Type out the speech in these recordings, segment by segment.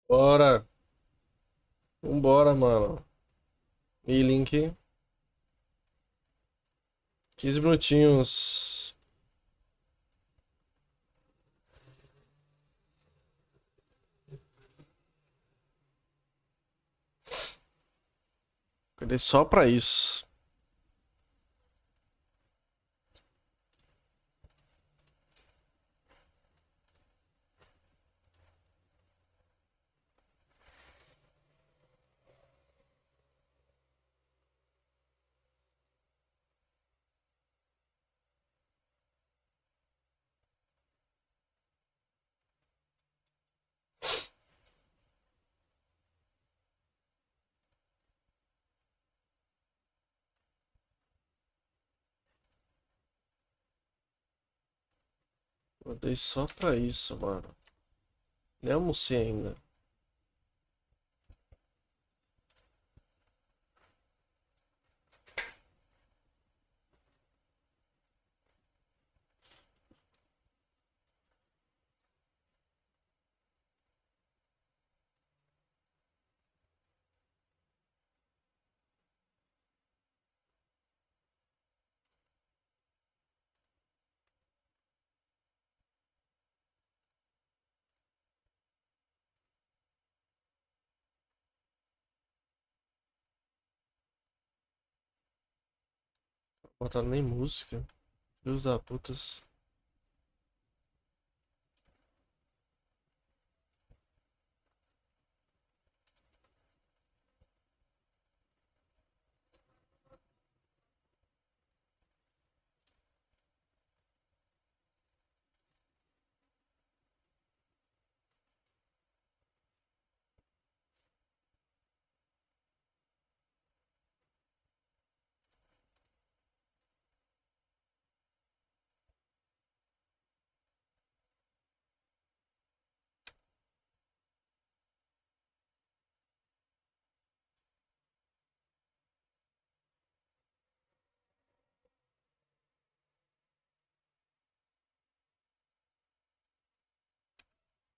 Bora. Vambora, mano. E link. 15 minutinhos. Acordei só pra isso. Acordei só pra isso, mano. Nem almocei ainda. Não botaram nem música. Filhos da putas.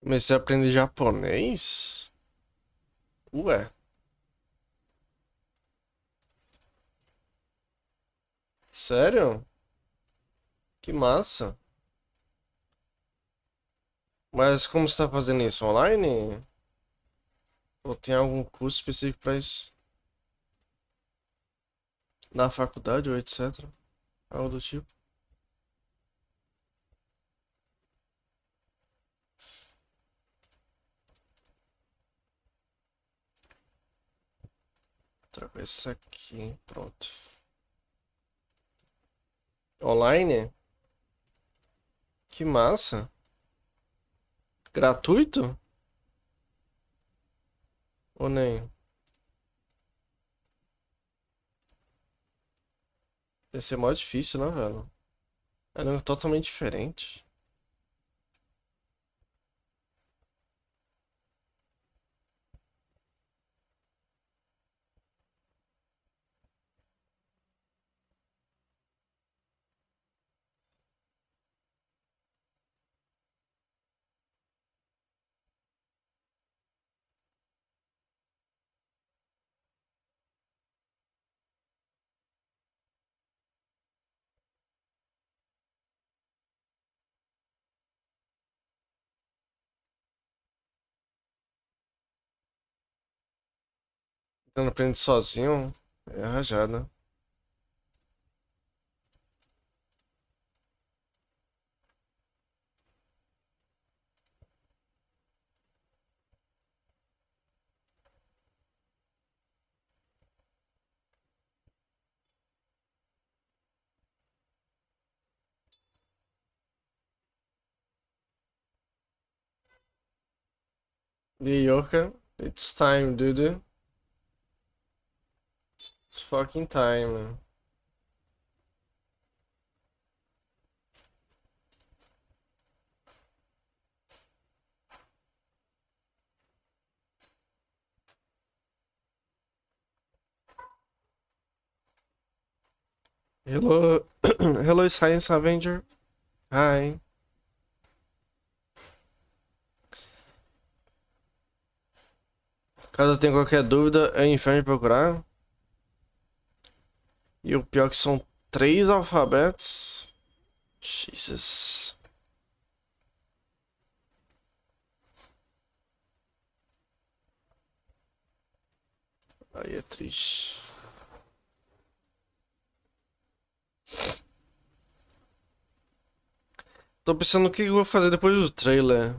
Comecei a aprender japonês? Ué, sério? Que massa. Mas como você tá fazendo isso? Online? Ou tem algum curso específico pra isso? Na faculdade ou etc? Algo do tipo? Trocar isso aqui. Pronto. Online? Que massa. Gratuito? Ou nem? Deve ser mó difícil, né, velho? É um totalmente diferente. Tentando aprender sozinho é rajada. New Yorker, it's time, dude. It's fucking time. Hello, hello, Science Avenger. Hi. Caso tenha qualquer dúvida, é inferno de procurar. E o pior é que são 3 alfabetos. Jesus. Aí é triste. Tô pensando o que eu vou fazer depois do trailer.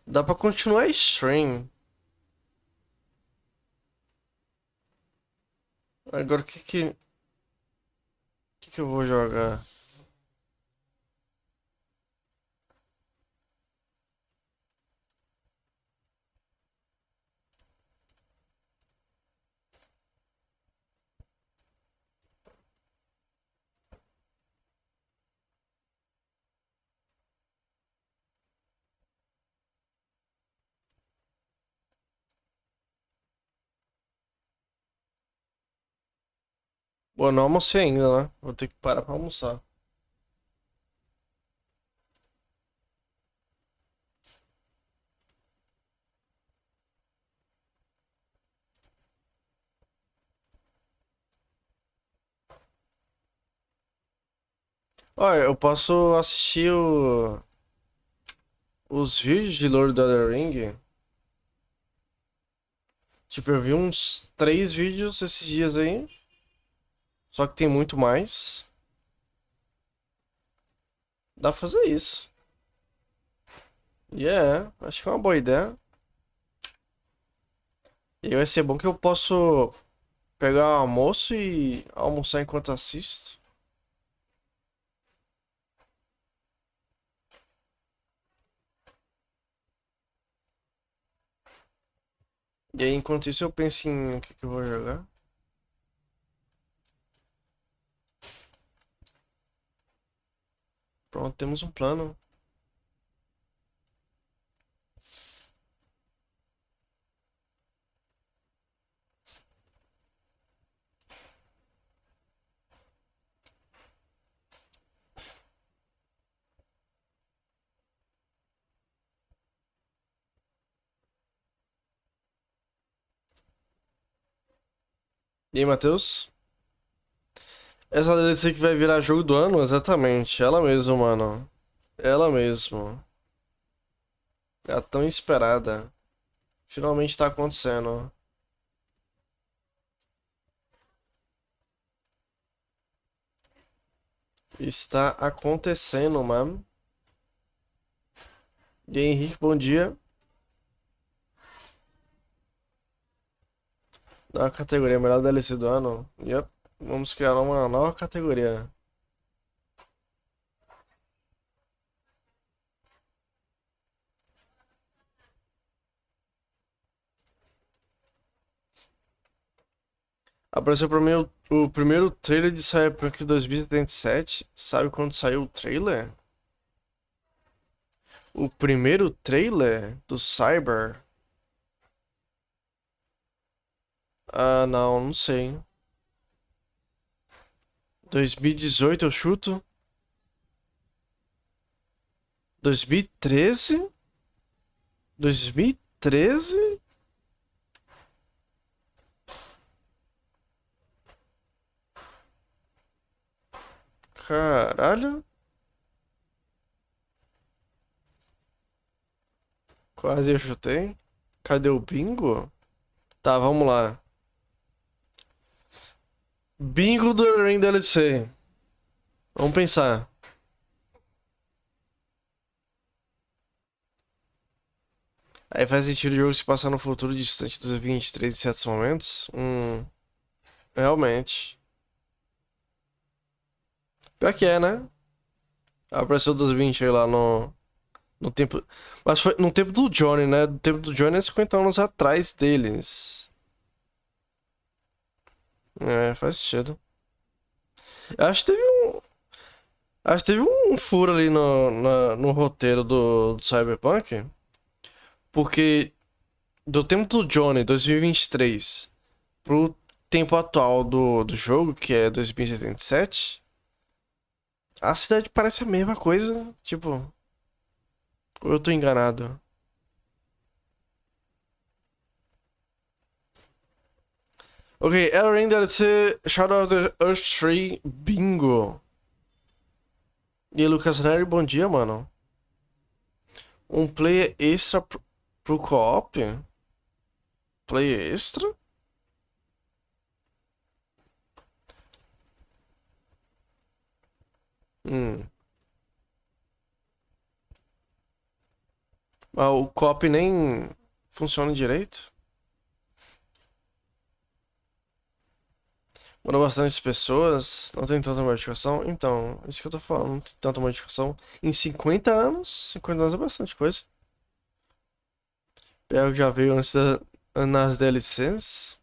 Dá pra continuar a stream. Agora o que eu vou jogar? Bom, não almocei ainda, né? Vou ter que parar pra almoçar. Olha, eu posso assistir os vídeos de Lord of the Ring. Tipo, eu vi uns 3 vídeos esses dias aí. Só que tem muito mais. Dá pra fazer isso. E acho que é uma boa ideia. E vai ser bom que eu posso pegar o almoço e almoçar enquanto assisto. E aí, enquanto isso, eu penso em o que eu vou jogar. Pronto, temos um plano. E aí, Matheus? Essa DLC que vai virar jogo do ano? Exatamente, ela mesma, mano. Ela mesma. É a tão esperada. Finalmente tá acontecendo. Está acontecendo, mano. E aí, Henrique, bom dia. Nova categoria, melhor DLC do ano. Yep. Vamos criar uma nova categoria. Apareceu pra mim o primeiro trailer de Cyberpunk 2077. Sabe quando saiu o trailer? O primeiro trailer do Cyber? Ah, não sei. 2018 eu chuto? 2013? 2013? Caralho. Quase eu chutei. Cadê o bingo? Tá, vamos lá. Bingo do Rain DLC. Vamos pensar. Aí faz sentido o jogo se passar no futuro distante dos 23 em certos momentos? Realmente. Pior que é, né? Apareceu dos 20 aí lá no tempo. Mas foi no tempo do Johnny, né? No tempo do Johnny é 50 anos atrás deles. É, faz sentido. Eu acho que teve acho que teve um furo ali no roteiro do Cyberpunk. Porque do tempo do Johnny, 2023, pro tempo atual do jogo, que é 2077, a cidade parece a mesma coisa. Tipo, ou eu tô enganado? Ok, Elden Ring DLC Shadow of the Earth Tree Bingo. E aí, Lucas Nery, bom dia, mano. Um player extra pro co-op? Player extra? Hum. Mas o co-op nem funciona direito? Mora bastante pessoas, não tem tanta modificação. Então, isso que eu tô falando, não tem tanta modificação. Em 50 anos, 50 anos é bastante coisa. Pega já veio antes nas DLCs.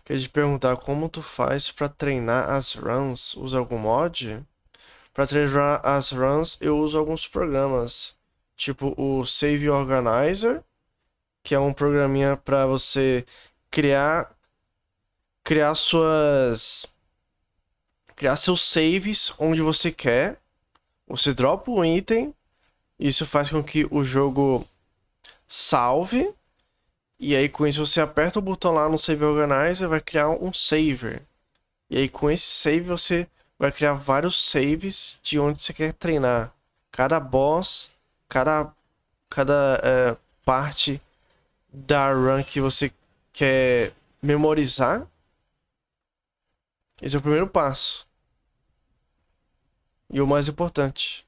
Queria te perguntar como tu faz pra treinar as runs? Usa algum mod? Pra treinar as runs, eu uso alguns programas. Tipo o Save Organizer, que é um programinha pra você criar criar suas criar seus saves onde você quer. Você dropa um item, isso faz com que o jogo salve, e aí com isso você aperta o botão lá no Save Organizer e vai criar um saver. E aí com esse save você vai criar vários saves de onde você quer treinar. Cada boss, cada, cada parte da run que você quer memorizar. Esse é o primeiro passo. E o mais importante.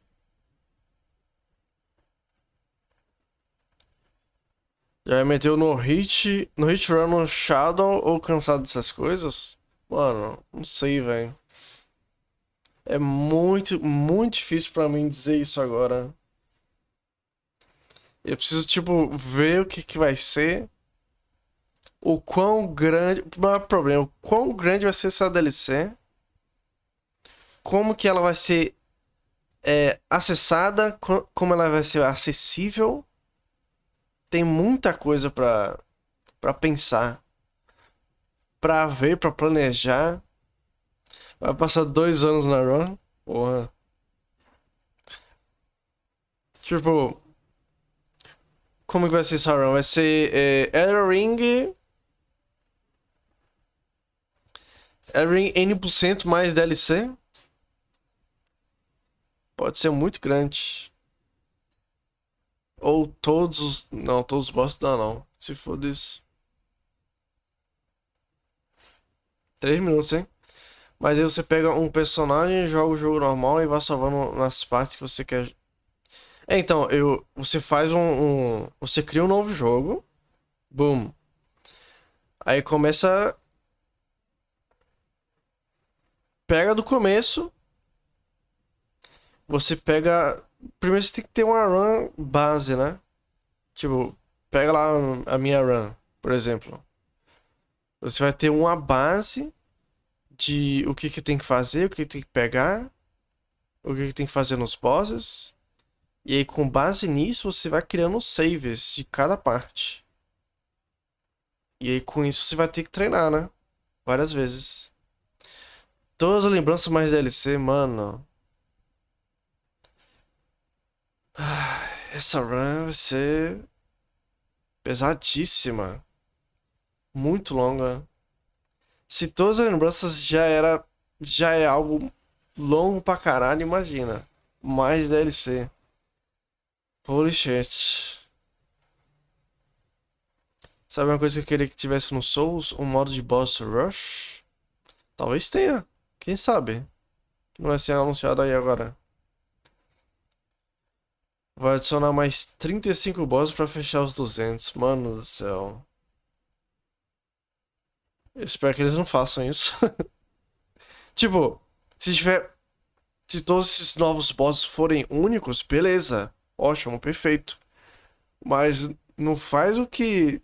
Já meteu no hit run no Shadow ou cansado dessas coisas? Mano, não sei, velho. É muito difícil pra mim dizer isso agora. Eu preciso, tipo, ver o que que vai ser. O quão grande. O maior problema, o quão grande vai ser essa DLC. Como que ela vai ser acessada. Como ela vai ser acessível. Tem muita coisa pra pensar. Pra ver, pra planejar. Vai passar 2 anos na run. Porra. Tipo, como que vai ser essa run? Vai ser Elden Ring. Elden Ring N% mais DLC? Pode ser muito grande. Ou todos os. Não, todos os bosses dá não. Se for disso. 3 minutos, hein? Mas aí você pega um personagem, joga o jogo normal e vai salvando nas partes que você quer. Então, você faz você cria um novo jogo. Boom. Aí começa. Pega do começo. Você pega. Primeiro você tem que ter uma run base, né? Tipo, pega lá a minha run, por exemplo. Você vai ter uma base de o que que tem que fazer, o que tem que pegar, o que que tem que fazer nos bosses. E aí, com base nisso, você vai criando os saves de cada parte. E aí, com isso, você vai ter que treinar, né? Várias vezes. Todas as lembranças mais DLC, mano. Essa run vai ser pesadíssima. Muito longa. Se todas as lembranças já é algo longo pra caralho, imagina. Mais DLC. Holy shit. Sabe uma coisa que eu queria que tivesse no Souls? Um modo de boss rush? Talvez tenha. Quem sabe? Não vai ser anunciado aí agora. Vai adicionar mais 35 bosses pra fechar os 200. Mano do céu. Eu espero que eles não façam isso. Tipo, se tiver. Se todos esses novos bosses forem únicos, beleza. Ótimo, perfeito. Mas não faz o que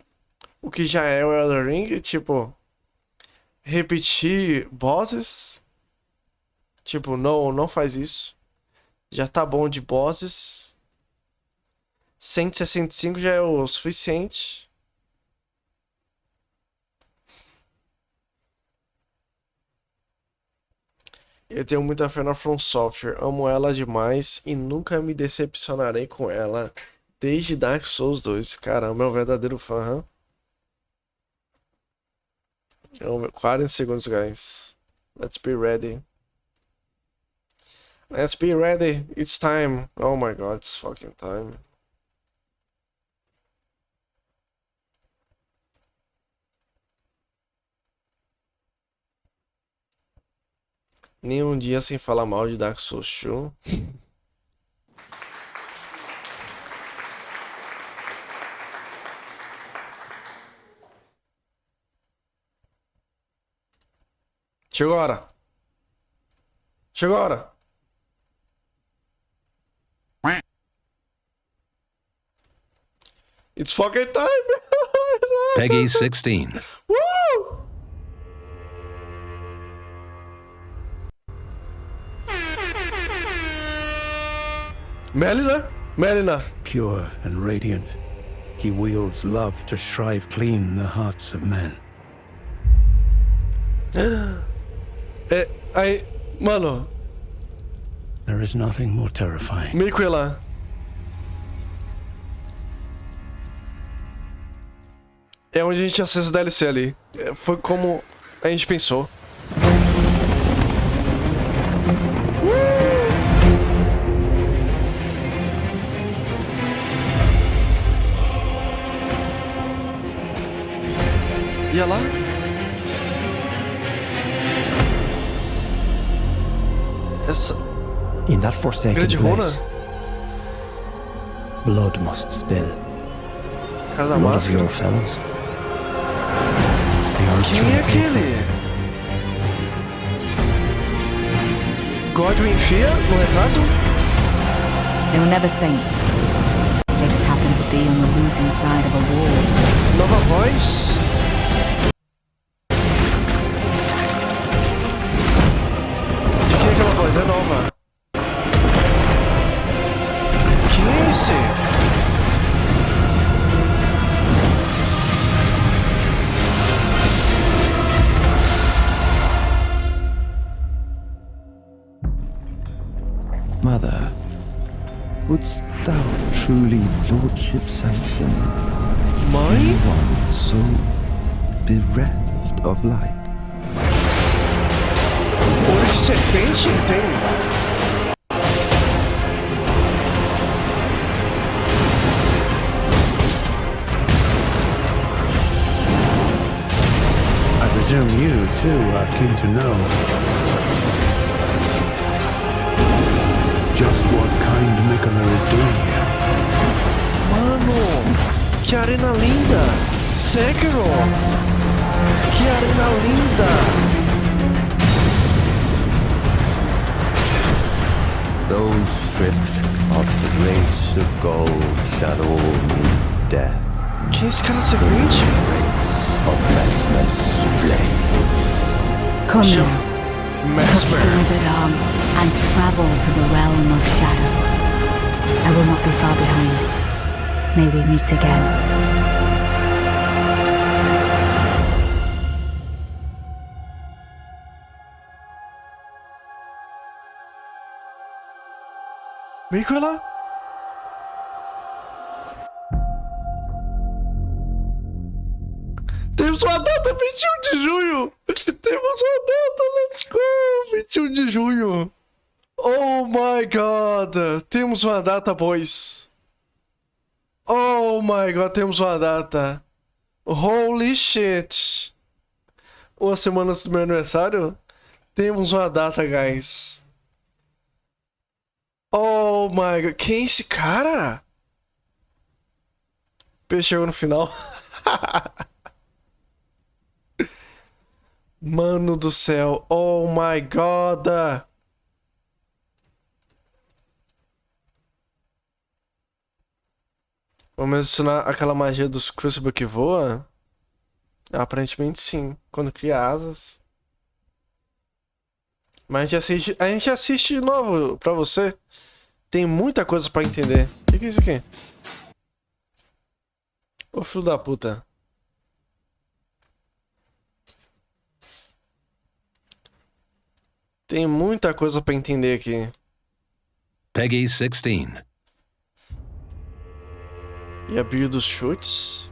já é o Elden Ring, tipo, repetir bosses. Tipo, não faz isso. Já tá bom de bosses. 165 já é o suficiente. Eu tenho muita fé na From Software. Amo ela demais e nunca me decepcionarei com ela. Desde Dark Souls 2. Caramba, é um verdadeiro fã, hã? 40 segundos, guys. Let's be ready. Let's be ready. It's time. Oh my god, it's fucking time. Nenhum dia sem falar mal de Dark Souls Show. Chegou a hora. Chegou a hora. It's fucking time. Peggy 16. Woo! Melina. Pure and radiant, he wields love to shrive clean the hearts of men. Aí, mano, There is nothing more terrifying. Miquela. É onde a gente acessa o DLC ali. Foi como a gente pensou. E lá? Essa In that forsaken grande runa? place, blood must spill. Cara da Blood of máscara? your fellows. They are Quem é too aquele? Godwin Fear no retrato? They were never saints. They just happened to be on the losing side of a war. Nova voz? De quem é aquela voz? É nova. Quem é esse? Mother, wouldst thou truly lordship sanction Mãe? one so bereft of light? Olho de serpente? Tem. I presume you, too, are keen to know just what kind Miquela is doing here. Mano, que arena linda! Sekiro! Que arena linda! Those stripped of the race of gold shall all meet death. Quem é esse cara de serpente? Of restless flame. Come Jump. now, touch the Mesmer. withered arm, and travel to the realm of shadow. I will not be far behind. May we meet again. Miquela? Temos uma data 21 de junho! Temos uma data, let's go! 21 de junho! Oh my god! Temos uma data, boys! Oh my god, temos uma data! Holy shit! Uma semana antes do meu aniversário? Temos uma data, guys! Oh my god, quem é esse cara? Chegou no final. Mano do céu, oh my god! Vamos adicionar aquela magia dos Crucible que voa? Aparentemente sim, quando cria asas. Mas a gente assiste de novo pra você. Tem muita coisa pra entender. O que é isso aqui? Ô filho da puta. Tem muita coisa pra entender aqui. Peggy 16. E a build dos chutes.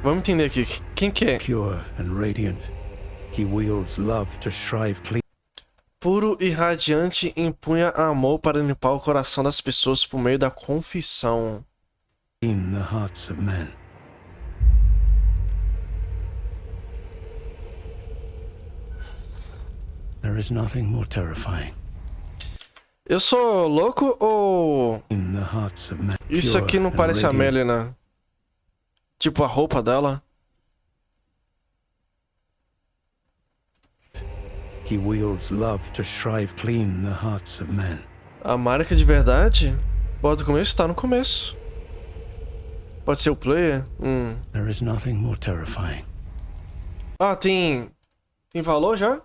Vamos entender aqui. Quem que é? Pure and radiant, he wields love to shrive clean Puro e radiante, empunha amor para limpar o coração das pessoas por meio da confissão. the hearts of men. There is nothing more terrifying. Eu sou louco ou In the hearts of men. isso aqui não Pure and parece a radiant, Melina? Tipo a roupa dela? He wields love to shrive clean the hearts of men. A marca de verdade? Bota no começo? Tá no começo. Pode ser o player? There is nothing more terrifying. Ah, tem valor já?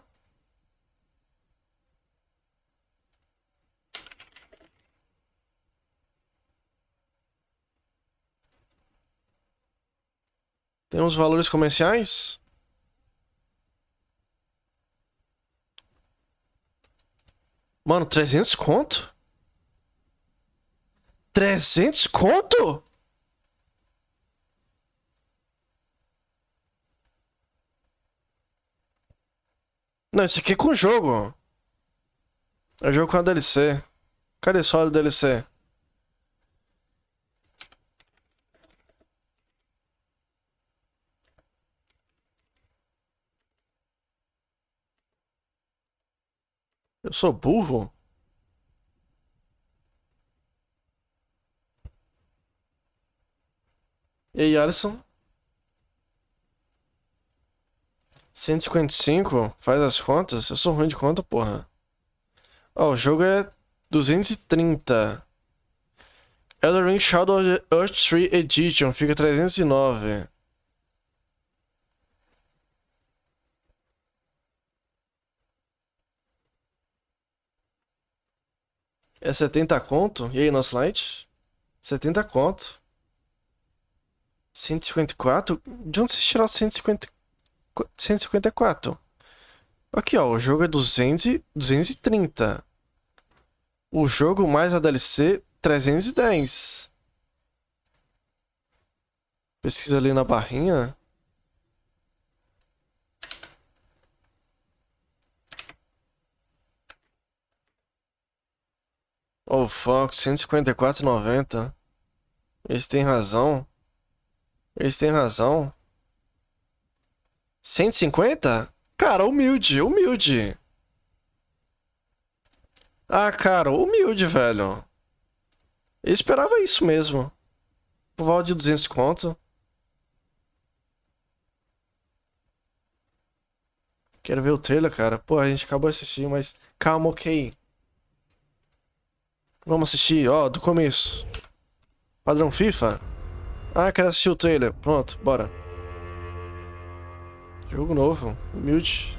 Tem uns valores comerciais? Mano, 300 conto? 300 conto? Não, isso aqui é com o jogo. É jogo com a DLC. Cadê só a DLC? Eu sou burro? E aí, Alisson? 155? Faz as contas? Eu sou ruim de conta, porra. Ó, o jogo é 230. Elden Ring Shadow of the Earth Tree Edition fica 309. É 70 conto? E aí, nosso light? 70 conto. 154? De onde você tirou 154? Aqui, ó. O jogo é 230. O jogo mais a DLC, 310. Pesquisa ali na barrinha. Oh, fuck. 154,90. Eles têm razão. Eles têm razão. 150? Cara, humilde, humilde. Ah, cara, humilde, velho. Eu esperava isso mesmo. Por volta de 200 conto. Quero ver o trailer, cara. Pô, a gente acabou de assistir, mas... Calma, ok. Vamos assistir, ó, do começo. Padrão FIFA? Ah, quero assistir o trailer. Pronto, bora. Jogo novo, humilde.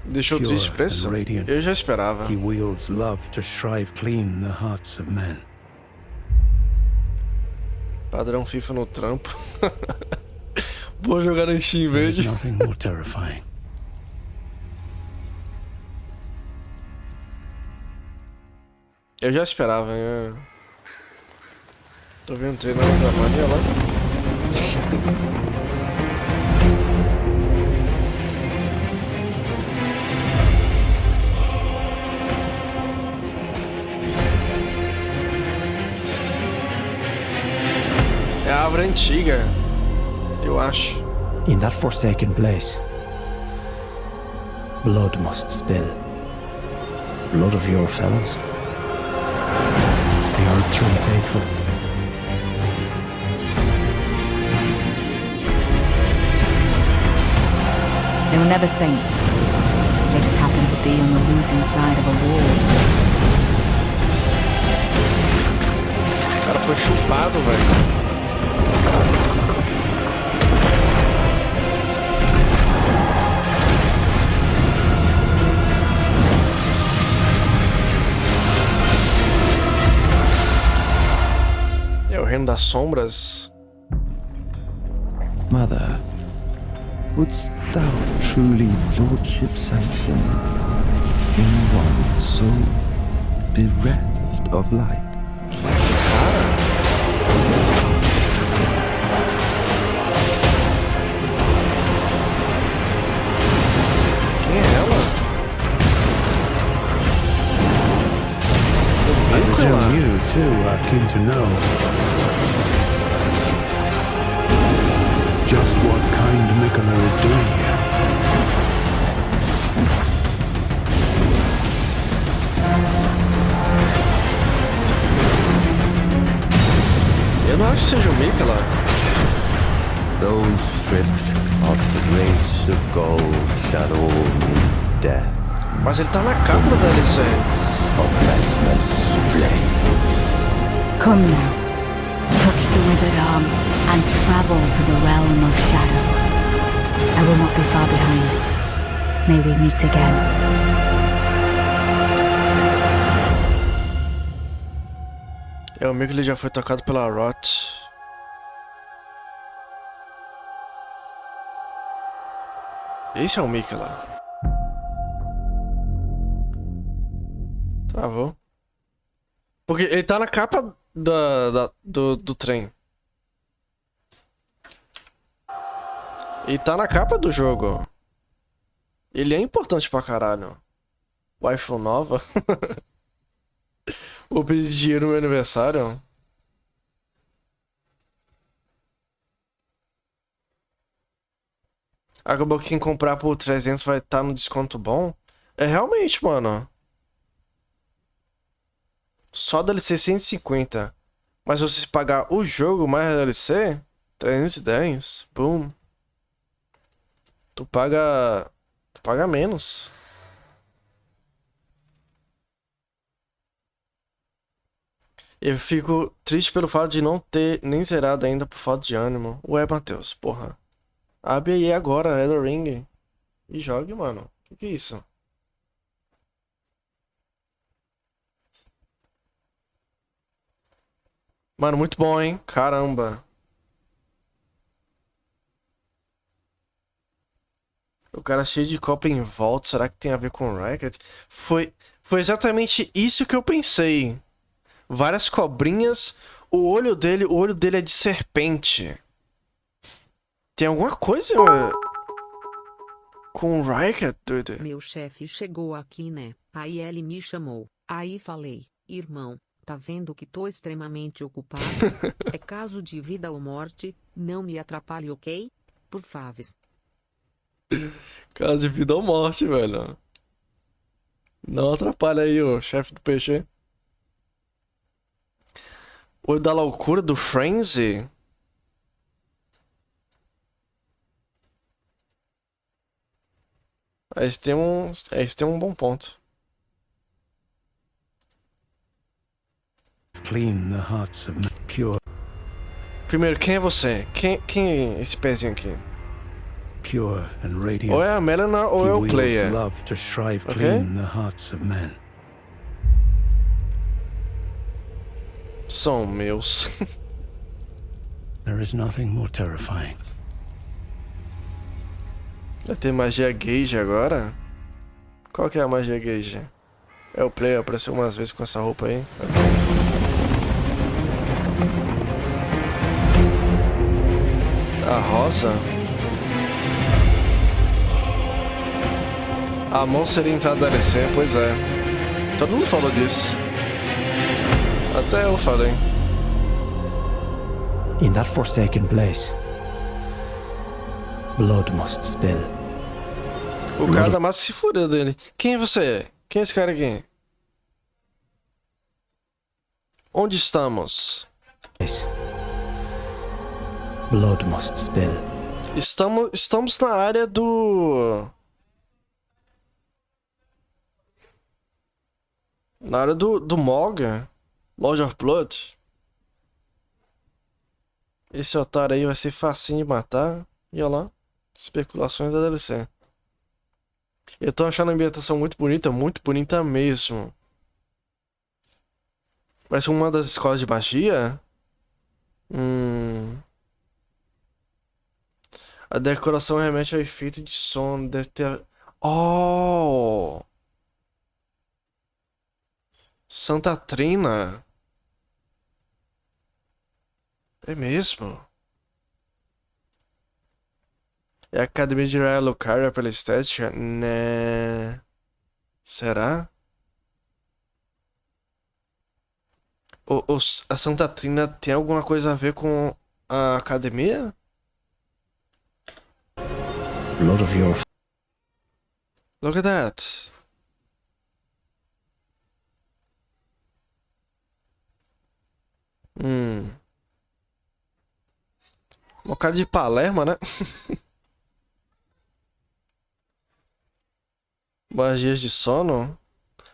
Deixou triste o preço? Eu já esperava. He wields love to shrive clean the hearts of men. Padrão FIFA no trampo. Vou jogar no Steam There is verde. nothing more terrifying. Eu já esperava, hein? Tô vendo o trailer da mania lá. É a árvore antiga, eu acho. In that forsaken place, blood must spill. Blood of your fellows. They are truly faithful. They were never saints. They just happened to be on the losing side of a war. O cara foi chupado, velho. É o reino das sombras. Mother, wouldst thou truly lordship sanction in one so bereft of light? Esse cara... seem to know just what kind Mikola is doing here. Eu não acho que seja o Mika lá. Those stripped of the grace of gold shall all meet death. Mas ele tá na capa da DLC. Of Vesper's flame. Come now, touch the withered arm, and travel to the realm of shadow. I will not be far behind. May we meet again. É, o Mika ele já foi tocado pela Rot. Esse é o Mika lá. Travou. Porque ele tá na capa do trem. Ele tá na capa do jogo. Ele é importante pra caralho. Waifu nova. Vou pedir dinheiro no meu aniversário. Acabou que quem comprar por 300 vai estar no desconto bom. É realmente, mano. Só DLC 150. Mas se você pagar o jogo mais a DLC, 310. Boom. Tu paga menos. Eu fico triste pelo fato de não ter nem zerado ainda por falta de ânimo. Ué, Matheus, porra. Abre aí agora, Elden Ring. E jogue, mano. Que é isso? Mano, muito bom, hein? Caramba. O cara cheio de copa em volta. Será que tem a ver com o Racket? Foi exatamente isso que eu pensei. Várias cobrinhas. O olho dele é de serpente. Tem alguma coisa com o Racket, doido? Meu chefe chegou aqui, né? Aí ele me chamou. Aí falei, irmão, tá vendo que tô extremamente ocupado? É caso de vida ou morte, não me atrapalhe, ok? Por faves. Caso de vida ou morte, velho. Não atrapalha aí o chefe do peixe. Olho da loucura do Frenzy? Esse tem um bom ponto. Clean the hearts of men, pure Primeiro, quem é você? Quem é esse pezinho aqui? and radiant. Ou é a Melina ou He é o wields player. love to shrive Okay. clean the hearts of men. São meus. There is nothing more terrifying. Vai ter magia gauge agora? Qual que é a magia gauge? É o player, apareceu umas vezes com essa roupa aí. A rosa? A mão seria entrada da DLC, pois é. Todo mundo falou disso. Até eu falei. In that forsaken place, blood must spill. O cara da massa se fudeu dele. Quem é você? Quem é esse cara aqui? Onde estamos? Yes. Blood must spill. Estamos na área do... Na área do Mog. Lord of Blood. Esse otário aí vai ser facinho de matar. E olha lá. Especulações da DLC. Eu tô achando a ambientação muito bonita mesmo. Parece uma das escolas de magia. A decoração remete ao efeito de som. Deve ter... Oh! Santa Trina. É mesmo? É a Academia de Raya Lucaria pela estética? Né? Será? A Santa Trina tem alguma coisa a ver com a academia? A lot of your Look at that. Uma cara de Palerma, né? Magias de sono?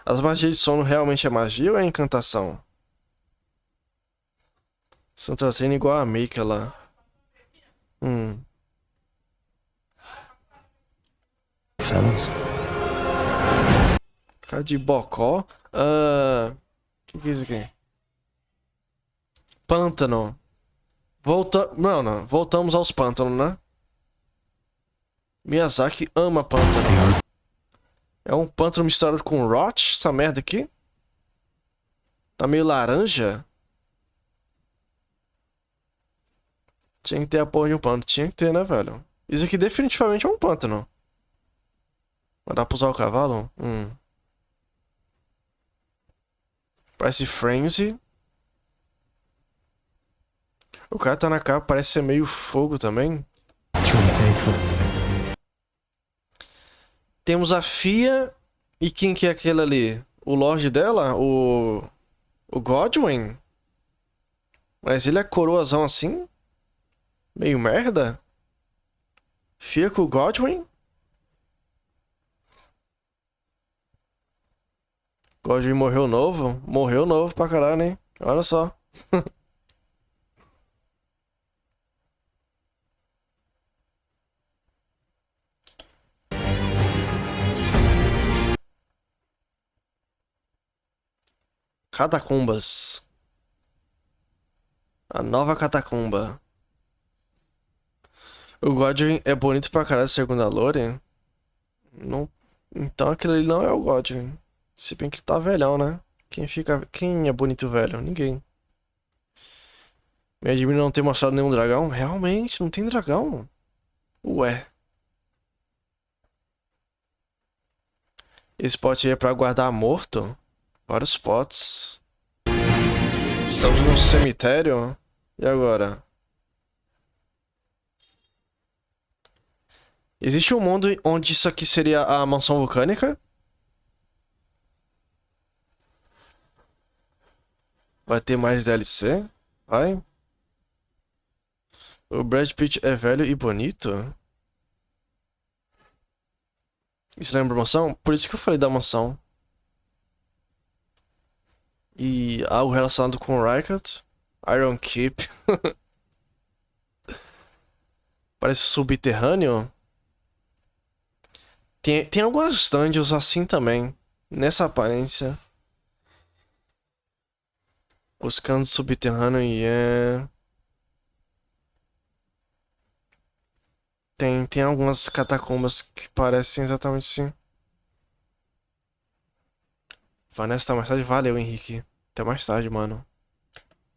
As magias de sono realmente é magia ou é encantação? Santa Trina igual a Mika lá. fellows. Cara de bocó? Que é isso aqui? Pântano. Não. Voltamos aos pântanos, né? Miyazaki ama pântano. É um pântano misturado com rot, essa merda aqui. Tá meio laranja. Tinha que ter a porra de um pântano. Tinha que ter, né, velho? Isso aqui definitivamente é um pântano. Mas dá pra usar o cavalo? Parece Frenzy. O cara tá na capa, parece ser meio fogo também. Truly faithful. Temos a Fia. E quem que é aquele ali? O Lorde dela? O Godwin? Mas ele é coroazão assim? Meio merda? Fia com o Godwin? Godwin morreu novo? Morreu novo pra caralho, hein? Olha só. Catacumbas. A nova catacumba. O Godwin é bonito pra caralho, segundo a Lore. Não... Então aquele ali não é o Godwin. Se bem que ele tá velhão, né? Quem é bonito velho? Ninguém. Me admira não ter mostrado nenhum dragão. Realmente, não tem dragão. Ué. Esse pote aí é pra guardar morto? Vários potes. Estamos num cemitério? E agora? Existe um mundo onde isso aqui seria a mansão vulcânica? Vai ter mais DLC? Vai. O Brad Pitt é velho e bonito? Isso lembra mansão? Por isso que eu falei da mansão. E algo relacionado com o Rykert. Iron Keep. Parece subterrâneo. Tem algumas dungeons assim também. Nessa aparência. Buscando subterrâneo e é... Tem algumas catacumbas que parecem exatamente assim. Vanessa, tá mais tarde. Valeu, Henrique. Até mais tarde, mano.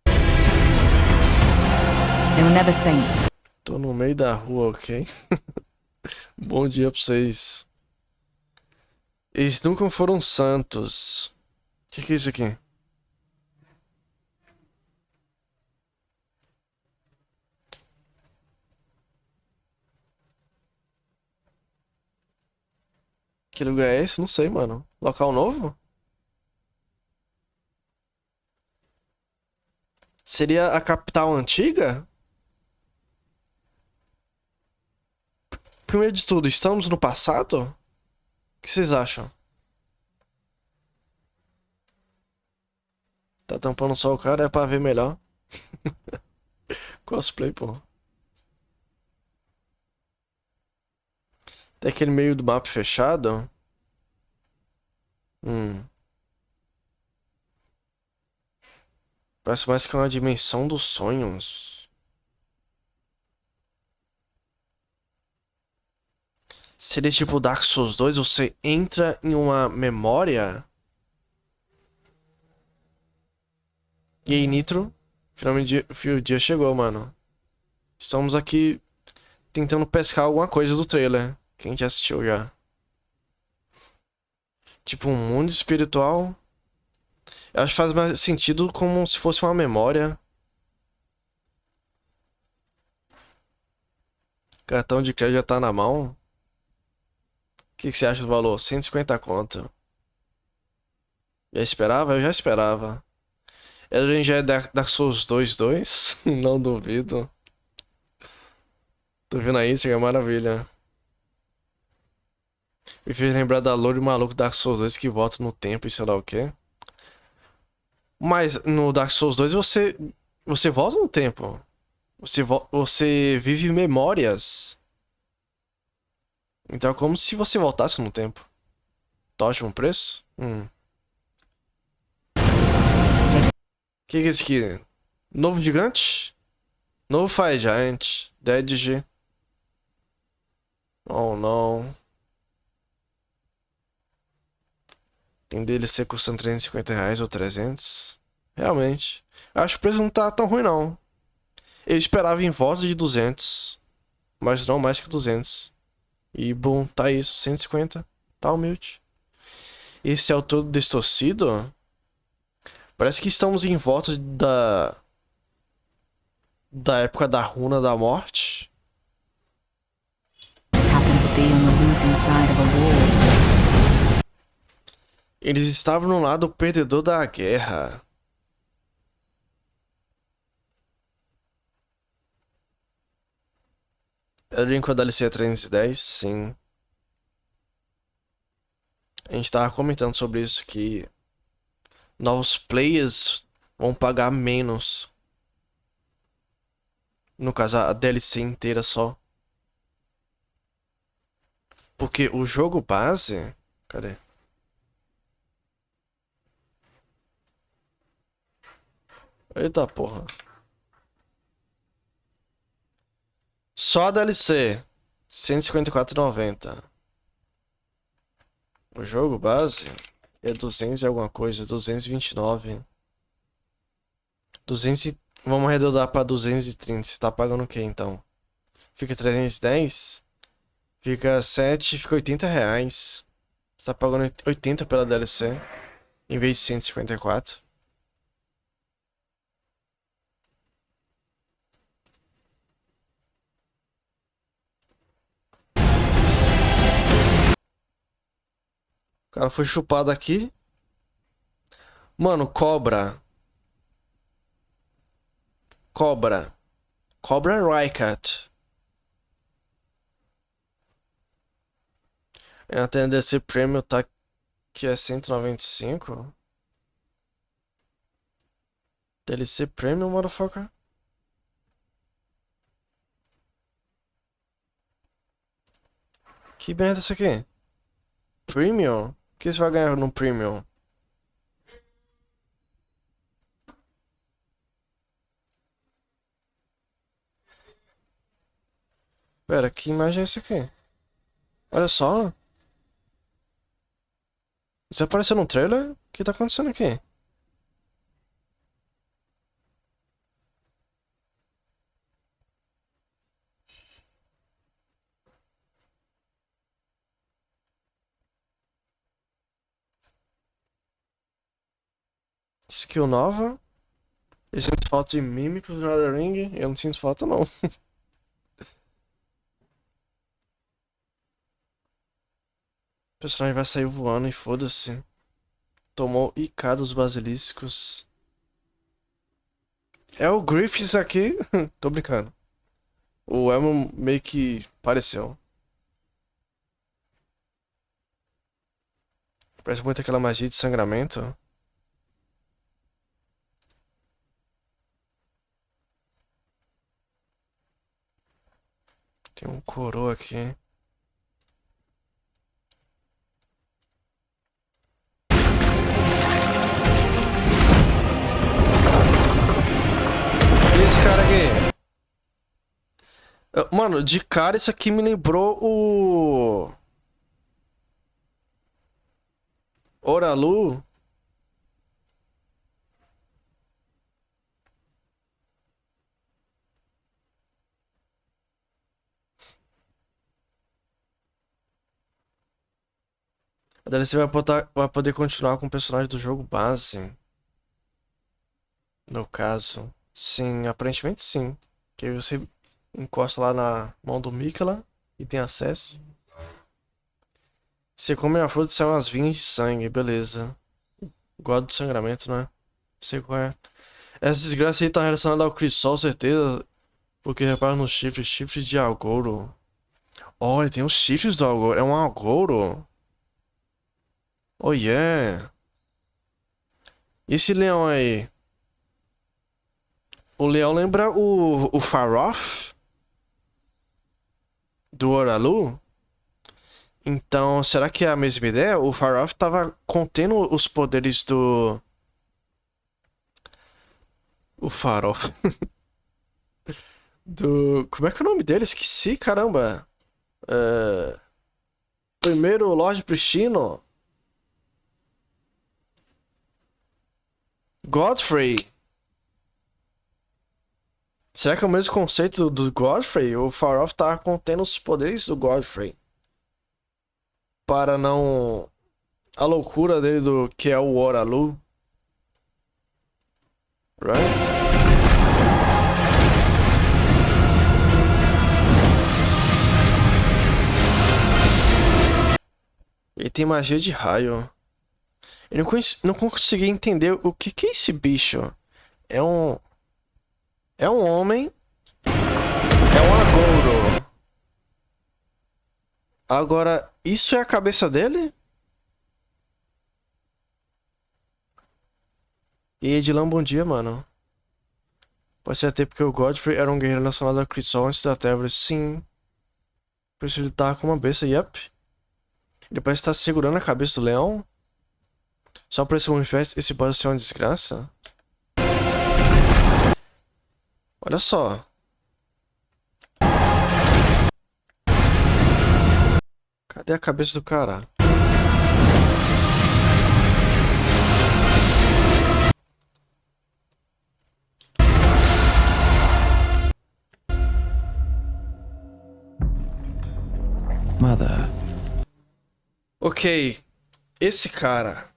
They were never saints. Tô no meio da rua, ok? Bom dia pra vocês. Eles nunca foram santos. O que é isso aqui? Que lugar é esse? Não sei, mano. Local novo? Seria a capital antiga? Primeiro de tudo, estamos no passado? O que vocês acham? Tá tampando só o cara, é pra ver melhor. Cosplay, pô. Tem aquele meio do mapa fechado. Parece mais que uma dimensão dos sonhos. Seria tipo Dark Souls 2, você entra em uma memória. E aí, Nitro? Finalmente o dia chegou, mano. Estamos aqui tentando pescar alguma coisa do trailer. Quem já assistiu já? Tipo um mundo espiritual. Eu acho que faz mais sentido como se fosse uma memória. Cartão de crédito já tá na mão. O que você acha do valor? 150 conto. Já esperava? Eu já esperava. Elden já é Dark Souls 2. Não duvido. Tô vendo aí, chega maravilha. Me fez lembrar da loura e maluco Dark Souls 2 que volta no tempo e sei lá o quê. Mas no Dark Souls 2 você volta no tempo. Você vive memórias. Então é como se você voltasse no tempo. Tá ótimo preço? Que é esse aqui? Novo gigante? Novo Fire Giant. Dead G. Oh não. Tem DLC custando R$ 350 ou 300. Realmente. Acho que o preço não tá tão ruim não. Eu esperava em volta de 200. Mas não mais que 200. E bom, tá isso. 150. Tá humilde. Esse é o todo distorcido? Parece que estamos em volta da época da Runa da Morte. Just happened to be on the losing side of a war. Eles estavam no lado perdedor da guerra. Eu lembro com a DLC 310, sim. A gente tava comentando sobre isso, que novos players vão pagar menos. No caso, a DLC inteira só. Porque o jogo base... Cadê? Eita porra. Só a DLC. R$ 154,90. O jogo base é 200 e alguma coisa. 229. 200 e... Vamos arredondar pra 230. Você tá pagando o que então? Fica 310? Fica 7, fica R$ 80. Você tá pagando 80 pela DLC. Em vez de 154. O cara foi chupado aqui. Mano, cobra. Cobra. Cobra Rycat. A TNDC Premium tá que é 195. DLC Premium, motherfucker. Que merda é isso aqui? Premium? O que você vai ganhar no Premium? Pera, que imagem é essa aqui? Olha só. Isso apareceu no trailer? O que tá acontecendo aqui? Skill nova? Eu sinto falta de mímicos no Elden Ring? Eu não sinto falta não. O personagem vai sair voando e foda-se. Tomou IK dos basiliscos. É o Griffiths aqui? Tô brincando. O Elmo meio que pareceu. Parece muito aquela magia de sangramento. Tem um coroa aqui. E esse cara aqui? Mano, de cara isso aqui me lembrou o... Oralu. A DLC vai poder continuar com o personagem do jogo base. No caso, sim, aparentemente sim. Que aí você encosta lá na mão do Mikela e tem acesso. Você come a fruta e sai umas vinhas de sangue, beleza. Gosto do sangramento, né? Sei qual é. Essa desgraça aí tá relacionada ao Crisol, certeza. Porque repara nos chifres, chifres de Algouro. Olha, tem os chifres do Algouro. É um Algouro. Oh yeah. E esse leão aí? O leão lembra o Faroth do Oralu? Então, será que é a mesma ideia? O Faroth tava contendo os poderes do. O Faroth. Do. Como é que é o nome dele? Esqueci, caramba. É... Primeiro Lorde Pristino. Godfrey. Será que é o mesmo conceito do Godfrey? O Faroth tava contendo os poderes do Godfrey. Para não. A loucura dele do que é o Oralu. Right? Ele tem magia de raio. Eu não consegui entender o que é esse bicho. É um. É um homem. É um agouro. Agora, isso é a cabeça dele? E Edilan, bom dia, mano. Pode ser até porque o Godfrey era um guerreiro relacionado a Crisol antes da Tevra. Sim. Por isso ele tá com uma besta, yep. Ele parece estar segurando a cabeça do leão. Só por esse manifesto, esse pode ser uma desgraça? Olha só. Cadê a cabeça do cara? Mother. Ok. Esse cara.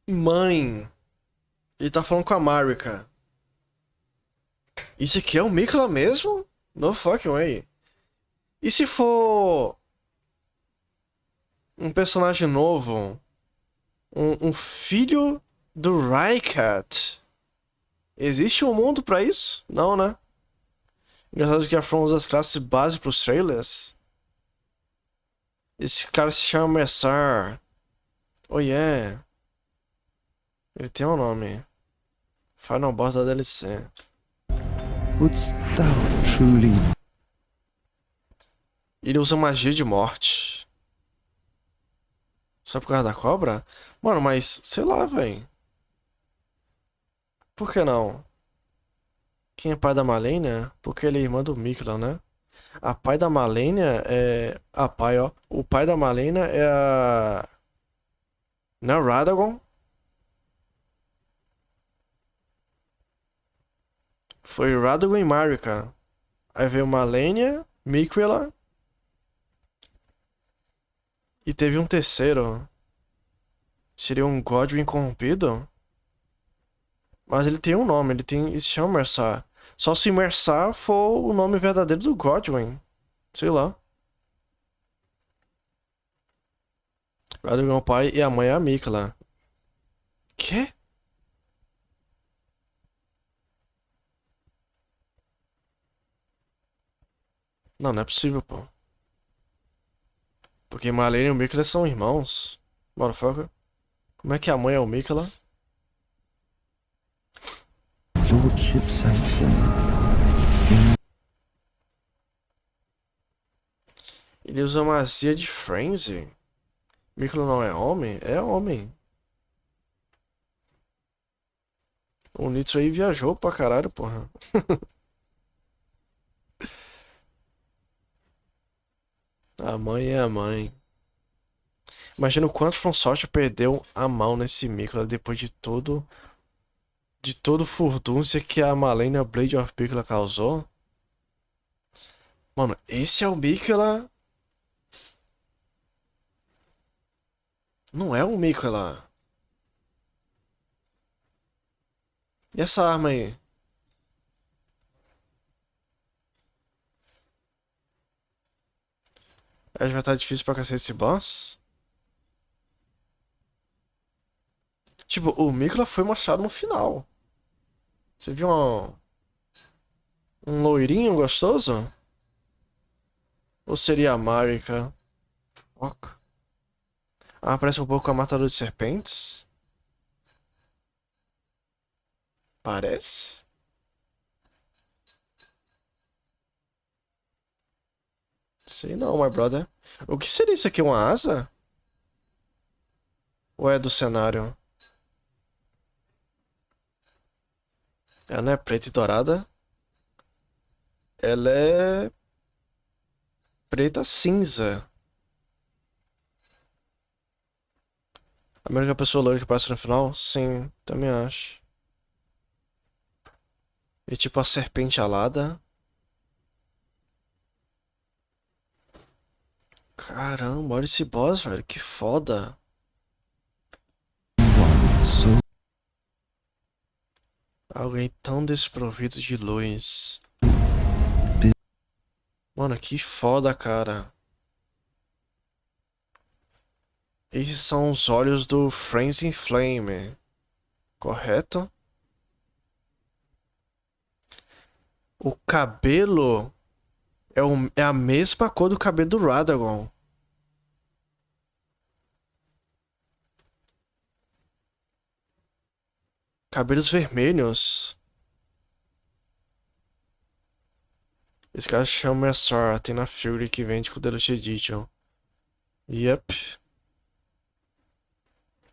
Mãe. Ele tá falando com a Marika. Isso aqui é o Mikla mesmo? No fucking way. E se for um personagem novo? Um filho do Raikat? Existe um mundo pra isso? Não, né? Engraçado que a From usa as classes base pros trailers. Esse cara se chama Messar. Oh yeah. Ele tem um nome. Final Boss da DLC. Wouldst thou truly Ele usa magia de morte. Só por causa da cobra? Mano, mas sei lá, véi. Por que não? Quem é pai da Malenia? Porque ele é irmã do Mikla, né? A pai da Malenia é. A pai, ó. O pai da Malenia é a. Não é Radagon? Foi Radagon e Marika. Aí veio Malenia, Miquella. E teve um terceiro. Seria um Godwin corrompido? Mas ele tem um nome, ele se chama Mersar. Só se Mersar for o nome verdadeiro do Godwin. Sei lá. Radagon é o pai e a mãe é a Miquella. Quê? Não, não é possível, pô. Porque Malenia e o Miquella são irmãos. Motherfucker. Como é que a mãe é o Miquella? lordship sanction? Ele usa magia de frenzy. Miquella não é homem? É homem. O Nitro aí viajou pra caralho, porra. A mãe é a mãe. Imagina o quanto From Software perdeu a mão nesse Miquella depois de todo... De todo o furdúncio que a Malenia Blade of Miquella causou. Mano, esse é o Miquella... Não é o Miquella. E essa arma aí? Acho que vai estar difícil pra cacete esse boss. Tipo, o Mikla foi mostrado no final. Você viu um loirinho gostoso? Ou seria a Marika? Fuck. Ah, parece um pouco a matadora de serpentes. Parece. Sei não, my brother. O que seria isso aqui? Uma asa? Ou é do cenário? Ela não é preta e dourada. Ela é preta cinza. A única pessoa loira que aparece no final? Sim, também acho. E tipo a serpente alada. Caramba, olha esse boss, velho. Que foda. Alguém tão desprovido de luz. Mano, que foda, cara. Esses são os olhos do Frenzy Flame. Correto? O cabelo é a mesma cor do cabelo do Radagon. Cabelos vermelhos. Esse cara chama Messor, tem na Fury que vende com o DLC Edition. Yep.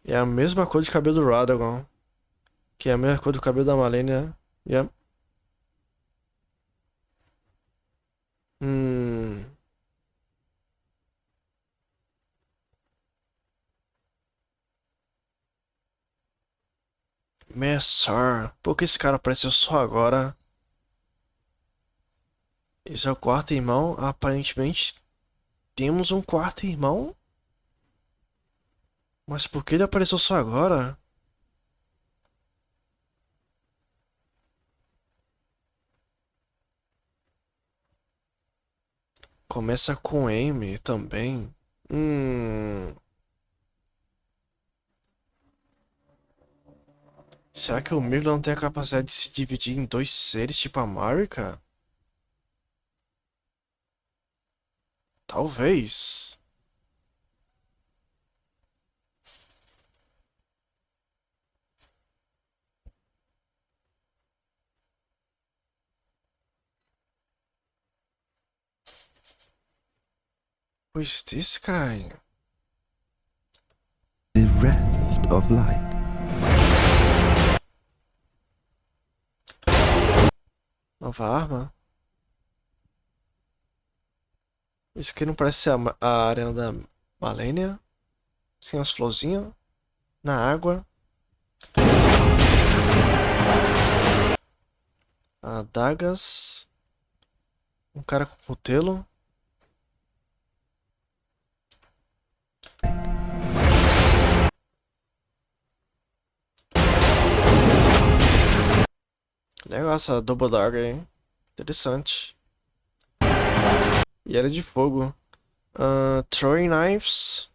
É a mesma cor de cabelo do Radagon. Que é a mesma cor do cabelo da Malenia. Yep. Hum. Messor. Por que esse cara apareceu só agora? Esse é o quarto irmão. Aparentemente temos um quarto irmão. Mas por que ele apareceu só agora? Começa com M também. Será que o Mirlo não tem a capacidade de se dividir em dois seres tipo a Marika? Talvez. Who is this guy? The rest of light. Nova arma? Isso aqui não parece ser a arena da Malenia? Sem as florzinhas? Na água? Adagas. Um cara com cutelo. Legal essa Double Dagger aí. Interessante. E ela é de fogo. Throwing Knives.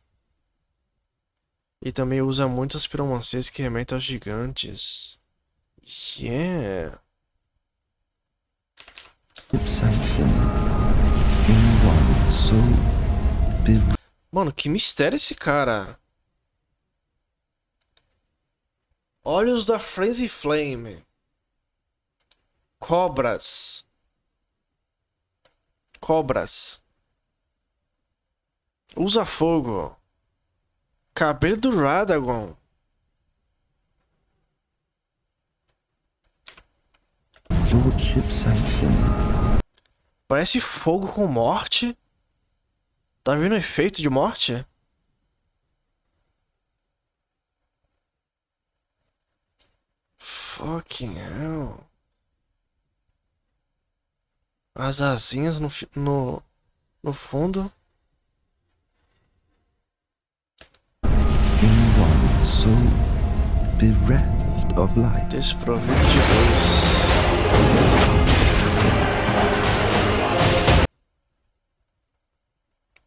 E também usa muitas piromancias que remetem aos gigantes. Yeah. Mano, que mistério esse cara. Olhos da Frenzy Flame. Cobras. Cobras. Usa fogo. Cabelo do Radagon. Lordship sanction. Parece fogo com morte. Tá vendo o efeito de morte? Fucking hell. As asinhas no fundo. In one soul bereft of light. Desprovido de luz.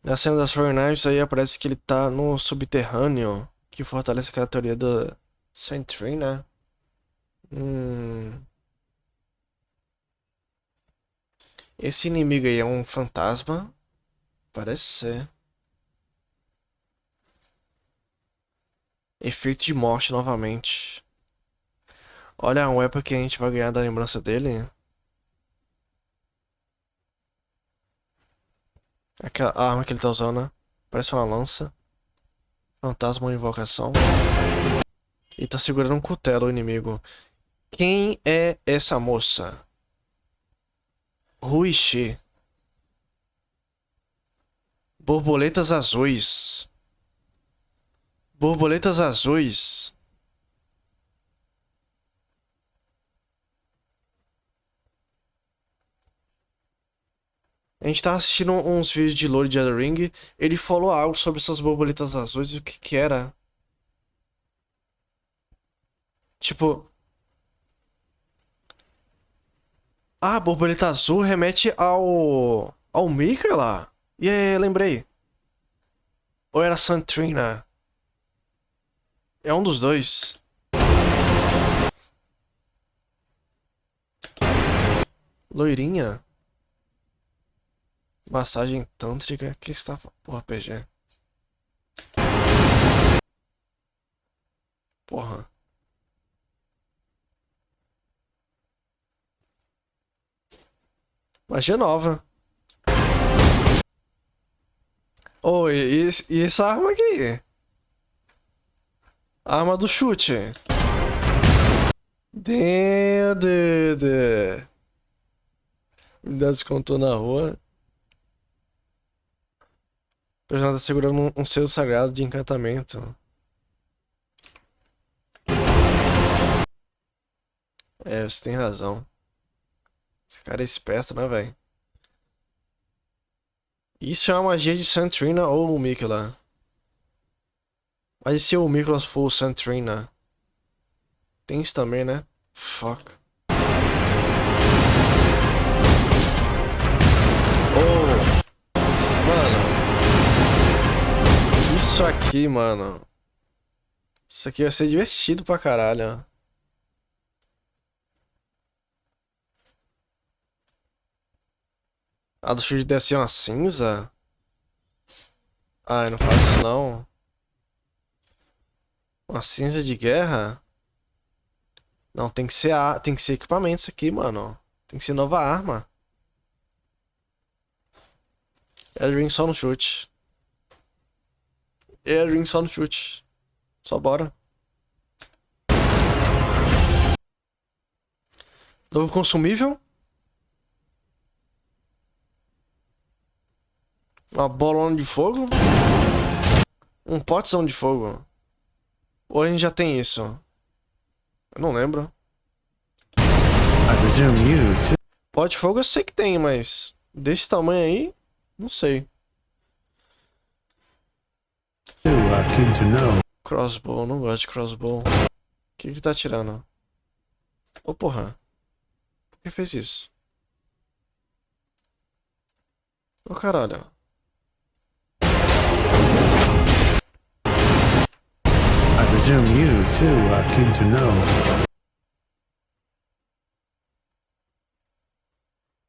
Na cena das Four Knives aí aparece que ele tá no subterrâneo, que fortalece aquela teoria da Sentry, né? Esse inimigo aí é um fantasma? Parece ser. Efeito de morte novamente. Olha a weapon que a gente vai ganhar da lembrança dele. Aquela arma que ele tá usando, né? Parece uma lança. Fantasma ou invocação. E tá segurando um cutelo o inimigo. Quem é essa moça? Ruichi. Borboletas azuis. Borboletas azuis. A gente tá assistindo uns vídeos de lore de Elden Ring. Ele falou algo sobre essas borboletas azuis. O que que era? Tipo... Ah, borboleta azul remete ao Mika lá. E aí, lembrei. Ou era Santrina? É um dos dois. Loirinha. Massagem tântrica. O que está... Porra, PG. Porra. Magia nova. Oh, e essa arma aqui? Arma do chute. Damn, dude. Me dá desconto na rua. O personagem tá segurando um selo sagrado de encantamento. É, você tem razão. Esse cara é esperto, né, velho? Isso é uma magia de Santrina ou o Mikula? Mas e se o Mikula for o Santrina? Tem isso também, né? Fuck. Oh! Mano. Isso aqui, mano. Isso aqui vai ser divertido pra caralho, ó. A do Shield deve ser uma cinza? Ai, não faz isso não. Uma cinza de guerra? Não, tem que ser equipamento isso aqui, mano. Tem que ser nova arma. Elden Ring só no chute. Elden Ring só no chute. Só bora. Novo consumível? Uma bolona de fogo? Um potezão de fogo? Ou a gente já tem isso? Eu não lembro. I presume you too Pote de fogo eu sei que tem, mas desse tamanho aí, não sei. are keen to know. Crossbow, não gosto de crossbow. O que ele tá tirando? Ô porra. Por que fez isso? Ô caralho. I presume you too are keen to know.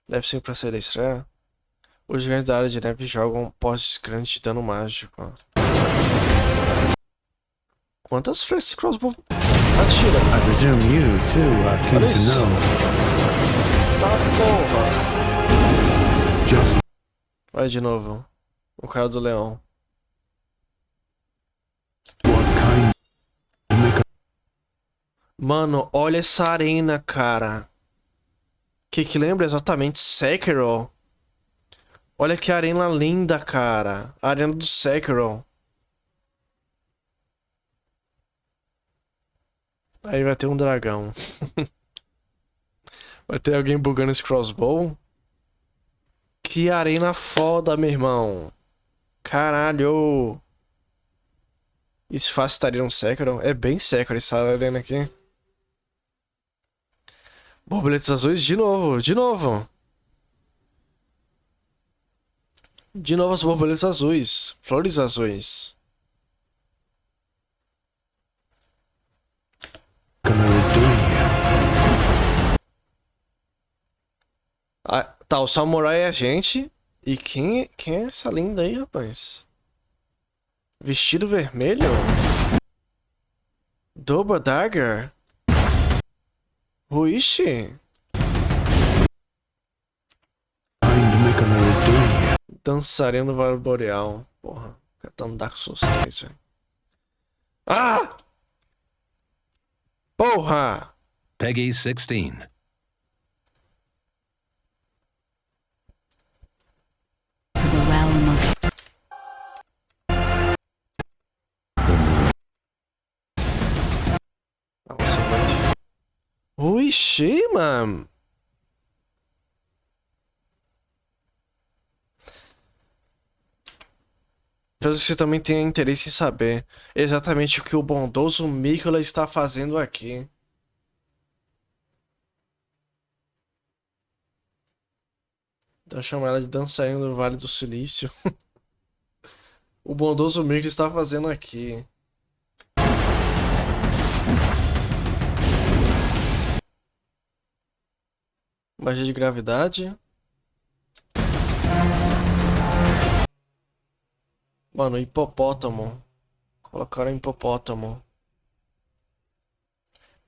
Deve ser pra ser estreia. Os gigantes da área de neve jogam postes grandes de dano mágico. Quantas flechas esse crossbow atira? I presume you too are keen Olha to isso. know. Tá porra. Just Vai de novo. O cara do leão. what kind to make a Mano, olha essa arena, cara. Que lembra exatamente Sekiro. Olha que arena linda, cara. A arena do Sekiro. Aí vai ter um dragão. Vai ter alguém bugando esse crossbow. Que arena foda, meu irmão. Caralho. Isso fácil estaria um Sekiro? É bem Sekiro essa arena aqui. Borboletas azuis de novo, de novo. De novo as borboletas azuis. Flores azuis. Kano is doing here. Ah, tá, o samurai é a gente. E quem é essa linda aí, rapaz? Vestido vermelho? Double Dagger? Ruishi? Find Mikano is doing here. Dançarino do Vale Boreal. Porra, catando Dark Souls 3, velho. Ah! Porra! Peggy 16. To the realm of Nossa, muito. Ruishi, mano. Pelo que você também tenha interesse em saber exatamente o que o bondoso Mikula está fazendo aqui. Então chama ela de dançarina do Vale do Silício. O bondoso Mikula está fazendo aqui. Magia de gravidade. Mano, hipopótamo. Colocaram hipopótamo.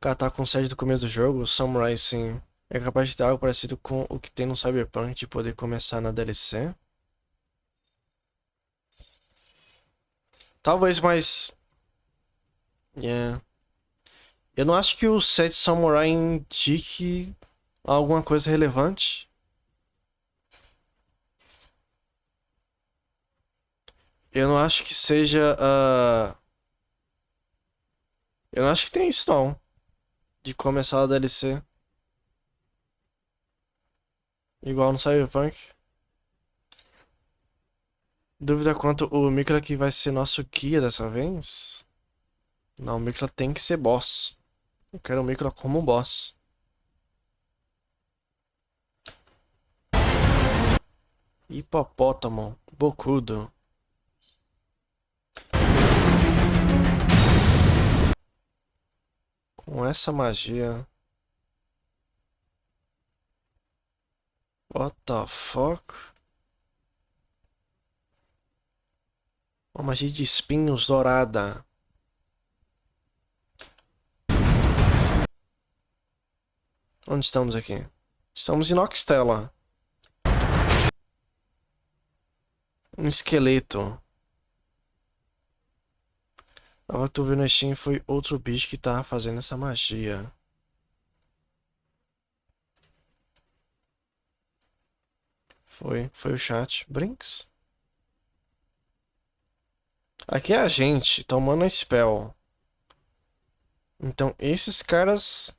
Catar com sede do começo do jogo, Samurai sim. É capaz de ter algo parecido com o que tem no Cyberpunk de poder começar na DLC. Talvez, mas... Yeah. Eu não acho que o set Samurai indique alguma coisa relevante. Eu não acho que seja... Eu não acho que tem isso não. De começar a DLC. Igual no Cyberpunk. Dúvida quanto o Mikla que vai ser nosso Kia dessa vez? Não, o Mikla tem que ser boss. Eu quero o Mikla como um boss. Hipopótamo. Bocudo. Com essa magia. What the fuck? Uma magia de espinhos dourada. Onde estamos aqui? Estamos em Noxtella. Um esqueleto. Agora que tu viu na Steam foi outro bicho que tava fazendo essa magia. Foi o chat. Brinks? Aqui é a gente tomando a spell. Então esses caras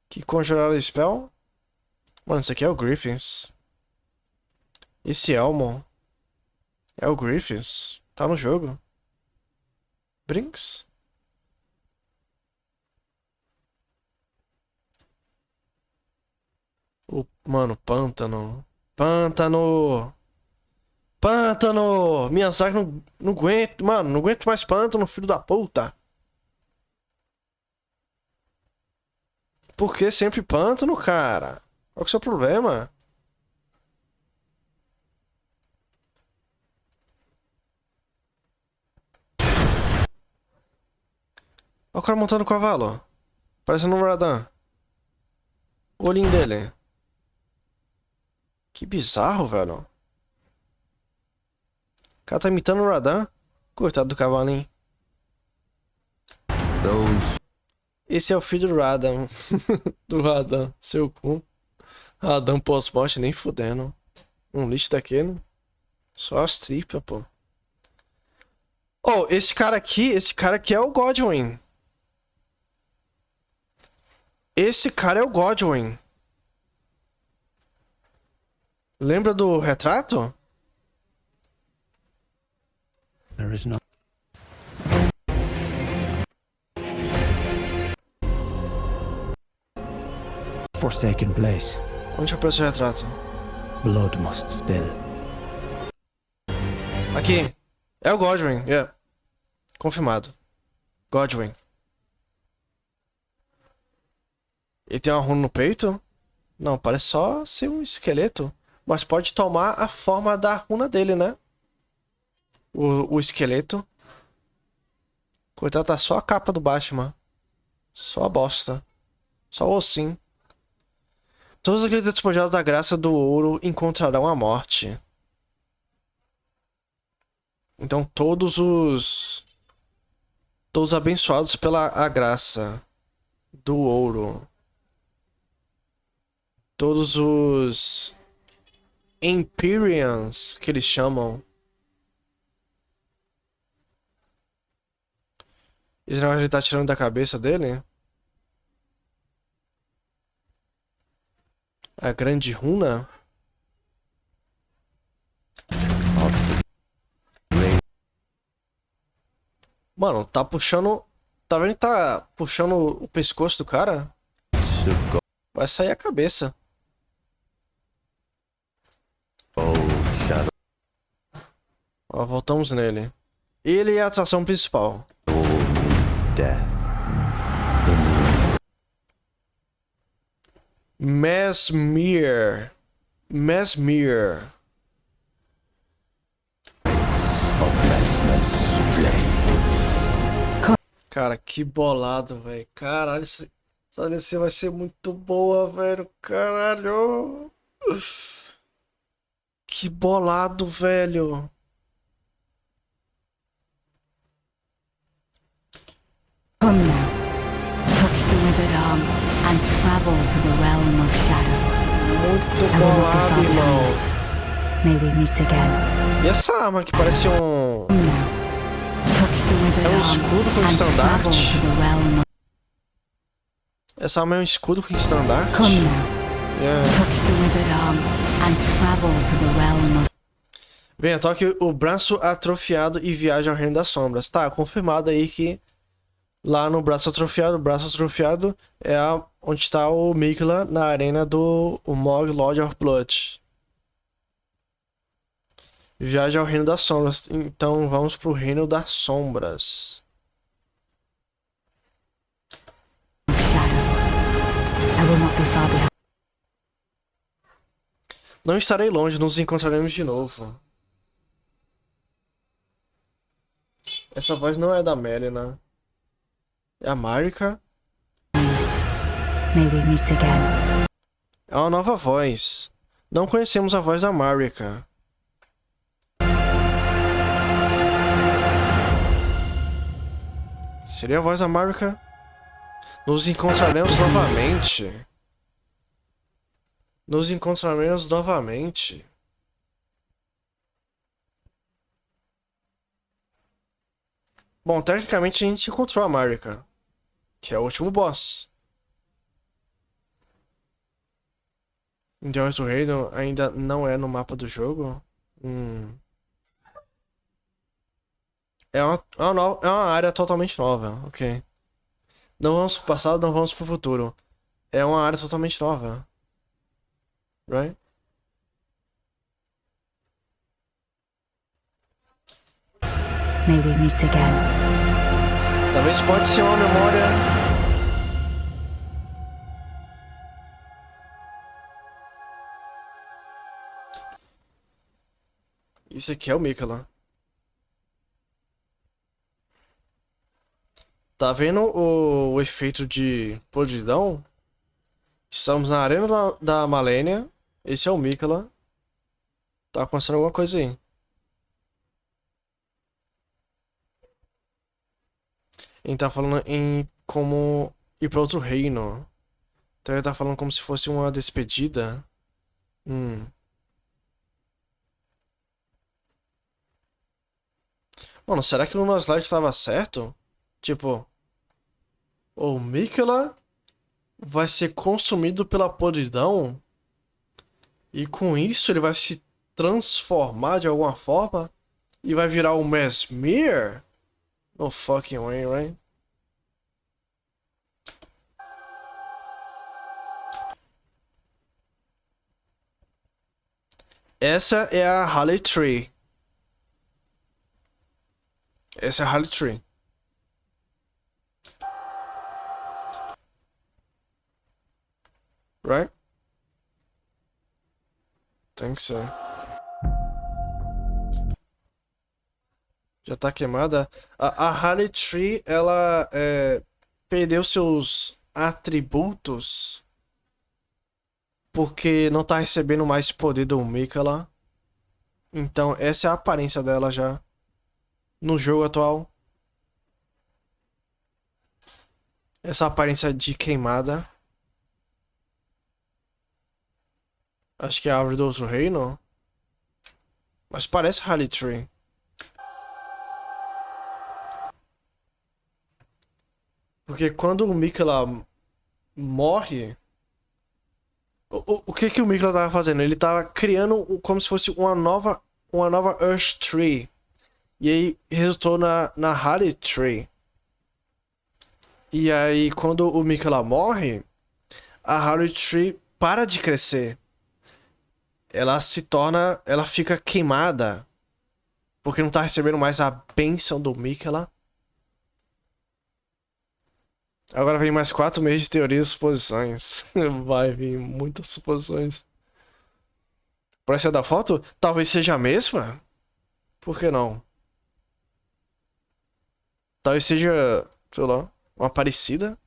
que conjuraram a spell. Mano, isso aqui é o Griffins. Esse Elmo é o Griffins. Tá no jogo. Brinks? Mano, pântano. Pântano! Pântano! Miyazaki não aguento. Mano, não aguento mais pântano, filho da puta. Por que sempre pântano, cara? Qual que é o seu problema? Olha o cara montando o cavalo. Parecendo um Radan. O olhinho dele. Que bizarro, velho. O cara tá imitando o Radan. Coitado do cavalinho. Esse é o filho do Radan. Do Radan. Seu cu. Radan pós-morte nem fudendo. Um lixo daquele. Só as tripas, pô. Oh, esse cara aqui é o Godwin. Esse cara é o Godwin. Lembra do retrato? There is no. Forsaken place. Onde apareceu o retrato? Blood must spill. Aqui. É o Godwin, yeah. Confirmado. Godwin. Ele tem uma runa no peito? Não, parece só ser um esqueleto. Mas pode tomar a forma da runa dele, né? O esqueleto. Coitado, tá só a capa do Batman. Só a bosta. Só o ossinho. Todos aqueles despojados da graça do ouro encontrarão a morte. Então todos abençoados pela a graça do ouro. Todos os Empyreans, que eles chamam. Esse negócio ele tá tirando da cabeça dele? A grande runa? Mano, tá puxando... Tá vendo que tá puxando o pescoço do cara? Vai sair a cabeça. Ó, voltamos nele. Ele é a atração principal. Death. Mesmere. Mesmere. Cara, que bolado, velho. Caralho, essa DLC vai ser muito boa, velho. Caralho. Que bolado, velho. Come now, touch the withered arm and travel to the realm of shadow. Muito I will not be bolado, far irmão. behind. May we meet again. E essa arma que parece um... Come now, touch the withered É um arm escudo com and travel estandarte? to the realm of... Essa arma é um escudo com estandarte? Come now, Yeah. touch the withered arm and travel to the realm of... Venha, toque o braço atrofiado e viaje ao Reino das Sombras. Tá, confirmado aí que lá no braço atrofiado é onde está o Mikla na arena do Mog Lord of Blood. Viaje ao Reino das Sombras. Então vamos pro Reino das Sombras. shadow. I will not be far behind. Não estarei longe, nos encontraremos de novo. Essa voz não é da Melina. É a Marika? May we meet again. É uma nova voz. Não conhecemos a voz da Marika. Seria a voz da Marika? Nos encontraremos novamente. Nos encontraremos novamente. Bom, tecnicamente a gente encontrou a Marika, que é o último boss. Então o reino ainda não é no mapa do jogo? É uma área totalmente nova, ok. Não vamos pro passado, não vamos pro futuro. É uma área totalmente nova. Right? May we meet again. Talvez pode ser uma memória... Isso aqui é o Mikla. Tá vendo o efeito de podridão? Estamos na arena da Malenia. Esse é o Mikla. Tá acontecendo alguma coisa aí. Ele tá falando em como ir pra outro reino. Então ele tá falando como se fosse uma despedida. Mano, será que o nosso slide estava certo? Tipo, o Mikla vai ser consumido pela podridão e com isso ele vai se transformar de alguma forma e vai virar o Mesmere? No fucking way, right? Essa é a Holly Tree. Essa é a Holly Tree. Right? Tem que ser. Já tá queimada. A Holly Tree, ela perdeu seus atributos porque não tá recebendo mais poder do Mikala. Então, essa é a aparência dela já no jogo atual. Essa aparência de queimada. Acho que é a árvore do outro reino. Mas parece Holly Tree. Porque quando o Mikala morre... O que que o Mikala tava fazendo? Ele tava criando como se fosse uma nova Earth Tree. E aí resultou na Holly Tree. E aí quando o Mikala morre, a Holly Tree para de crescer. Ela fica queimada. Porque não tá recebendo mais a bênção do Mikala. Agora vem mais 4 meses de teorias e suposições. Vai vir muitas suposições. Parece a da foto? Talvez seja a mesma? Por que não? Talvez seja, sei lá, uma parecida.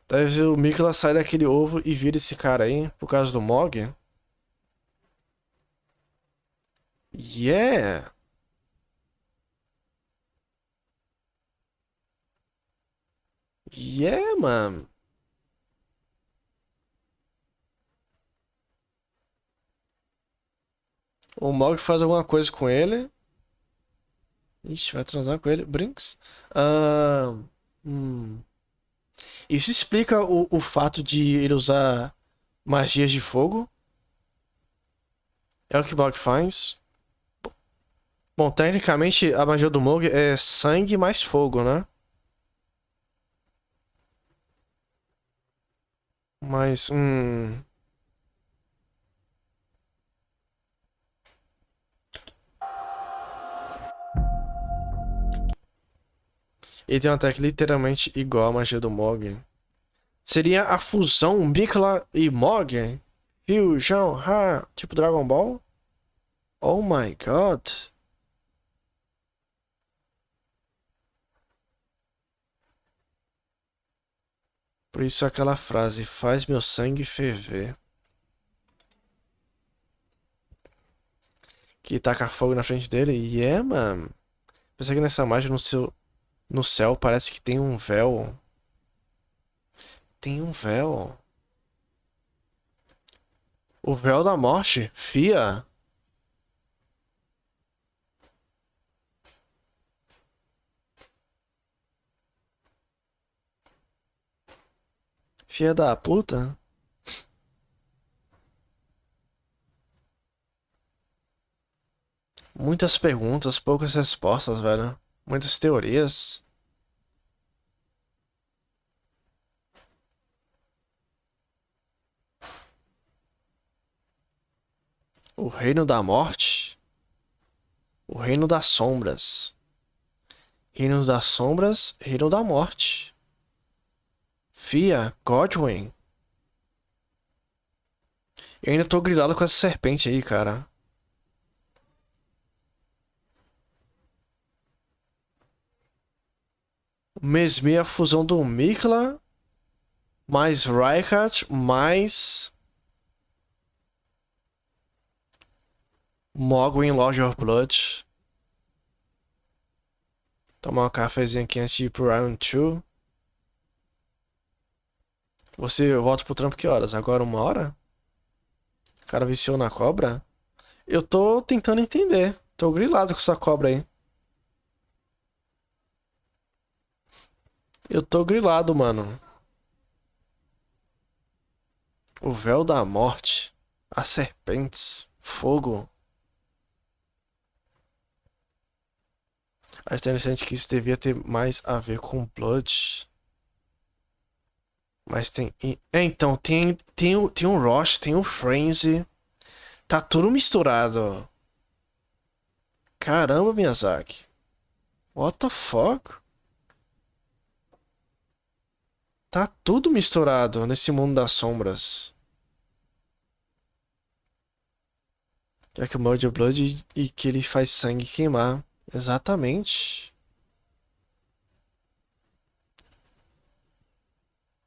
Talvez o Mikla saia daquele ovo e vira esse cara aí, por causa do Mog. Yeah! Yeah, man! O Mog faz alguma coisa com ele. Ixi, vai transar com ele. Brinks. Ah, hum. Isso explica o fato de ele usar magias de fogo. É o que o Mog faz. Bom, tecnicamente a magia do Mog é sangue mais fogo, né? Mas, ele tem uma técnica literalmente igual à magia do Mog. Seria a fusão Mikla e Mog? Fusion, ha! Tipo Dragon Ball? Oh my god! Por isso aquela frase, faz meu sangue ferver. Que taca fogo na frente dele? Yeah, man. Pensei que nessa imagem no céu parece que tem um véu. Tem um véu. O véu da morte? Fia? Filha da puta? Muitas perguntas, poucas respostas, velho. Muitas teorias. O reino da morte? O reino das sombras. Reino das sombras, reino da morte. Fia, Godwin. Eu ainda tô grilado com essa serpente aí, cara. Mesmo a fusão do Mikla mais Raikat mais Mogwin Lord of Blood. Tomar um cafezinho aqui antes de ir pro Round 2. Você volta pro trampo que horas? Agora 1 hora? O cara viciou na cobra? Eu tô tentando entender. Tô grilado com essa cobra aí. Eu tô grilado, mano. O véu da morte. As serpentes. Fogo. Acho interessante que isso devia ter mais a ver com Blood. Mas tem... então, tem o Rosh, tem o Frenzy. Tá tudo misturado. Caramba, Miyazaki. What the fuck? Tá tudo misturado nesse mundo das sombras. Já que o Mode Blood e que ele faz sangue queimar. Exatamente.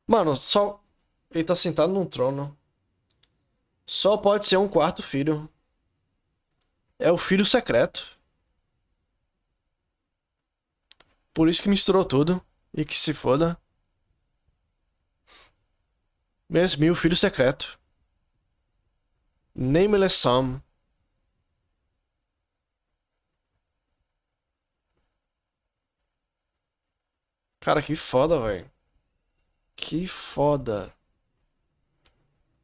Mano, só. Ele tá sentado num trono. Só pode ser um quarto filho. É o filho secreto. Por isso que misturou tudo. E que se foda. Mesmo o filho secreto. Nameless Son. Cara, que foda, velho. Que foda.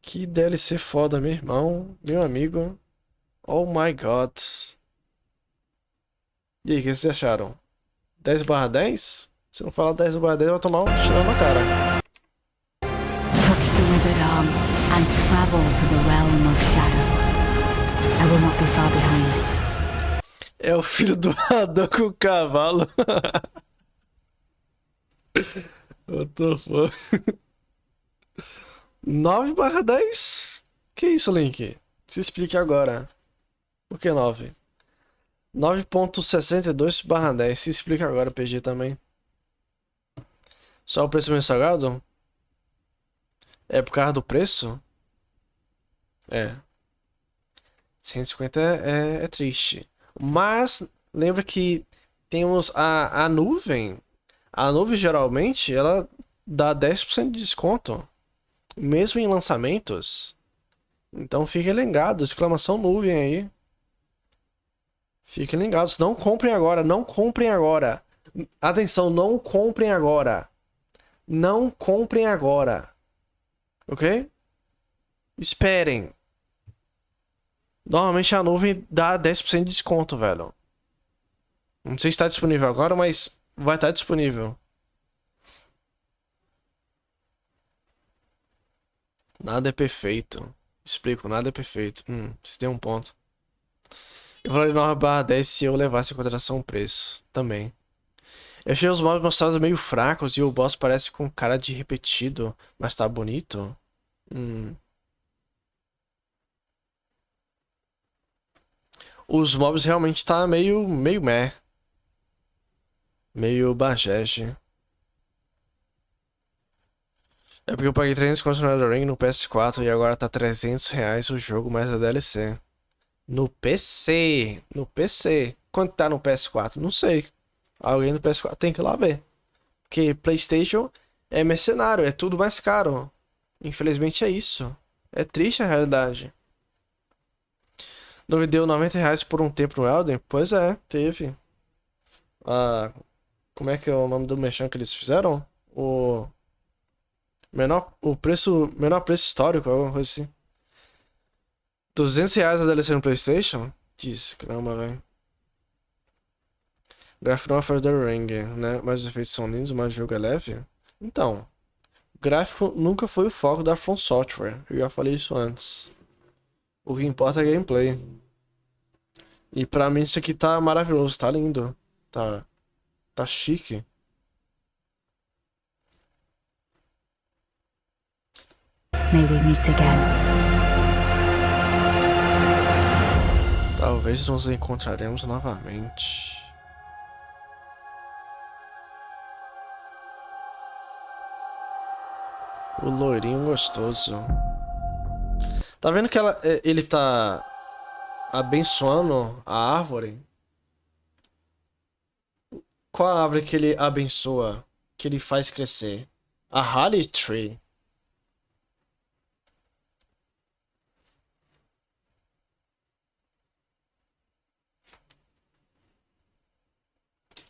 Que DLC foda, meu irmão. Meu amigo. Oh my god. E aí, o que vocês acharam? 10/10? Se não falar 10/10, eu vou tomar um tiro na cara. Touch the withered arm and travel to the realm of shadow. I will not be far behind. É o filho do Adão com o cavalo. What the fuck? 9/10? Que isso, Link? Se explique agora. Por que 9? 9.62/10. Se explica agora, PG também. Só o preço meio salgado? É por causa do preço? É. 150 é triste. Mas lembra que temos a nuvem. A nuvem geralmente ela dá 10% de desconto. Mesmo em lançamentos. Então fiquem ligados. Exclamação nuvem aí. Fiquem ligados. Não comprem agora. Não comprem agora. Atenção, não comprem agora. Não comprem agora. Ok? Esperem. Normalmente a nuvem dá 10% de desconto, velho. Não sei se está disponível agora, mas vai estar disponível. Nada é perfeito. Explico, nada é perfeito. Você tem um ponto. Eu falei 9/10 se eu levasse em consideração o preço. Também. Eu achei os mobs mostrados meio fracos e o boss parece com cara de repetido, mas tá bonito. Os mobs realmente tá meio meh. Meio bajege. É porque eu paguei 300 conto no Elden Ring no PS4 e agora tá R$ 300 o jogo mais a DLC. No PC. No PC. Quanto tá no PS4? Não sei. Alguém no PS4 tem que ir lá ver. Porque PlayStation é mercenário, é tudo mais caro. Infelizmente é isso. É triste a realidade. Não me deu R$ 90 por um tempo no Elden? Pois é, teve. Ah, como é que é o nome do merchan que eles fizeram? O menor preço histórico, alguma coisa assim. R$ 200 a DLC no PlayStation? Diz, caramba, velho. Gráfico não faz The Ring, né? Mas os efeitos são lindos, mas o jogo é leve. Então, gráfico nunca foi o foco da From Software. Eu já falei isso antes. O que importa é gameplay. E pra mim isso aqui tá maravilhoso, tá lindo. Tá chique. May we meet again. Talvez nos encontraremos novamente. O loirinho gostoso. Tá vendo que ele tá abençoando a árvore? Qual a árvore que ele abençoa? Que ele faz crescer? A Holly Tree.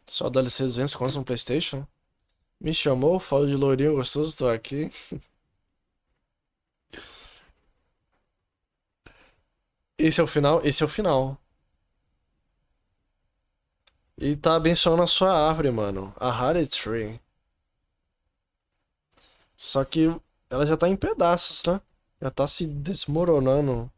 Só DLC 200 contos no PlayStation? Me chamou, falo de loirinho gostoso, tô aqui. Esse é o final? Esse é o final. E tá abençoando a sua árvore, mano. A Holly Tree. Só que ela já tá em pedaços, né? Já tá se desmoronando.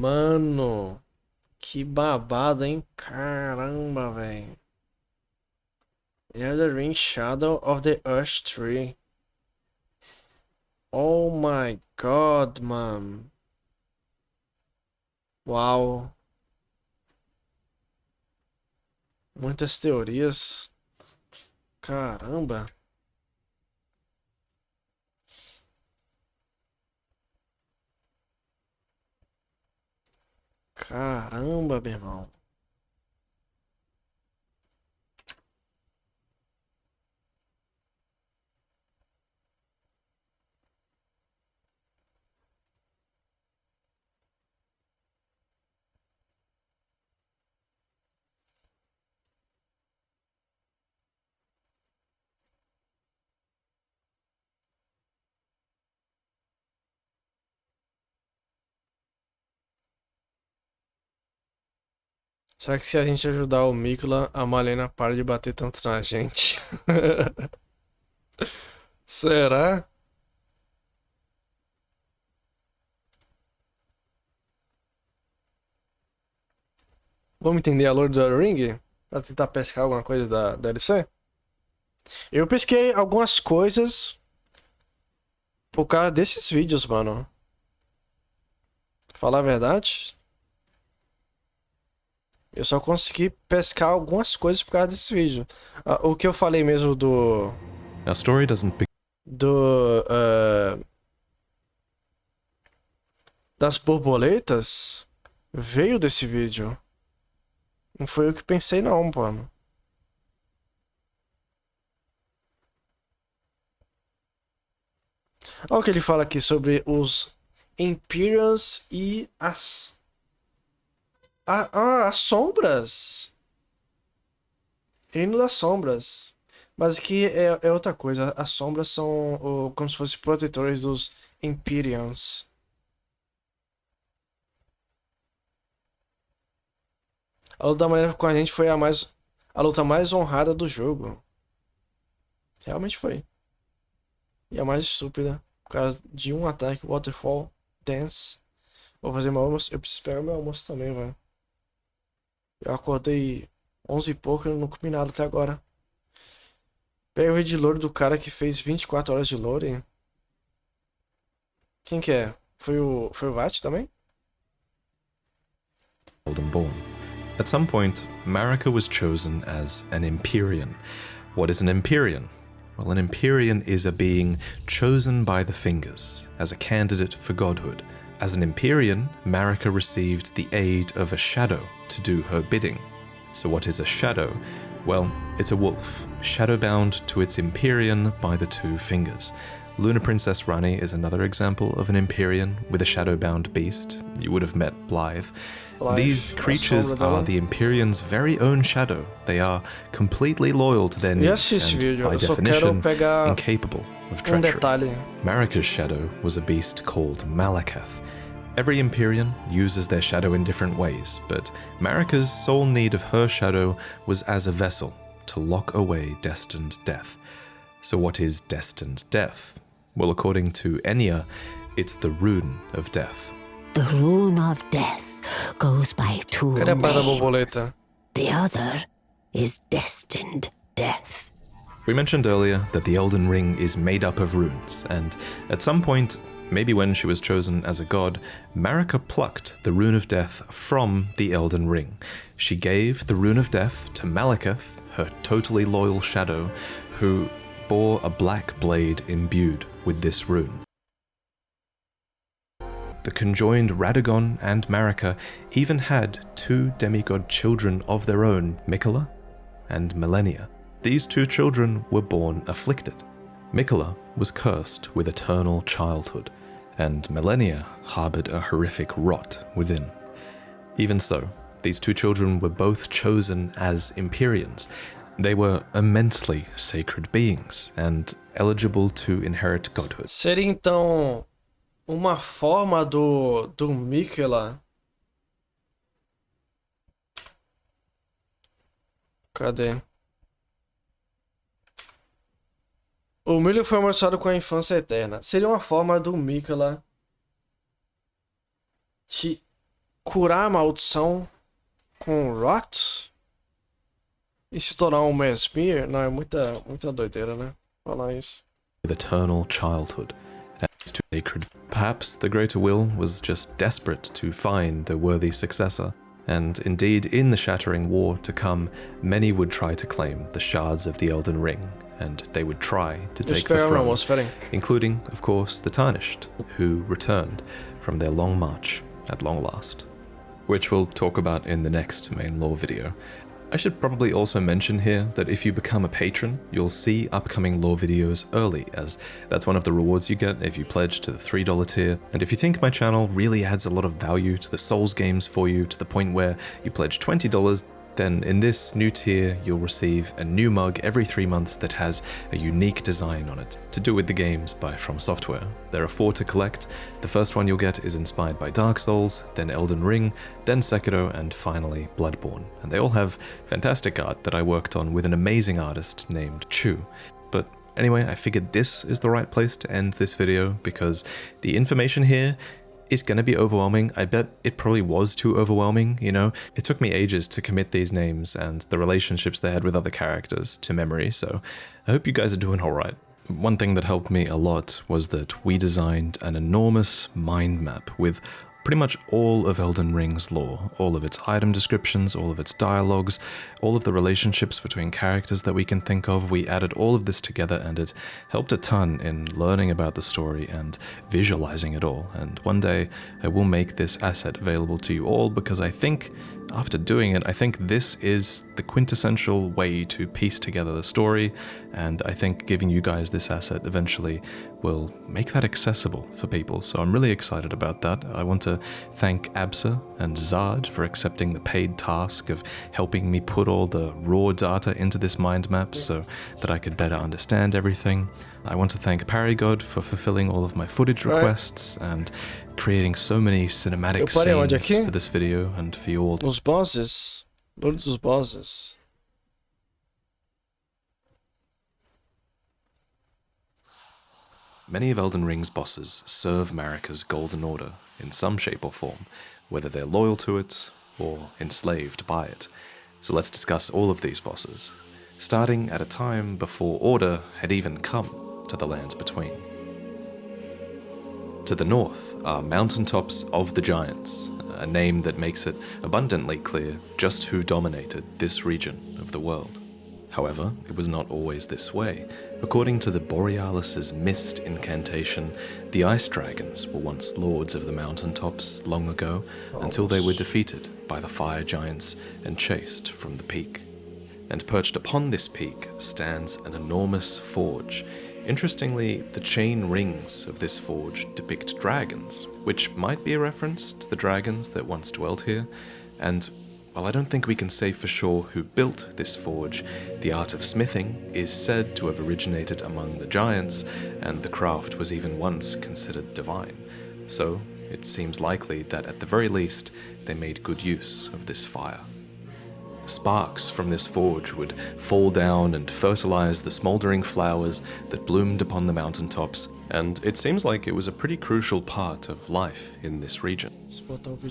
Mano, que babado, hein? Caramba, velho. Elden Ring Shadow of the Ash Tree. Oh my god, man. Uau. Muitas teorias. Caramba. Caramba, meu irmão. Será que se a gente ajudar o Mikula, a Malena para de bater tanto na gente? Será? Vamos entender a lore do Elden Ring? Pra tentar pescar alguma coisa da DLC? Eu pesquei algumas coisas por causa desses vídeos, mano. Falar a verdade, eu só consegui pescar algumas coisas por causa desse vídeo. O que eu falei mesmo Our story doesn't begin. Das borboletas veio desse vídeo. Não foi eu que pensei não, mano. Olha o que ele fala aqui sobre os Empyreans e as sombras. Reino das sombras. Mas aqui é outra coisa. As sombras são como se fossem protetores dos Empyreans. A luta da Malena com a gente foi a luta mais honrada do jogo. Realmente foi. E a mais estúpida. Por causa de um ataque, Waterfall Dance. Vou fazer meu almoço. Eu preciso pegar meu almoço também, velho. Eu acordei 11 e pouco e não comi nada até agora. Pega o vídeo de lore do cara que fez 24 horas de lore. Quem que é? Foi o Vat também? Golden Born. At some point, Marika was chosen as an Empyrean. What is an Empyrean? Well, an Empyrean is a being chosen by the Fingers as a candidate for godhood. As an Empyrean, Marika received the aid of a shadow to do her bidding. So what is a shadow? Well, it's a wolf, shadowbound to its Empyrean by the two Fingers. Luna Princess Rani is another example of an Empyrean with a shadowbound beast. You would have met Blythe. These creatures are the Empyrean's very own shadow. They are completely loyal to their needs and, by definition, incapable of treachery. Marika's shadow was a beast called Malakath. Every Empyrean uses their shadow in different ways, but Marika's sole need of her shadow was as a vessel to lock away destined death. So what is destined death? Well, according to Enya, it's the rune of death. The rune of death goes by two names. The other is destined death. We mentioned earlier that the Elden Ring is made up of runes, and at some point, maybe when she was chosen as a god, Marika plucked the rune of death from the Elden Ring. She gave the rune of death to Malakath, her totally loyal shadow, who bore a black blade imbued with this rune. The conjoined Radagon and Marika even had two demigod children of their own, Miquella and Malenia. These two children were born afflicted. Miquella was cursed with eternal childhood, and Malenia harbored a horrific rot within. Even so, these two children were both chosen as Empyreans. They were immensely sacred beings and eligible to inherit godhood. Seria então uma forma do Miquella. Cadê? O Miquella foi amaldiçoado com a infância eterna. Seria uma forma do Miquella curar a maldição com Rot? E se tornar um Mesmere? Não, é muita doideira, né? Falar isso. With eternal childhood as to sacred. Perhaps the greater will was just desperate to find a worthy successor, and indeed in the shattering war to come, many would try to claim the shards of the Elden Ring, and they would try to take the throne, including, of course, the Tarnished, who returned from their long march at long last, which we'll talk about in the next main lore video. I should probably also mention here that if you become a patron, you'll see upcoming lore videos early, as that's one of the rewards you get if you pledge to the $3 tier. And if you think my channel really adds a lot of value to the Souls games for you to the point where you pledge $20, then in this new tier you'll receive a new mug every 3 months that has a unique design on it, to do with the games by From Software. There are 4 to collect. The first one you'll get is inspired by Dark Souls, then Elden Ring, then Sekiro, and finally Bloodborne. And they all have fantastic art that I worked on with an amazing artist named Chu. But anyway, I figured this is the right place to end this video because the information here is going to be overwhelming. I bet it probably was too overwhelming, you know? It took me ages to commit these names and the relationships they had with other characters to memory, so I hope you guys are doing alright. One thing that helped me a lot was that we designed an enormous mind map with pretty much all of Elden Ring's lore, all of its item descriptions, all of its dialogues, all of the relationships between characters that we can think of. We added all of this together and it helped a ton in learning about the story and visualizing it all. And one day I will make this asset available to you all because I think after doing it, I think this is the quintessential way to piece together the story, and I think giving you guys this asset eventually will make that accessible for people, so I'm really excited about that. I want to thank Absa and Zard for accepting the paid task of helping me put all the raw data into this mind map so that I could better understand everything. I want to thank Paragod for fulfilling all of my footage requests and creating so many cinematic scenes for this video and for you all. Os bosses. Todos os bosses. Many of Elden Ring's bosses serve Marika's Golden Order in some shape or form, whether they're loyal to it or enslaved by it. So let's discuss all of these bosses, starting at a time before Order had even come to the lands between. To the north are Mountaintops of the Giants, a name that makes it abundantly clear just who dominated this region of the world. However, it was not always this way. According to the Borealis' Mist incantation, the Ice Dragons were once lords of the mountaintops long ago, until they were defeated by the Fire Giants and chased from the peak. And perched upon this peak stands an enormous forge. Interestingly, the chain rings of this forge depict dragons, which might be a reference to the dragons that once dwelt here, and while I don't think we can say for sure who built this forge, the art of smithing is said to have originated among the giants, and the craft was even once considered divine. So, it seems likely that at the very least, they made good use of this fire. Sparks from this forge would fall down and fertilize the smoldering flowers that bloomed upon the mountaintops, and it seems like it was a pretty crucial part of life in this region.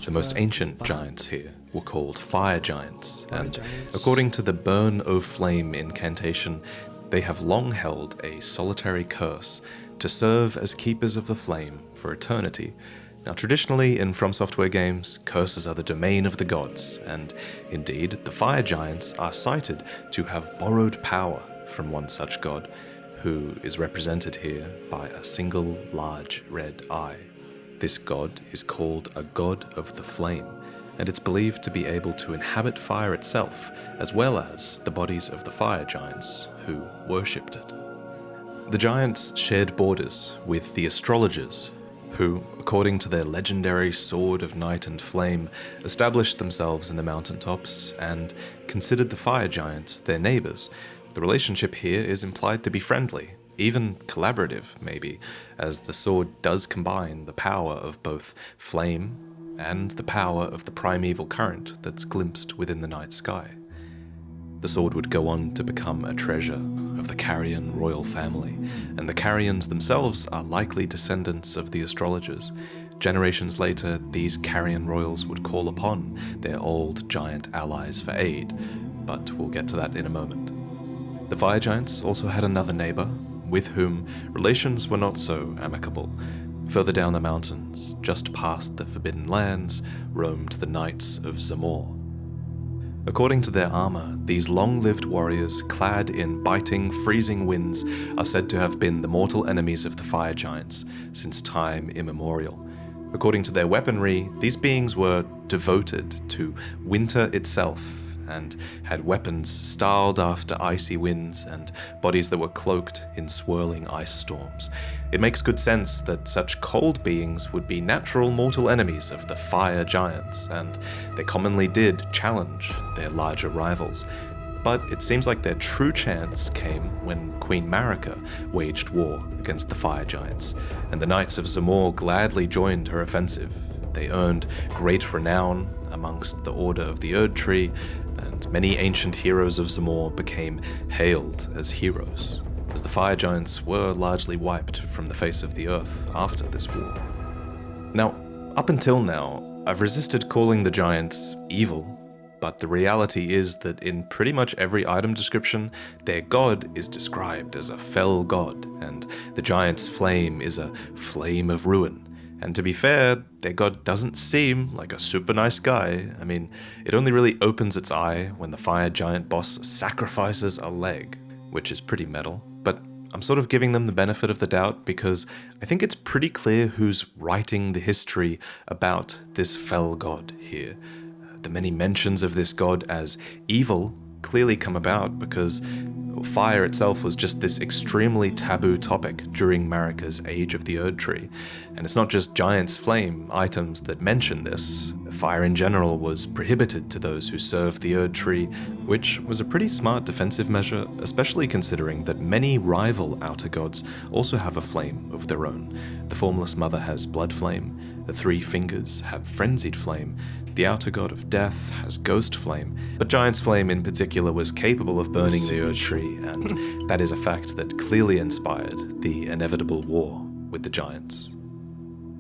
The most ancient giants here were called Fire Giants, and according to the Burn O' Flame incantation, they have long held a solitary curse to serve as keepers of the flame for eternity. Now, traditionally in From Software games, curses are the domain of the gods, and indeed, the Fire Giants are cited to have borrowed power from one such god, who is represented here by a single large red eye. This god is called a god of the flame, and it's believed to be able to inhabit fire itself, as well as the bodies of the Fire Giants who worshipped it. The giants shared borders with the astrologers, who, according to their legendary Sword of Night and Flame, established themselves in the mountaintops and considered the Fire Giants their neighbors. The relationship here is implied to be friendly, even collaborative, maybe, as the sword does combine the power of both flame and the power of the primeval current that's glimpsed within the night sky. The sword would go on to become a treasure of the Carrion royal family, and the Carrions themselves are likely descendants of the astrologers. generations later, these carrion royals would call upon their old giant allies for aid, but we'll get to that in a moment. The fire giants also had another neighbor, with whom relations were not so amicable. Further down the mountains, just past the Forbidden Lands, roamed the Knights of Zamor. According to their armor, these long-lived warriors, clad in biting, freezing winds, are said to have been the mortal enemies of the fire giants since time immemorial. According to their weaponry, these beings were devoted to winter itself, and had weapons styled after icy winds and bodies that were cloaked in swirling ice storms. It makes good sense that such cold beings would be natural mortal enemies of the fire giants, and they commonly did challenge their larger rivals. But it seems like their true chance came when Queen Marika waged war against the fire giants, and the Knights of Zamor gladly joined her offensive. They earned great renown amongst the Order of the Erd Tree, and many ancient heroes of Zamor became hailed as heroes, as the fire giants were largely wiped from the face of the earth after this war. Now, up until now, I've resisted calling the giants evil, but the reality is that in pretty much every item description, their god is described as a fell god, and the giant's flame is a flame of ruin. And to be fair, their god doesn't seem like a super nice guy. I mean, it only really opens its eye when the fire giant boss sacrifices a leg, which is pretty metal. But I'm sort of giving them the benefit of the doubt because I think it's pretty clear who's writing the history about this fell god here. The many mentions of this god as evil clearly come about because fire itself was just this extremely taboo topic during Marika's Age of the Erd Tree. And it's not just Giant's Flame items that mention this. Fire in general was prohibited to those who served the Erd Tree, which was a pretty smart defensive measure, especially considering that many rival outer gods also have a flame of their own. The Formless Mother has Blood Flame, the Three Fingers have Frenzied Flame, the outer god of death has Ghost Flame, but Giant's Flame in particular was capable of burning the Erd Tree, and that is a fact that clearly inspired the inevitable war with the giants.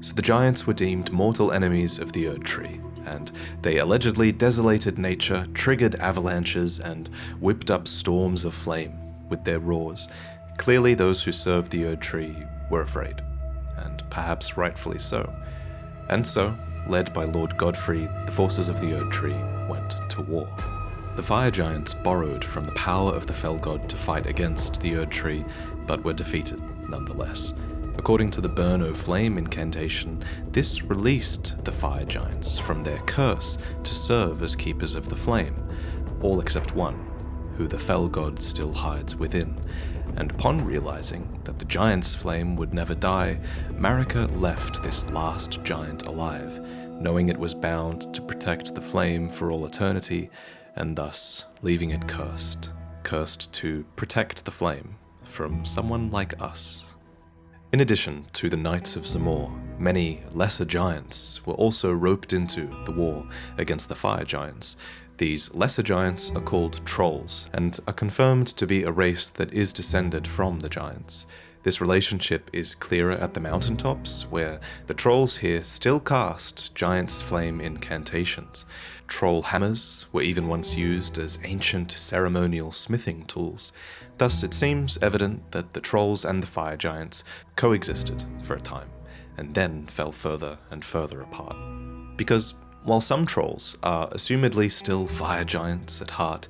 So the giants were deemed mortal enemies of the Erd Tree, and they allegedly desolated nature, triggered avalanches, and whipped up storms of flame with their roars. Clearly those who served the Erd Tree were afraid, and perhaps rightfully so. And so, led by Lord Godfrey, the forces of the Erd Tree went to war. The fire giants borrowed from the power of the Fell God to fight against the Erd Tree, but were defeated nonetheless. According to the Burn O' Flame incantation, this released the fire giants from their curse to serve as keepers of the flame, all except one, who the Fell God still hides within. And upon realizing that the giant's flame would never die, Marika left this last giant alive, knowing it was bound to protect the flame for all eternity, and thus leaving it cursed to protect the flame from someone like us. In addition to the Knights of Zamor, many lesser giants were also roped into the war against the fire giants. These lesser giants are called trolls, and are confirmed to be a race that is descended from the giants. This relationship is clearer at the mountaintops, where the trolls here still cast Giant's Flame incantations. Troll hammers were even once used as ancient ceremonial smithing tools. Thus it seems evident that the trolls and the fire giants coexisted for a time, and then fell further and further apart. Because while some trolls are assumedly still fire giants at heart,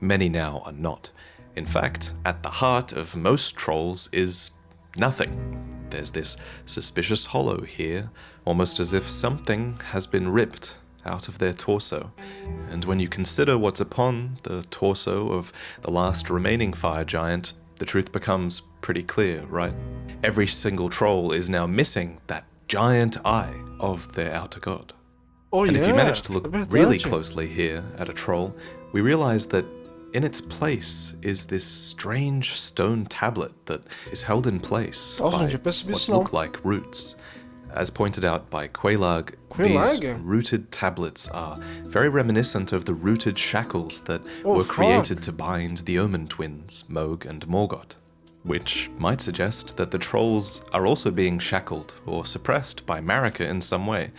many now are not. In fact, at the heart of most trolls is nothing. There's this suspicious hollow here, almost as if something has been ripped out of their torso. And when you consider what's upon the torso of the last remaining fire giant, the truth becomes pretty clear, right? Every single troll is now missing that giant eye of their outer god. Oh, and yeah, if you manage to look é verdade. really closely here at a troll, we realize that in its place is this strange stone tablet that is held in place Nossa, by não tinha percebido what isso não. look like roots. As pointed out by Quelaag, Quelaag? these rooted tablets are very reminiscent of the rooted shackles that Oh, were fuck. created to bind the Omen twins, Mohg and Morgoth. which might suggest that the trolls are also being shackled or suppressed by Marika in some way.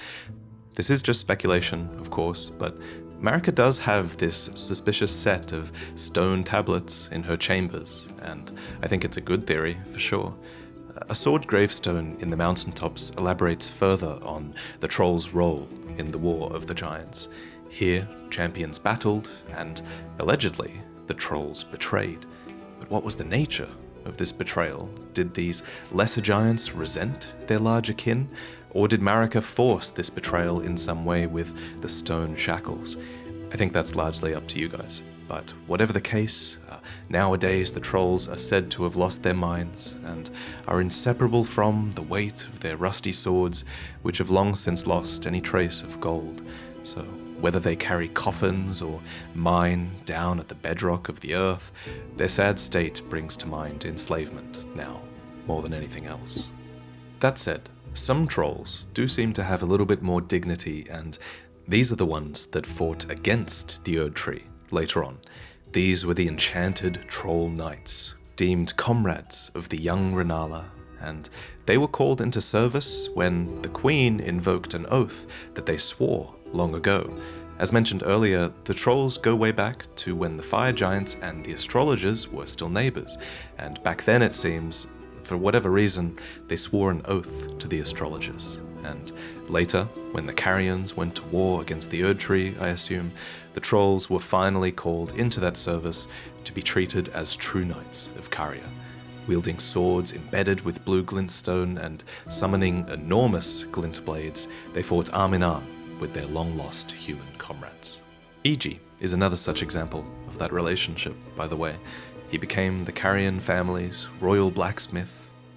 This is just speculation, of course, but Marika does have this suspicious set of stone tablets in her chambers, and I think it's a good theory, for sure. A sword gravestone in the mountaintops elaborates further on the trolls' role in the War of the Giants. Here, champions battled, and allegedly, the trolls betrayed. But what was the nature of this betrayal? Did these lesser giants resent their larger kin? Or did Marika force this betrayal in some way with the stone shackles? I think that's largely up to you guys. But whatever the case, nowadays the trolls are said to have lost their minds and are inseparable from the weight of their rusty swords, which have long since lost any trace of gold. So whether they carry coffins or mine down at the bedrock of the earth, their sad state brings to mind enslavement now, more than anything else. That said, some trolls do seem to have a little bit more dignity, and these are the ones that fought against the Erd Tree later on. These were the enchanted troll knights, deemed comrades of the young Renala, and they were called into service when the queen invoked an oath that they swore long ago. As mentioned earlier, the trolls go way back to when the fire giants and the astrologers were still neighbors, and back then it seems, for whatever reason, they swore an oath to the astrologers. And later, when the Carrions went to war against the Erd Tree, I assume, the trolls were finally called into that service to be treated as true knights of Caria, wielding swords embedded with blue glintstone and summoning enormous glint blades. They fought arm in arm with their long-lost human comrades. Iji is another such example of that relationship, by the way. He became the Carrion family's royal blacksmith,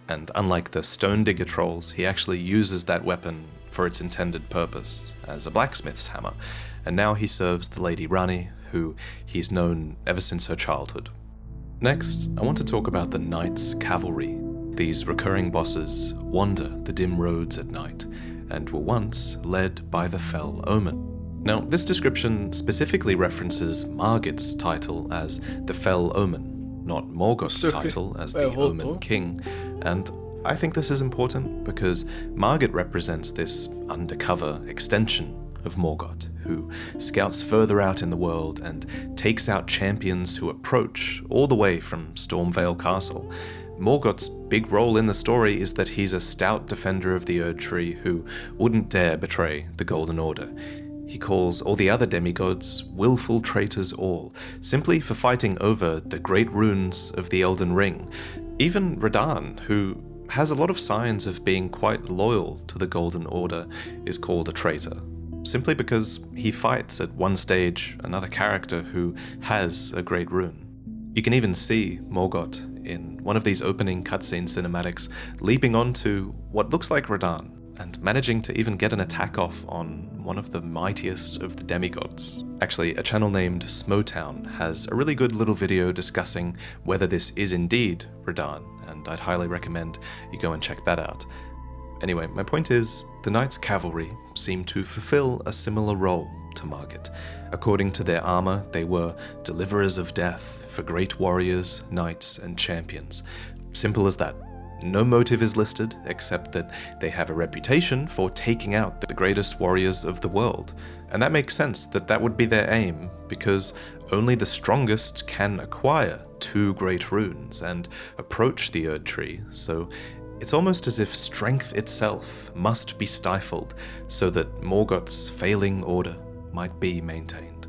and unlike the Stone Digger trolls, he actually uses that weapon for its intended purpose, as a blacksmith's hammer, and now he serves the Lady Rani, who he's known ever since her childhood. Next, I want to talk about the Knights' Cavalry. These recurring bosses wander the dim roads at night, and were once led by the Fell Omen. Now, this description specifically references Margit's title as the Fell Omen, not Morgoth's title as the Omen King, and I think this is important because Margit represents this undercover extension of Morgoth, who scouts further out in the world and takes out champions who approach all the way from Stormvale Castle. Morgoth's big role in the story is that he's a stout defender of the Erd Tree who wouldn't dare betray the Golden Order. He calls all the other demigods willful traitors all, simply for fighting over the great runes of the Elden Ring. Even Radahn, who has a lot of signs of being quite loyal to the Golden Order, is called a traitor, simply because he fights at one stage another character who has a great rune. You can even see Morgoth in one of these opening cutscene cinematics leaping onto what looks like Radahn, and managing to even get an attack off on one of the mightiest of the demigods. Actually, a channel named Smotown has a really good little video discussing whether this is indeed Radahn, and I'd highly recommend you go and check that out. Anyway, my point is, the Knights' Cavalry seem to fulfill a similar role to Margit. According to their armor, they were deliverers of death for great warriors, knights, and champions. Simple as that. No motive is listed, except that they have a reputation for taking out the greatest warriors of the world. And that makes sense that that would be their aim, because only the strongest can acquire 2 great runes and approach the Erd Tree, so it's almost as if strength itself must be stifled so that Morgoth's failing order might be maintained.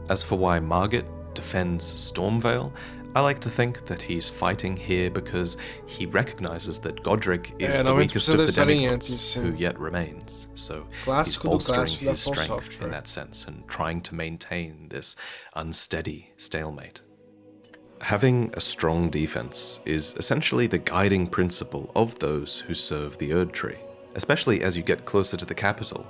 As for why Margit defends Stormvale, I like to think that he's fighting here because he recognizes that Godric is the weakest of the demigods who yet remains, so he's bolstering his strength in that sense and trying to maintain this unsteady stalemate. Having a strong defense is essentially the guiding principle of those who serve the Erd Tree, especially as you get closer to the capital.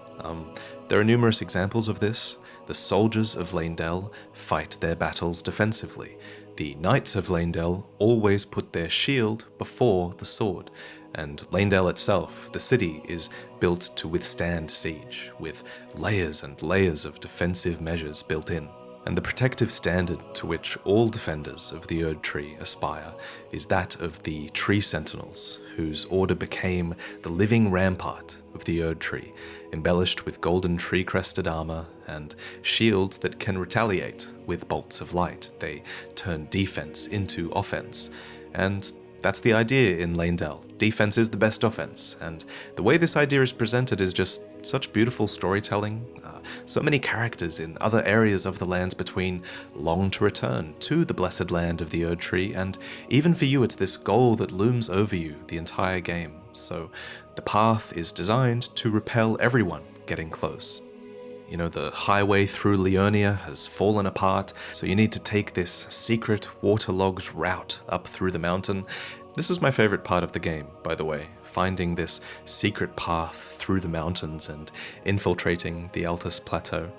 There are numerous examples of this. The soldiers of Leyndell fight their battles defensively. The Knights of Leyndell always put their shield before the sword, and Leyndell itself, the city, is built to withstand siege, with layers and layers of defensive measures built in. And the protective standard to which all defenders of the Erd Tree aspire is that of the Tree Sentinels, whose order became the living rampart of the Erd Tree, embellished with golden tree-crested armor and shields that can retaliate with bolts of light. They turn defense into offense, and that's the idea in Leyndell. Defense is the best offense, and the way this idea is presented is just such beautiful storytelling. So many characters in other areas of the Lands Between long to return to the blessed land of the Erd Tree, and even for you it's this goal that looms over you the entire game. So the path is designed to repel everyone getting close. You know, the highway through Liurnia has fallen apart, so you need to take this secret, waterlogged route up through the mountain. This was my favorite part of the game, by the way, finding this secret path through the mountains and infiltrating the Altus Plateau.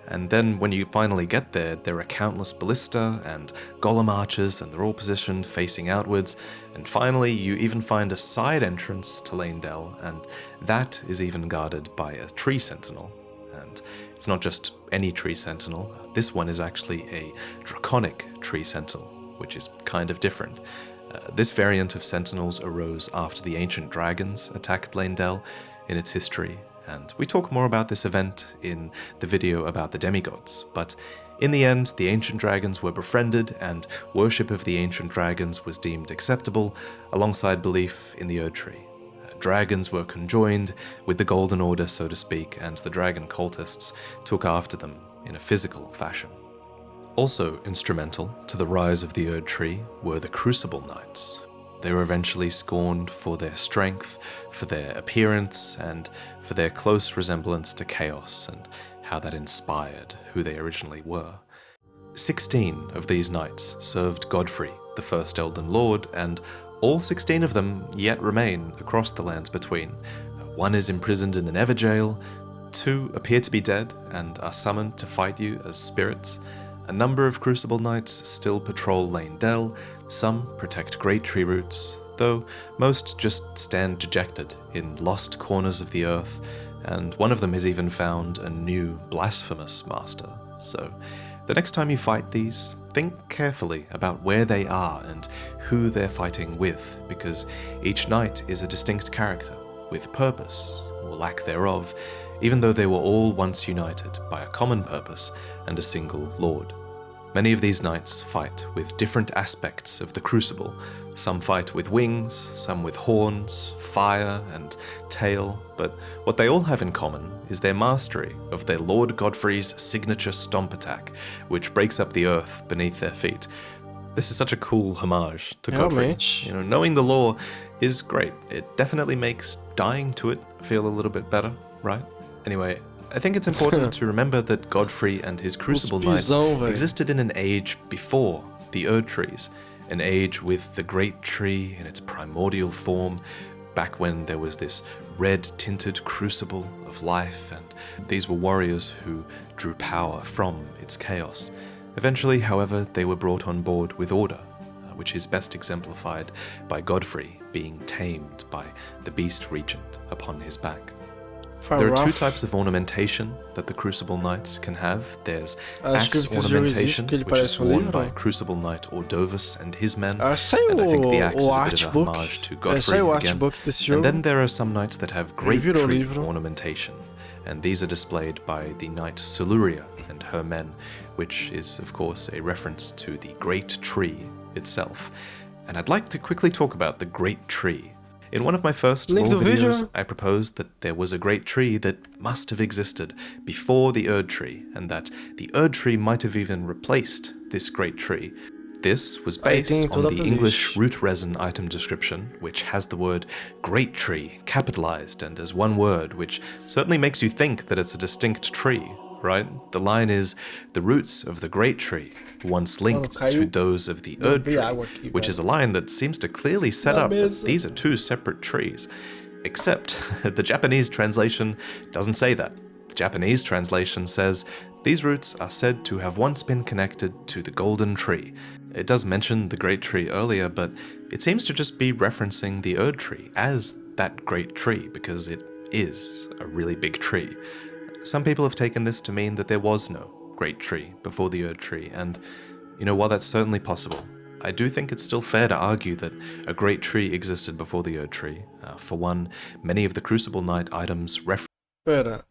And then when you finally get there, there are countless ballista and golem archers, and they're all positioned facing outwards. And finally, you even find a side entrance to Leyndell, and that is even guarded by a tree sentinel. And it's not just any tree sentinel. This one is actually a draconic tree sentinel, which is kind of different. This variant of sentinels arose after the ancient dragons attacked Leyndell in its history, and we talk more about this event in the video about the demigods. But in the end, the ancient dragons were befriended, and worship of the ancient dragons was deemed acceptable alongside belief in the Erd Tree. Dragons were conjoined with the Golden Order, so to speak, and the dragon cultists took after them in a physical fashion. Also instrumental to the rise of the Erd Tree were the Crucible Knights. They were eventually scorned for their strength, for their appearance, and for their close resemblance to Chaos and how that inspired who they originally were. 16 of these knights served Godfrey, the first Elden Lord, and all 16 of them yet remain across the Lands Between. One is imprisoned in an Everjail, 2 appear to be dead and are summoned to fight you as spirits. A number of Crucible Knights still patrol Leyndell, some protect great tree roots, though most just stand dejected in lost corners of the earth, and one of them has even found a new blasphemous master. So the next time you fight these, think carefully about where they are and who they're fighting with, because each knight is a distinct character, with purpose, or lack thereof, even though they were all once united by a common purpose and a single lord. Many of these knights fight with different aspects of the Crucible. Some fight with wings, some with horns, fire, and tail, but what they all have in common is their mastery of their Lord Godfrey's signature stomp attack, which breaks up the earth beneath their feet. This is such a cool homage to Godfrey. You know, knowing the lore is great. It definitely makes dying to it feel a little bit better, right? Anyway, I think it's important to remember that Godfrey and his Crucible Knights existed in an age before the Erd Trees, an age with the Great Tree in its primordial form, back when there was this red-tinted crucible of life, and these were warriors who drew power from its chaos. Eventually, however, they were brought on board with order, which is best exemplified by Godfrey being tamed by the Beast Regent upon his back. There are 2 types of ornamentation that the Crucible Knights can have. There's axe ornamentation, which is worn by Crucible Knight Ordovus and his men, and I think the axe is a bit of a homage to Godfrey again. And then there are some knights that have great tree ornamentation, and these are displayed by the Knight Soluria and her men, which is of course a reference to the Great Tree itself. And I'd like to quickly talk about the Great Tree. In one of my first lore videos, I proposed that there was a great tree that must have existed before the Erd Tree, and that the Erd Tree might have even replaced this great tree. This was based on the English root resin item description, which has the word Great Tree capitalized and as one word, which certainly makes you think that it's a distinct tree, right? The line is, "The roots of the Great Tree once linked to those of the Erd Tree," which is a line that seems to clearly set up that these are 2 separate trees. Except the Japanese translation doesn't say that. The Japanese translation says, "These roots are said to have once been connected to the Golden Tree." It does mention the Great Tree earlier, but it seems to just be referencing the Erd Tree as that great tree, because it is a really big tree. Some people have taken this to mean that there was no great tree before the Erd Tree, and, you know, while that's certainly possible, I do think it's still fair to argue that a great tree existed before the Erd Tree. For one, many of the Crucible Knight items Pera,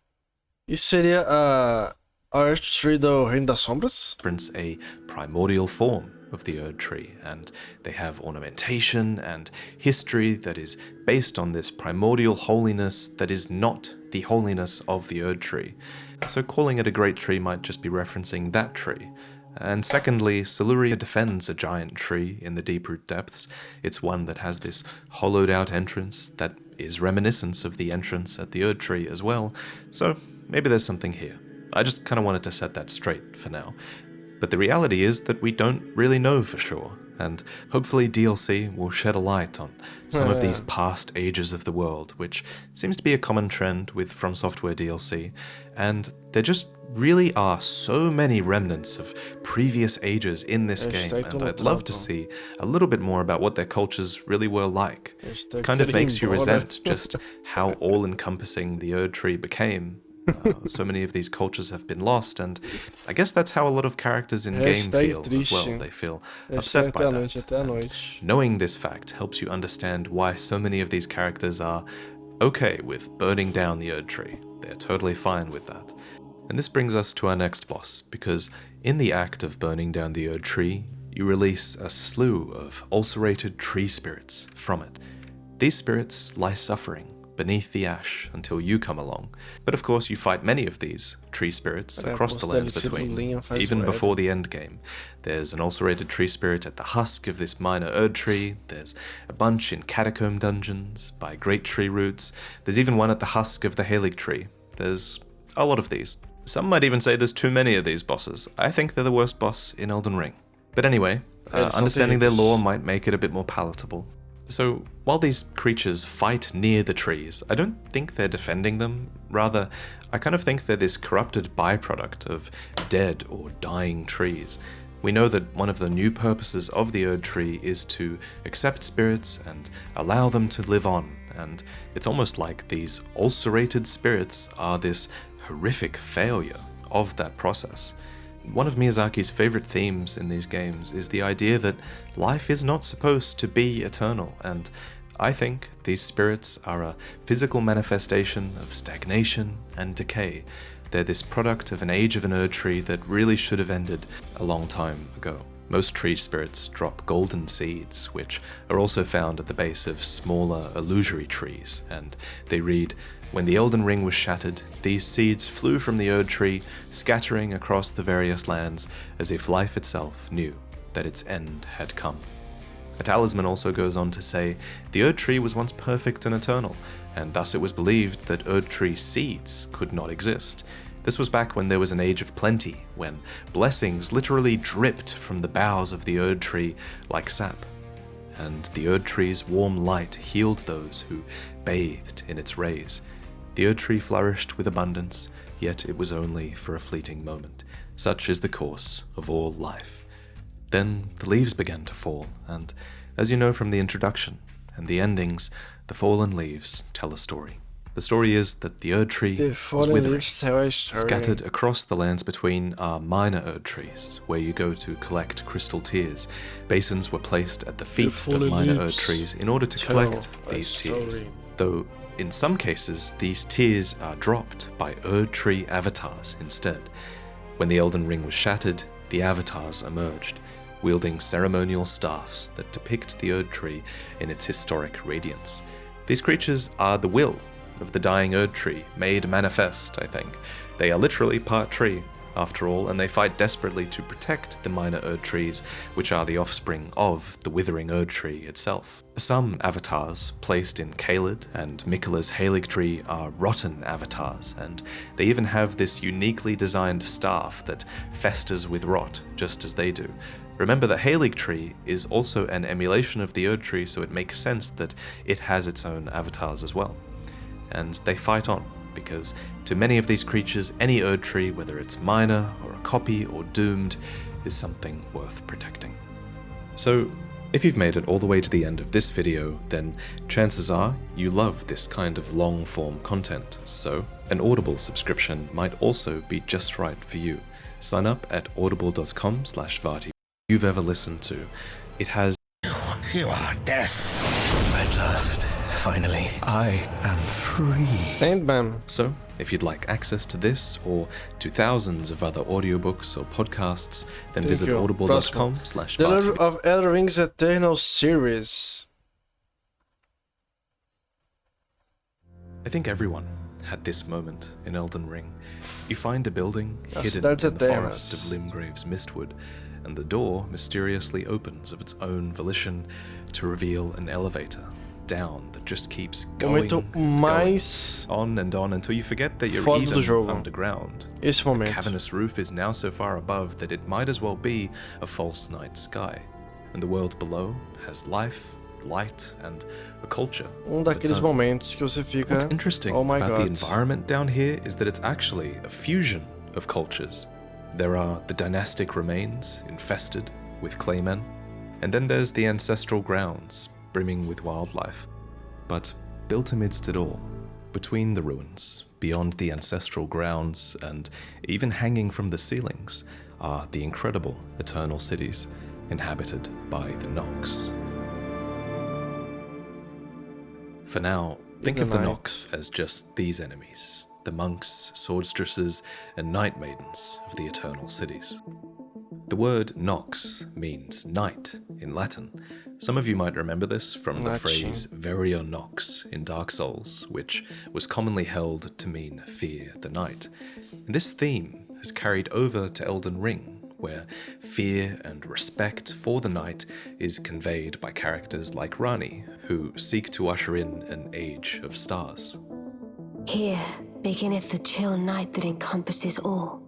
isso seria a Erd Tree do Reino das Sombras? reference a primordial form of the Erd Tree, and they have ornamentation and history that is based on this primordial holiness that is not the holiness of the Erd Tree. So calling it a great tree might just be referencing that tree. And secondly, Siluria defends a giant tree in the Deeproot Depths. It's one that has this hollowed out entrance that is reminiscent of the entrance at the Erd Tree as well, so maybe there's something here. I just kind of wanted to set that straight for now. But the reality is that we don't really know for sure, and hopefully DLC will shed a light on some of these past ages of the world, which seems to be a common trend with From Software DLC, and there just really are so many remnants of previous ages in this game, and I'd love to see a little bit more about what their cultures really were like. Kind of makes you resent just how all-encompassing the Erd Tree became. So many of these cultures have been lost, and I guess that's how a lot of characters in game feel as well. They feel upset by that. Knowing this fact helps you understand why so many of these characters are okay with burning down the Erd Tree. They're totally fine with that. And this brings us to our next boss, because in the act of burning down the Erd Tree, you release a slew of ulcerated tree spirits from it. These spirits lie suffering beneath the ash until you come along. But of course you fight many of these tree spirits across the lands between, even before the end game. There's an ulcerated tree spirit at the husk of this minor Erd Tree, there's a bunch in catacomb dungeons by great tree roots, there's even one at the husk of the Halig Tree. There's a lot of these. Some might even say there's too many of these bosses. I think they're the worst boss in Elden Ring. But anyway, understanding their lore might make it a bit more palatable. So, while these creatures fight near the trees, I don't think they're defending them. Rather, I kind of think they're this corrupted byproduct of dead or dying trees. We know that one of the new purposes of the Erd Tree is to accept spirits and allow them to live on, and it's almost like these ulcerated spirits are this horrific failure of that process. One of Miyazaki's favorite themes in these games is the idea that life is not supposed to be eternal, and I think these spirits are a physical manifestation of stagnation and decay. They're this product of an age of an Erd Tree that really should have ended a long time ago. Most tree spirits drop golden seeds, which are also found at the base of smaller illusory trees, and they read, "When the Elden Ring was shattered, these seeds flew from the Erd Tree, scattering across the various lands, as if life itself knew that its end had come." A talisman also goes on to say, "The Erd Tree was once perfect and eternal, and thus it was believed that Erd Tree seeds could not exist. This was back when there was an age of plenty, when blessings literally dripped from the boughs of the Erd Tree like sap. And the Erd Tree's warm light healed those who bathed in its rays. The Erd Tree flourished with abundance, yet it was only for a fleeting moment. Such is the course of all life." Then the leaves began to fall, and as you know from the introduction and the endings, the fallen leaves tell a story. The story is that the Erd Tree was withering. Scattered across the lands between are minor Erd Trees, where you go to collect crystal tears. Basins were placed at the feet of minor Erd Trees in order to collect these tears. Though in some cases, these tears are dropped by Erd Tree avatars instead. When the Elden Ring was shattered, the avatars emerged, wielding ceremonial staffs that depict the Erd Tree in its historic radiance. These creatures are the will of the dying Erd Tree, made manifest, I think. They are literally part tree, after all, and they fight desperately to protect the minor Erd Trees, which are the offspring of the withering Erd Tree itself. Some avatars, placed in Caelid and Miquella's Halig Tree, are rotten avatars, and they even have this uniquely designed staff that festers with rot, just as they do. Remember that Halig Tree is also an emulation of the Erd Tree, so it makes sense that it has its own avatars as well. And they fight on, because to many of these creatures, any Erd Tree, whether it's minor or a copy or doomed, is something worth protecting. So, if you've made it all the way to the end of this video, then chances are you love this kind of long-form content, so an Audible subscription might also be just right for you. Sign up at audible.com/Vati. You've ever listened to. It has. You are death. At last, finally, I am free. Ain't bam. So, if you'd like access to this or to thousands of other audiobooks or podcasts, then visit The audible.com/Vati. Legend of Elden Ring's Eternal Series. I think everyone had this moment in Elden Ring. You find a building hidden Cidades in the Eternas. forest of Limgrave's Mistwood, and the door mysteriously opens of its own volition to reveal an elevator down that just keeps going, Momento mais on and on until you forget that you're foda do even jogo. underground. Esse The momento. cavernous roof is now so far above that it might as well be a false night sky, and the world below has life, light, and a culture. Daqueles momentos que você fica. What's interesting Oh my about god. the environment down here is that it's actually a fusion of cultures. There are the dynastic remains infested with claymen, and then there's the ancestral grounds brimming with wildlife. But built amidst it all, between the ruins, beyond the ancestral grounds, and even hanging from the ceilings, are the incredible eternal cities inhabited by the Nox. For now, think of the Nox as just these enemies, the monks, swordstresses, and night maidens of the eternal cities. The word Nox means night in Latin. Some of you might remember this from the phrase Verio Nox in Dark Souls, which was commonly held to mean fear the night. And this theme has carried over to Elden Ring, where fear and respect for the night is conveyed by characters like Rani, who seek to usher in an age of stars. Here beginneth the chill night that encompasses all,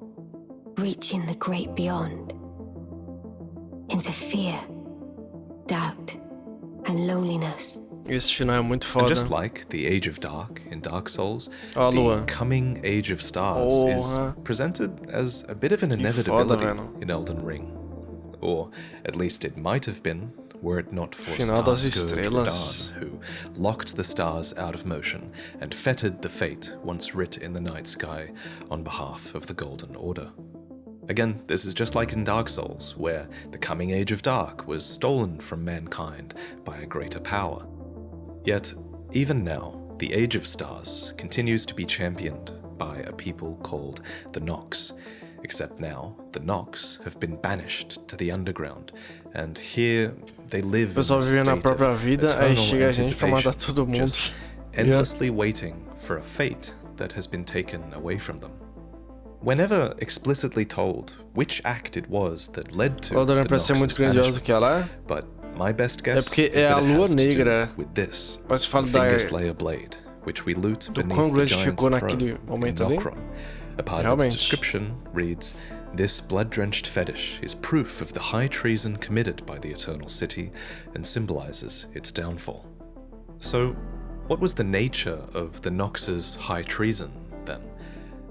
reaching the great beyond. Into fear, doubt, and loneliness. Esse final é muito And foda. just like the Age of Dark in Dark Souls, Ó, the Lua. coming Age of Stars is presented as a bit of an inevitability velho. in Elden Ring. Or at least it might have been, were it not for Final das Starscourge Estrelas. Radahn, who locked the stars out of motion and fettered the fate once writ in the night sky on behalf of the Golden Order. Again, this is just like in Dark Souls, where the coming Age of Dark was stolen from mankind by a greater power. Yet, even now, the Age of Stars continues to be championed by a people called the Nox. Except now, the Nox have been banished to the underground, and here they live in a pessoal vivendo a state própria of vida, aí eternal chega a gente pra matar anticipation, todo mundo. just endlessly waiting for a fate that has been taken away from them. We're never explicitly told which act it was that led to Ela the parece ser muito Nox's grandiosa banishment, que ela é. but my best guess porque is é that a it lua has to do negra. with this, Mas se fala the da Finger Slayer blade, which we loot do beneath quão the grande giant's ficou throne naquele in momento ali. Nokron. A part of its description reads, "This blood-drenched fetish is proof of the high treason committed by the Eternal City and symbolizes its downfall." So, what was the nature of the Nox's high treason, then?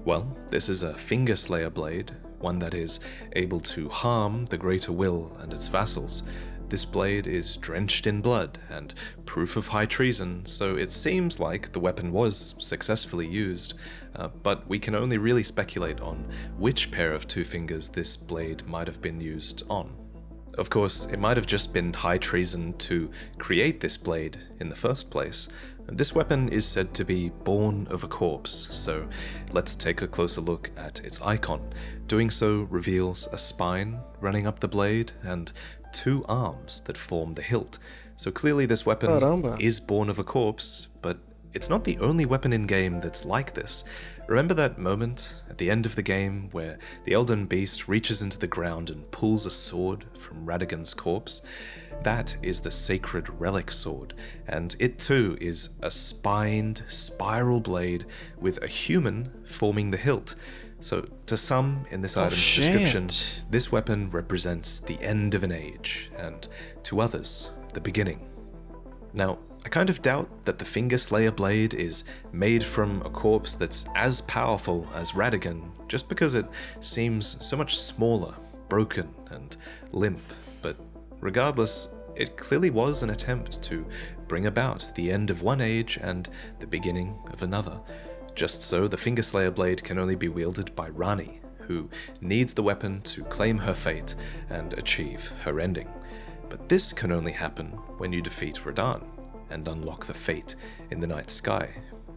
Well, this is a Finger Slayer blade, one that is able to harm the Greater Will and its vassals. This blade is drenched in blood and proof of high treason, so it seems like the weapon was successfully used, but we can only really speculate on which pair of two fingers this blade might have been used on. Of course, it might have just been high treason to create this blade in the first place. This weapon is said to be born of a corpse, so let's take a closer look at its icon. Doing so reveals a spine running up the blade and two arms that form the hilt. So clearly this weapon Caramba. is born of a corpse, but it's not the only weapon in-game that's like this. Remember that moment at the end of the game where the Elden Beast reaches into the ground and pulls a sword from Radagon's corpse? That is the Sacred Relic Sword, and it too is a spined spiral blade with a human forming the hilt. So to some in this item's description, this weapon represents the end of an age, and to others, the beginning. Now, I kind of doubt that the Finger Slayer blade is made from a corpse that's as powerful as Radagon, just because it seems so much smaller, broken, and limp, but regardless, it clearly was an attempt to bring about the end of one age and the beginning of another. Just so, the Finger Slayer blade can only be wielded by Rani, who needs the weapon to claim her fate and achieve her ending. But this can only happen when you defeat Radahn and unlock the fate in the night sky,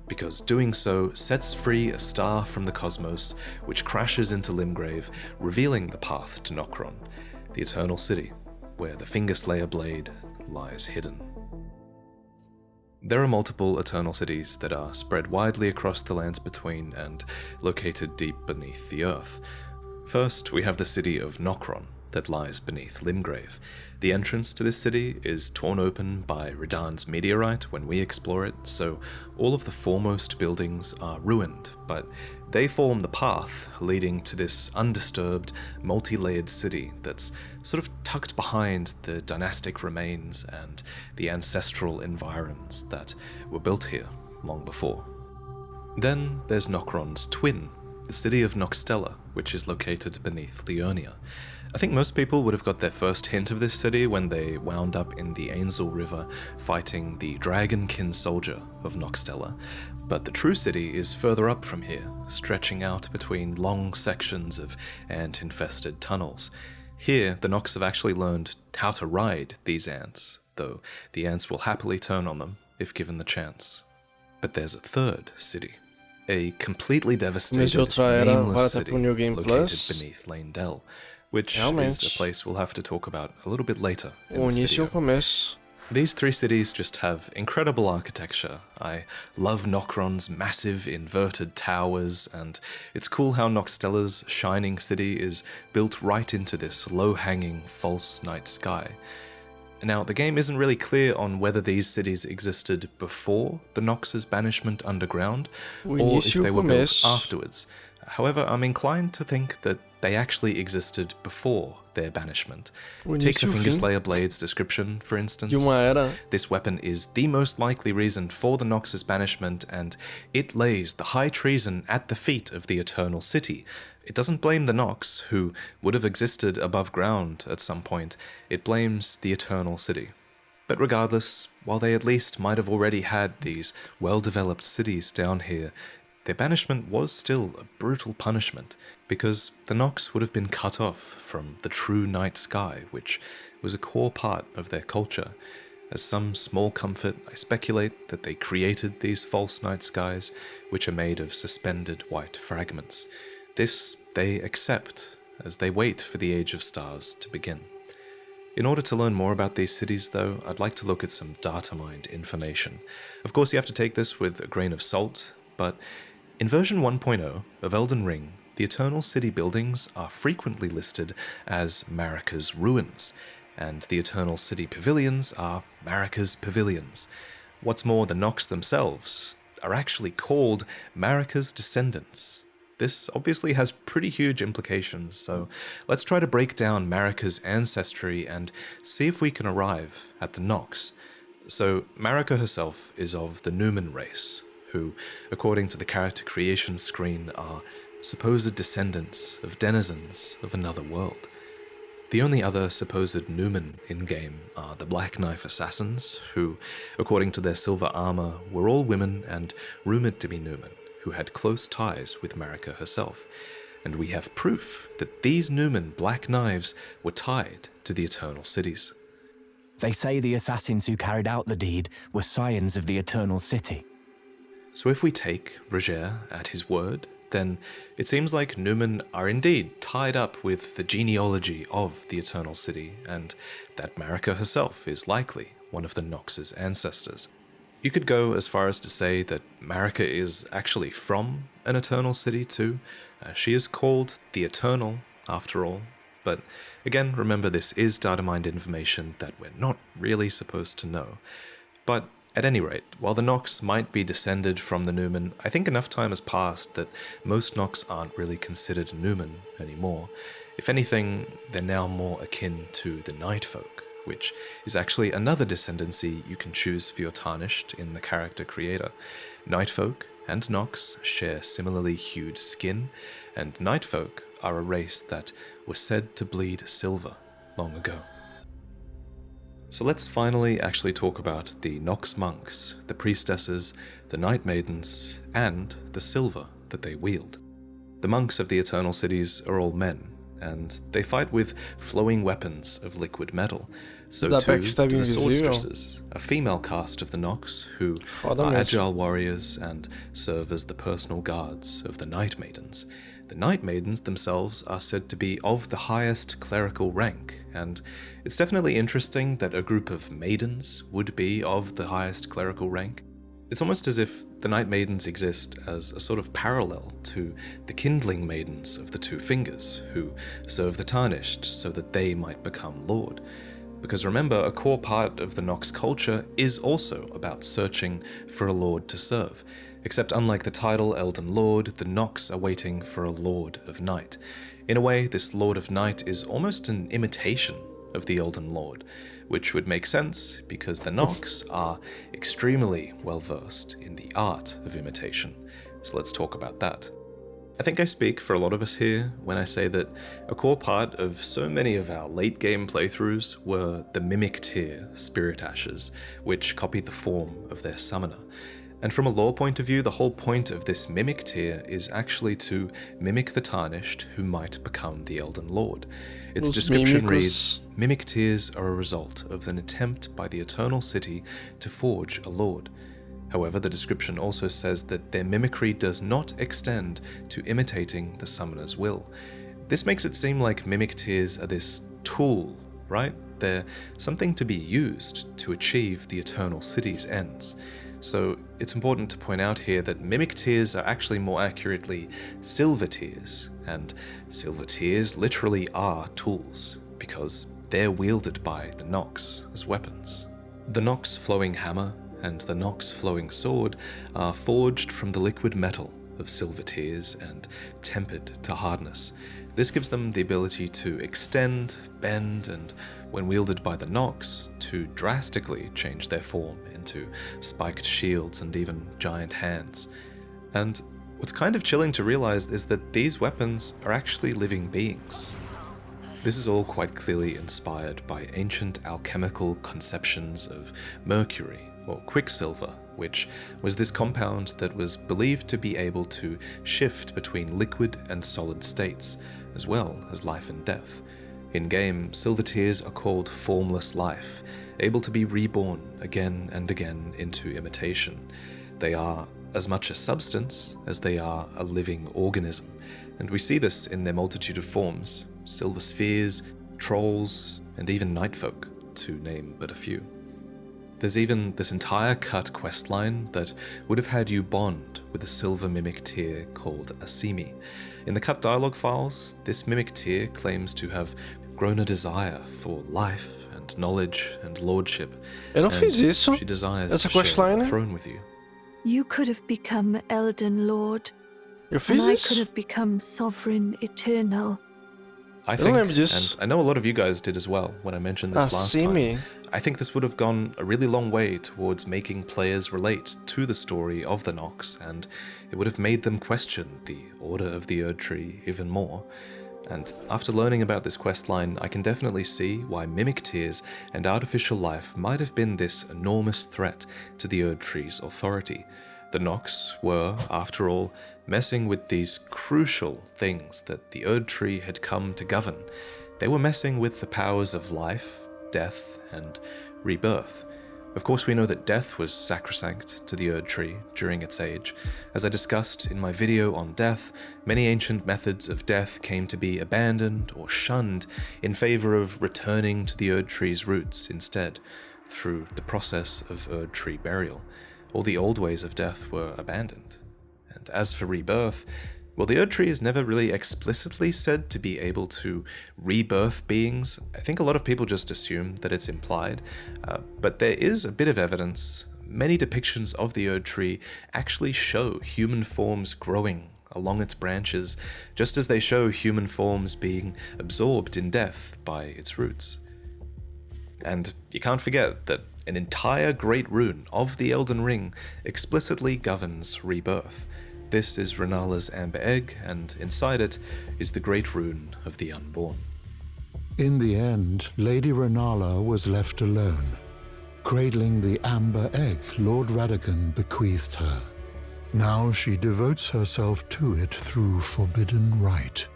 because doing so sets free a star from the cosmos, which crashes into Limgrave, revealing the path to Nokron, the Eternal City, where the Fingerslayer blade lies hidden. There are multiple Eternal Cities that are spread widely across the lands between and located deep beneath the earth. First, we have the city of Nokron, that lies beneath Limgrave. The entrance to this city is torn open by Radahn's meteorite when we explore it, so all of the foremost buildings are ruined, but they form the path leading to this undisturbed, multi-layered city that's sort of tucked behind the dynastic remains and the ancestral environs that were built here long before. Then there's Nokron's twin, the city of Nokstella, which is located beneath Liurnia. I think most people would have got their first hint of this city when they wound up in the Ainsel River fighting the Dragonkin soldier of Nokstella, but the true city is further up from here, stretching out between long sections of ant-infested tunnels. Here, the Nox have actually learned how to ride these ants, though the ants will happily turn on them if given the chance. But there's a third city. A completely devastated, nameless city located beneath Leyndell, which is a place we'll have to talk about a little bit later in this video. These three cities just have incredible architecture. I love Nokron's massive inverted towers, and it's cool how Nokstella's shining city is built right into this low-hanging false night sky. Now, the game isn't really clear on whether these cities existed before the Nox's banishment underground, or if they were built afterwards. However, I'm inclined to think that they actually existed before their banishment. Take the Fingerslayer Blade's description, for instance. This weapon is the most likely reason for the Nox's banishment, and it lays the high treason at the feet of the Eternal City. It doesn't blame the Nox, who would have existed above ground at some point. It blames the Eternal City. But regardless, while they at least might have already had these well-developed cities down here, their banishment was still a brutal punishment, because the Nox would have been cut off from the true night sky, which was a core part of their culture. As some small comfort, I speculate that they created these false night skies, which are made of suspended white fragments. This they accept as they wait for the Age of Stars to begin. In order to learn more about these cities, though, I'd like to look at some data mined information. Of course, you have to take this with a grain of salt, but in version 1.0 of Elden Ring, the Eternal City buildings are frequently listed as Marika's ruins, and the Eternal City pavilions are Marika's pavilions. What's more, the Nox themselves are actually called Marika's descendants. This obviously has pretty huge implications, so let's try to break down Marika's ancestry and see if we can arrive at the Nox. So, Marika herself is of the nuuvem race, who, according to the character creation screen, are supposed descendants of denizens of another world. The only other supposed nuuvem in-game are the Black Knife Assassins, who, according to their silver armor, were all women and rumored to be nuuvem, who had close ties with Marika herself. And we have proof that these nuuvem Black Knives were tied to the Eternal Cities. They say the assassins who carried out the deed were scions of the Eternal City. So if we take Roger at his word, then it seems like nuuvem are indeed tied up with the genealogy of the Eternal City, and that Marika herself is likely one of the Nox's ancestors. You could go as far as to say that Marika is actually from an Eternal City too. She is called the Eternal, after all. But again, remember, this is data mined information that we're not really supposed to know. But at any rate, while the Nox might be descended from the nuuvem, I think enough time has passed that most Nox aren't really considered nuuvem anymore. If anything, they're now more akin to the Nightfolk, which is actually another descendancy you can choose for your Tarnished in the character creator. Nightfolk and Nox share similarly hued skin, and Nightfolk are a race that were said to bleed silver long ago. So let's finally actually talk about the Nox monks, the priestesses, the Night Maidens, and the silver that they wield. The monks of the Eternal Cities are all men, and they fight with flowing weapons of liquid metal. So too do the Swordstresses, a female caste of the Nox, who are agile warriors and serve as the personal guards of the Night Maidens. The Night Maidens themselves are said to be of the highest clerical rank, and it's definitely interesting that a group of maidens would be of the highest clerical rank. It's almost as if the Night Maidens exist as a sort of parallel to the Kindling Maidens of the Two Fingers, who serve the Tarnished so that they might become Lord. Because remember, a core part of the Nox culture is also about searching for a Lord to serve. Except unlike the title Elden Lord, the Nox are waiting for a Lord of Night. In a way, this Lord of Night is almost an imitation of the Elden Lord, which would make sense because the Nox are extremely well versed in the art of imitation. So let's talk about that. I think I speak for a lot of us here when I say that a core part of so many of our late game playthroughs were the Mimic tier Spirit Ashes, which copied the form of their summoner. And from a lore point of view, the whole point of this Mimic tier is actually to mimic the Tarnished who might become the Elden Lord. Its description reads, Mimic tiers are a result of an attempt by the Eternal City to forge a Lord. However, the description also says that their mimicry does not extend to imitating the summoner's will. This makes it seem like Mimic tiers are this tool, right? They're something to be used to achieve the Eternal City's ends. So it's important to point out here that Mimic tiers are actually more accurately Silver tiers, and Silver tiers literally are tools, because they're wielded by the Nox as weapons. The Nox Flowing Hammer and the Nox Flowing Sword are forged from the liquid metal of Silver tiers and tempered to hardness. This gives them the ability to extend, bend, and when wielded by the Nox, to drastically change their form into spiked shields and even giant hands. And what's kind of chilling to realize is that these weapons are actually living beings. This is all quite clearly inspired by ancient alchemical conceptions of mercury, or quicksilver, which was this compound that was believed to be able to shift between liquid and solid states, as well as life and death. In-game, Silver tiers are called formless life, able to be reborn again and again into imitation. They are as much a substance as they are a living organism, and we see this in their multitude of forms: silver spheres, trolls, and even nightfolk, to name but a few. There's even this entire cut questline that would have had you bond with a silver mimic tier called Asimi. In the cut dialogue files, this mimic tier claims to have grown a desire for life and knowledge and lordship. Eu não fiz isso. She desires Essa to share questline. the throne with you. You could have become Elden Lord, Eu fiz and I isso. could have become Sovereign Eternal. I Eu think, não lembro disso. and I know a lot of you guys did as well when I mentioned this last time. Asimi. I think this would have gone a really long way towards making players relate to the story of the Nox, and it would have made them question the Order of the Erd Tree even more. And after learning about this questline, I can definitely see why mimic tiers and artificial life might have been this enormous threat to the Erd Tree's authority. The Nox were, after all, messing with these crucial things that the Erd Tree had come to govern. They were messing with the powers of life, death, and rebirth. Of course, we know that death was sacrosanct to the Erd Tree during its age. As I discussed in my video on death, many ancient methods of death came to be abandoned or shunned in favor of returning to the Erd Tree's roots instead, through the process of Erd Tree burial. All the old ways of death were abandoned. And as for rebirth, well, the Erd Tree is never really explicitly said to be able to rebirth beings. I think a lot of people just assume that it's implied, but there is a bit of evidence. Many depictions of the Erd Tree actually show human forms growing along its branches, just as they show human forms being absorbed in death by its roots. And you can't forget that an entire great rune of the Elden Ring explicitly governs rebirth. This is Renala's Amber Egg, and inside it is the great rune of the Unborn. In the end, Lady Renala was left alone, cradling the Amber Egg Lord Radagon bequeathed her. Now she devotes herself to it through forbidden rite,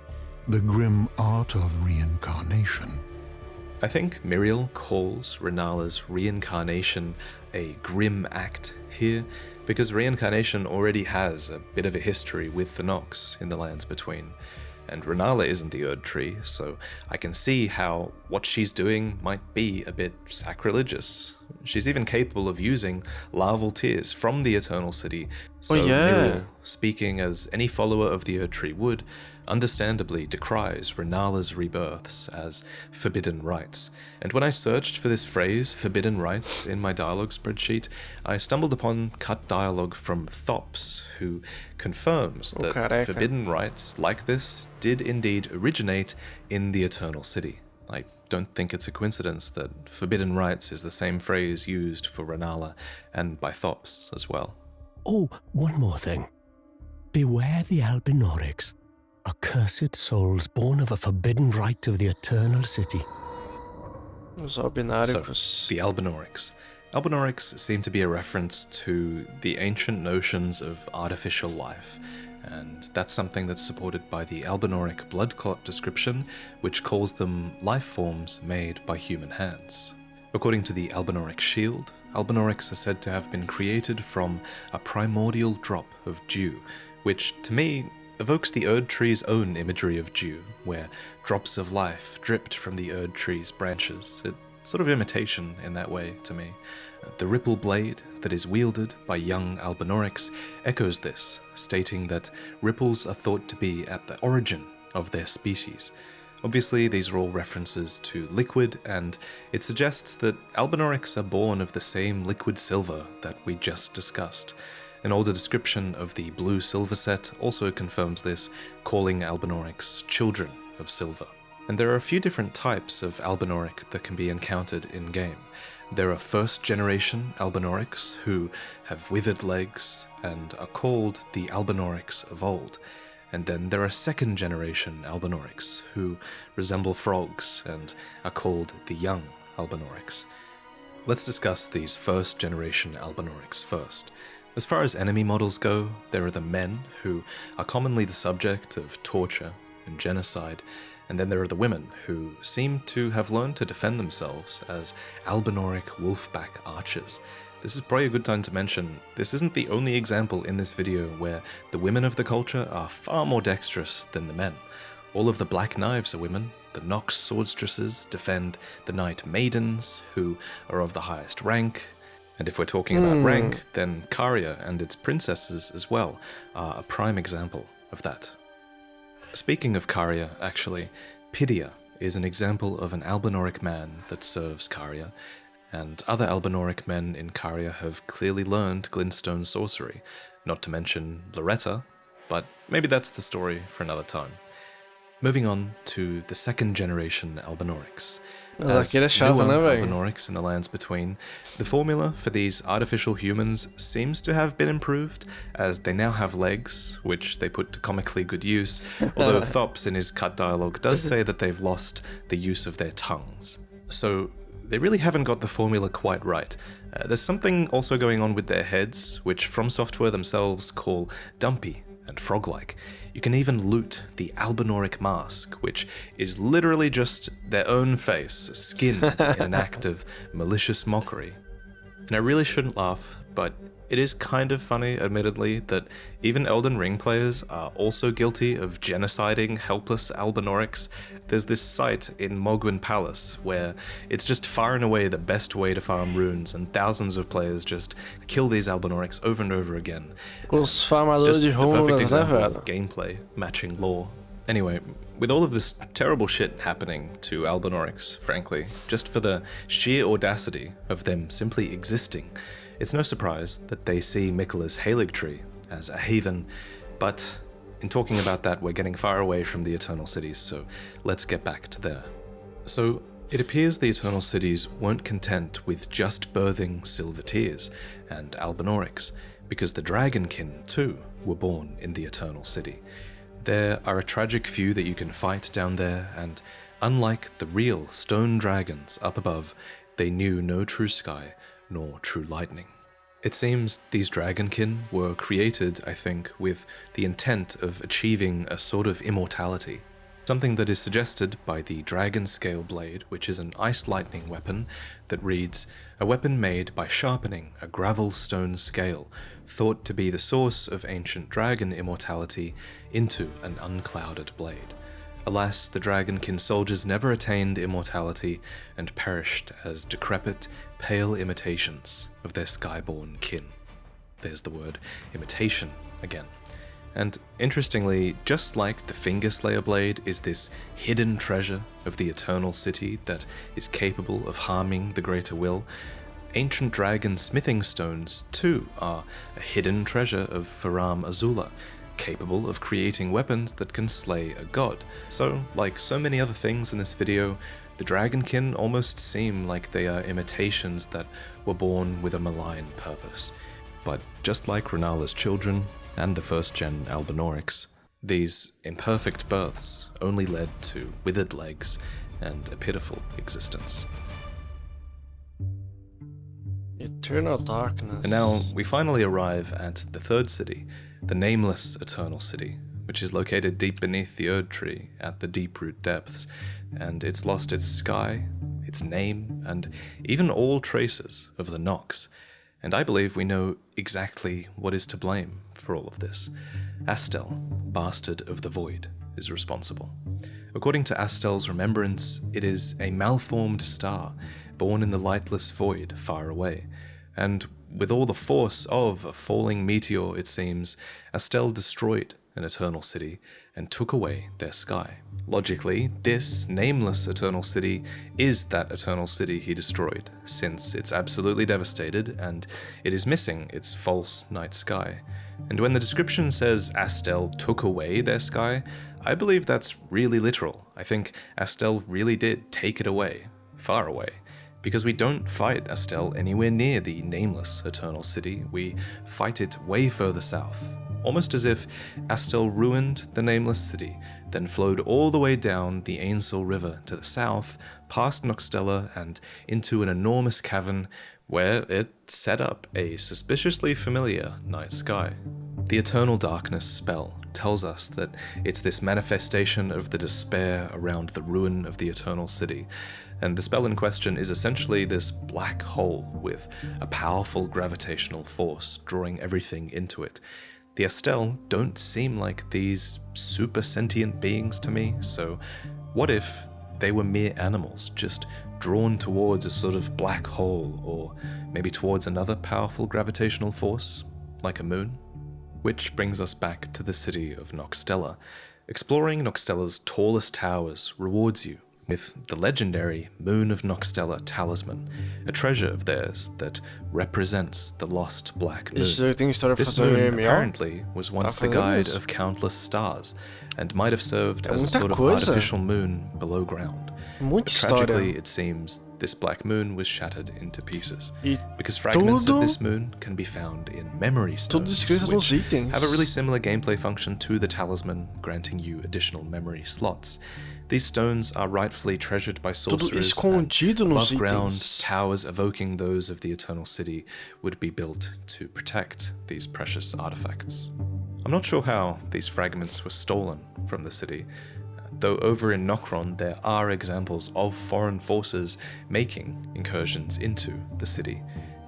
the grim art of reincarnation. I think Miriel calls Renala's reincarnation a grim act here, because reincarnation already has a bit of a history with the Nox in the Lands Between, and Renala isn't the Erd Tree, so I can see how what she's doing might be a bit sacrilegious. She's even capable of using larval tears from the Eternal City, so Miriel, speaking as any follower of the Erd Tree would, understandably decries Renala's rebirths as forbidden rites. And when I searched for this phrase, forbidden rites, in my dialogue spreadsheet, I stumbled upon cut dialogue from Thops, who confirms that forbidden rites like this did indeed originate in the Eternal City. I don't think it's a coincidence that forbidden rites is the same phrase used for Renala and by Thops as well. Oh, one more thing. Beware the Albinorics. Accursed souls born of a forbidden rite of the Eternal City. Os Albinóricos. So, the Albinorics. Albinorics seem to be a reference to the ancient notions of artificial life, and that's something that's supported by the Albinoric blood clot description, which calls them life forms made by human hands. According to the Albinoric shield, Albinorics are said to have been created from a primordial drop of dew, which, to me, evokes the Erd Tree's own imagery of dew, where drops of life dripped from the Erd Tree's branches. It's sort of imitation in that way to me. The ripple blade that is wielded by young Albinorics echoes this, stating that ripples are thought to be at the origin of their species. Obviously, these are all references to liquid, and it suggests that Albinorics are born of the same liquid silver that we just discussed. An older description of the blue silver set also confirms this, calling Albinorics children of silver. And there are a few different types of Albinoric that can be encountered in-game. There are first-generation Albinorics who have withered legs and are called the Albinorics of old. And then there are second-generation Albinorics who resemble frogs and are called the young Albinorics. Let's discuss these first-generation Albinorics first. As far as enemy models go, there are the men, who are commonly the subject of torture and genocide, and then there are the women, who seem to have learned to defend themselves as Albinoric wolfback archers. This is probably a good time to mention, this isn't the only example in this video where the women of the culture are far more dexterous than the men. All of the Black Knives are women, the Nox Swordstresses defend the Knight Maidens, who are of the highest rank, and if we're talking about rank, then Caria and its princesses as well are a prime example of that. Speaking of Caria, actually, Pidia is an example of an Albinoric man that serves Caria, and other Albinoric men in Caria have clearly learned glintstone sorcery, not to mention Loretta, but maybe that's the story for another time. Moving on to the second generation Albinorics. As newer Albinorics in the Lands Between, the formula for these artificial humans seems to have been improved, as they now have legs, which they put to comically good use, although Thops in his cut dialogue does say that they've lost the use of their tongues. So they really haven't got the formula quite right. There's something also going on with their heads, which From Software themselves call dumpy and frog-like. You can even loot the Albinoric mask, which is literally just their own face, skinned in an act of malicious mockery. And I really shouldn't laugh, but it is kind of funny, admittedly, that even Elden Ring players are also guilty of genociding helpless Albinorics. There's this site in Mogwin Palace where it's just far and away the best way to farm runes, and thousands of players just kill these Albinorics over and over again. Os farmadores de runas, né, velho? Gameplay matching lore. Anyway, with all of this terrible shit happening to Albinorics, frankly, just for the sheer audacity of them simply existing, it's no surprise that they see Miquella's Haligtree as a haven, but in talking about that, we're getting far away from the Eternal Cities, so let's get back to there. So, it appears the Eternal Cities weren't content with just birthing Silver Tears and Albinorics, because the Dragonkin, too, were born in the Eternal City. There are a tragic few that you can fight down there, and unlike the real stone dragons up above, they knew no true sky nor true lightning. It seems these dragonkin were created, I think, with the intent of achieving a sort of immortality. Something that is suggested by the dragon scale blade, which is an ice lightning weapon that reads, "A weapon made by sharpening a gravel stone scale, thought to be the source of ancient dragon immortality, into an unclouded blade." Alas, the dragonkin soldiers never attained immortality and perished as decrepit, pale imitations of their skyborn kin. There's the word imitation again. And interestingly, just like the Fingerslayer blade is this hidden treasure of the Eternal City that is capable of harming the Greater Will, ancient dragon smithing stones too are a hidden treasure of Faram Azula, capable of creating weapons that can slay a god. So, like so many other things in this video, the dragonkin almost seem like they are imitations that were born with a malign purpose. But just like Renala's children, and the first-gen Albinaurics, these imperfect births only led to withered legs and a pitiful existence. Eternal darkness. And now we finally arrive at the third city, the nameless Eternal City, which is located deep beneath the Erd Tree at the Deeproot depths, and it's lost its sky, its name, and even all traces of the Nox. And I believe we know exactly what is to blame for all of this. Astel, Bastard of the Void, is responsible. According to Astel's remembrance, it is a malformed star, born in the lightless void far away. And with all the force of a falling meteor, it seems, Astel destroyed an Eternal City and took away their sky. Logically, this nameless Eternal City is that Eternal City he destroyed, since it's absolutely devastated and it is missing its false night sky. And when the description says Astel took away their sky, I believe that's really literal. I think Astel really did take it away, far away. Because we don't fight Astel anywhere near the nameless Eternal City, we fight it way further south. Almost as if Astel ruined the nameless city, then flowed all the way down the Ainsel River to the south, past Noxtella and into an enormous cavern where it set up a suspiciously familiar night sky. The Eternal Darkness spell tells us that it's this manifestation of the despair around the ruin of the Eternal City, and the spell in question is essentially this black hole with a powerful gravitational force drawing everything into it. The Astel don't seem like these super sentient beings to me, so what if they were mere animals, just drawn towards a sort of black hole, or maybe towards another powerful gravitational force, like a moon? Which brings us back to the city of Noxtella. Exploring Noxtella's tallest towers rewards you with the legendary Moon of Noxtella talisman, a treasure of theirs that represents the lost black moon. This moon apparently was once the guide of countless stars, and might have served as a sort of artificial moon below ground. But tragically, it seems this black moon was shattered into pieces, because fragments of this moon can be found in memory stones, which have a really similar gameplay function to the talisman, granting you additional memory slots. These stones are rightfully treasured by sorcerers, and above-ground towers evoking those of the Eternal City would be built to protect these precious artifacts. I'm not sure how these fragments were stolen from the city, though over in Nokron there are examples of foreign forces making incursions into the city.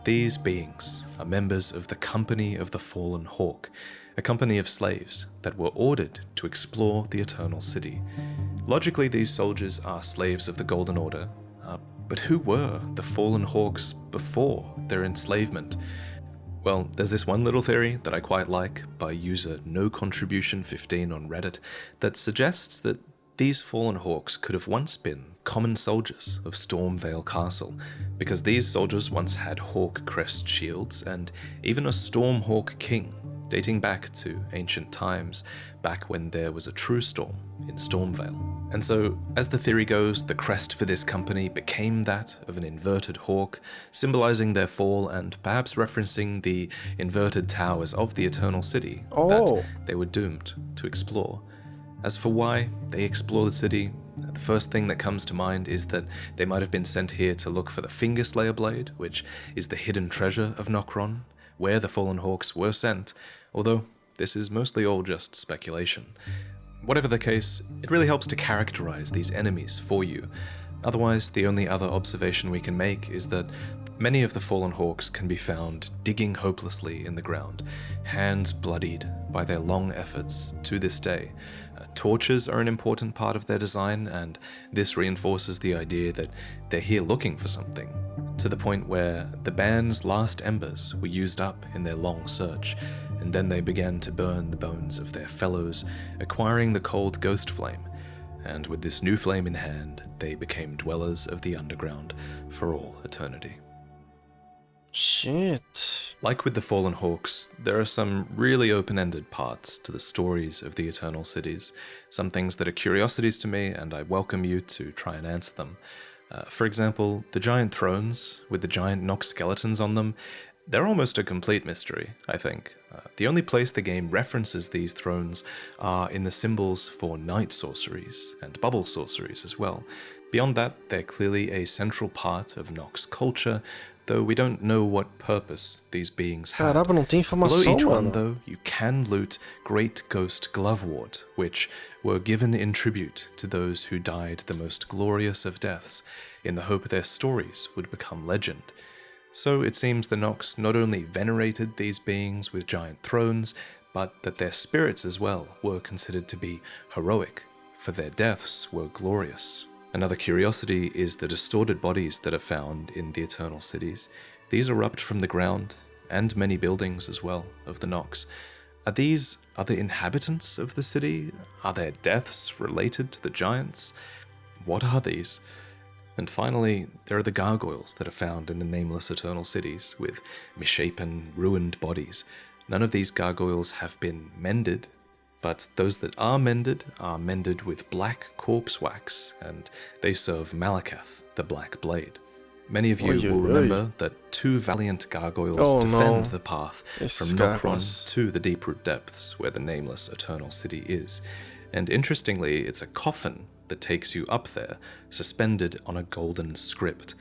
These beings are members of the Company of the Fallen Hawk, a company of slaves that were ordered to explore the Eternal City. Logically, these soldiers are slaves of the Golden Order, but who were the Fallen Hawks before their enslavement? Well, there's this one little theory that I quite like by user NoContribution15 on Reddit that suggests that these Fallen Hawks could have once been common soldiers of Stormvale Castle, because these soldiers once had hawk crest shields and even a Stormhawk king, dating back to ancient times, back when there was a true storm in Stormvale. And so, as the theory goes, the crest for this company became that of an inverted hawk, symbolizing their fall and perhaps referencing the inverted towers of the Eternal City that they were doomed to explore. As for why they explore the city, the first thing that comes to mind is that they might have been sent here to look for the Fingerslayer blade, which is the hidden treasure of Nokron. where the Fallen Hawks were sent, although this is mostly all just speculation. Whatever the case, it really helps to characterize these enemies for you. Otherwise, the only other observation we can make is that many of the Fallen Hawks can be found digging hopelessly in the ground, hands bloodied by their long efforts to this day. Torches are an important part of their design, and this reinforces the idea that they're here looking for something, to the point where the band's last embers were used up in their long search, and then they began to burn the bones of their fellows, acquiring the cold ghost flame. And with this new flame in hand, they became dwellers of the underground for all eternity. Shit. Like with the Fallen Hawks, there are some really open-ended parts to the stories of the Eternal Cities, some things that are curiosities to me, and I welcome you to try and answer them. For example, the giant thrones, with the giant Nox skeletons on them, they're almost a complete mystery, I think. The only place the game references these thrones are in the symbols for night sorceries, and bubble sorceries as well. Beyond that, they're clearly a central part of Nox culture, though we don't know what purpose these beings have. Caramba, não tem informação, Below each one, mano. though, you can loot Great Ghost Glovewort, which were given in tribute to those who died the most glorious of deaths, in the hope their stories would become legend. So it seems the Nox not only venerated these beings with giant thrones, but that their spirits as well were considered to be heroic, for their deaths were glorious. Another curiosity is the distorted bodies that are found in the Eternal Cities. These erupt from the ground, and many buildings as well, of the Nox. Are these other inhabitants of the city? Are their deaths related to the giants? What are these? And finally, there are the gargoyles that are found in the nameless Eternal Cities, with misshapen, ruined bodies. None of these gargoyles have been mended, but those that are mended with black corpse wax, and they serve Malakath, the Black Blade. Many of you will remember that two valiant gargoyles defend the path from Nokron to the Deep-Root Depths, where the nameless Eternal City is. And interestingly, it's a coffin that takes you up there, suspended on a golden script.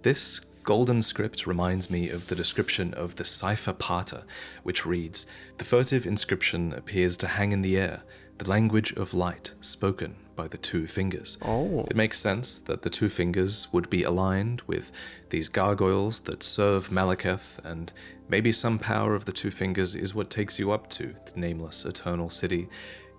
This golden script reminds me of the description of the Cipher Pater, which reads, "The furtive inscription appears to hang in the air, the language of light spoken by the two fingers." It makes sense that the two fingers would be aligned with these gargoyles that serve Malakath, and maybe some power of the two fingers is what takes you up to the nameless Eternal City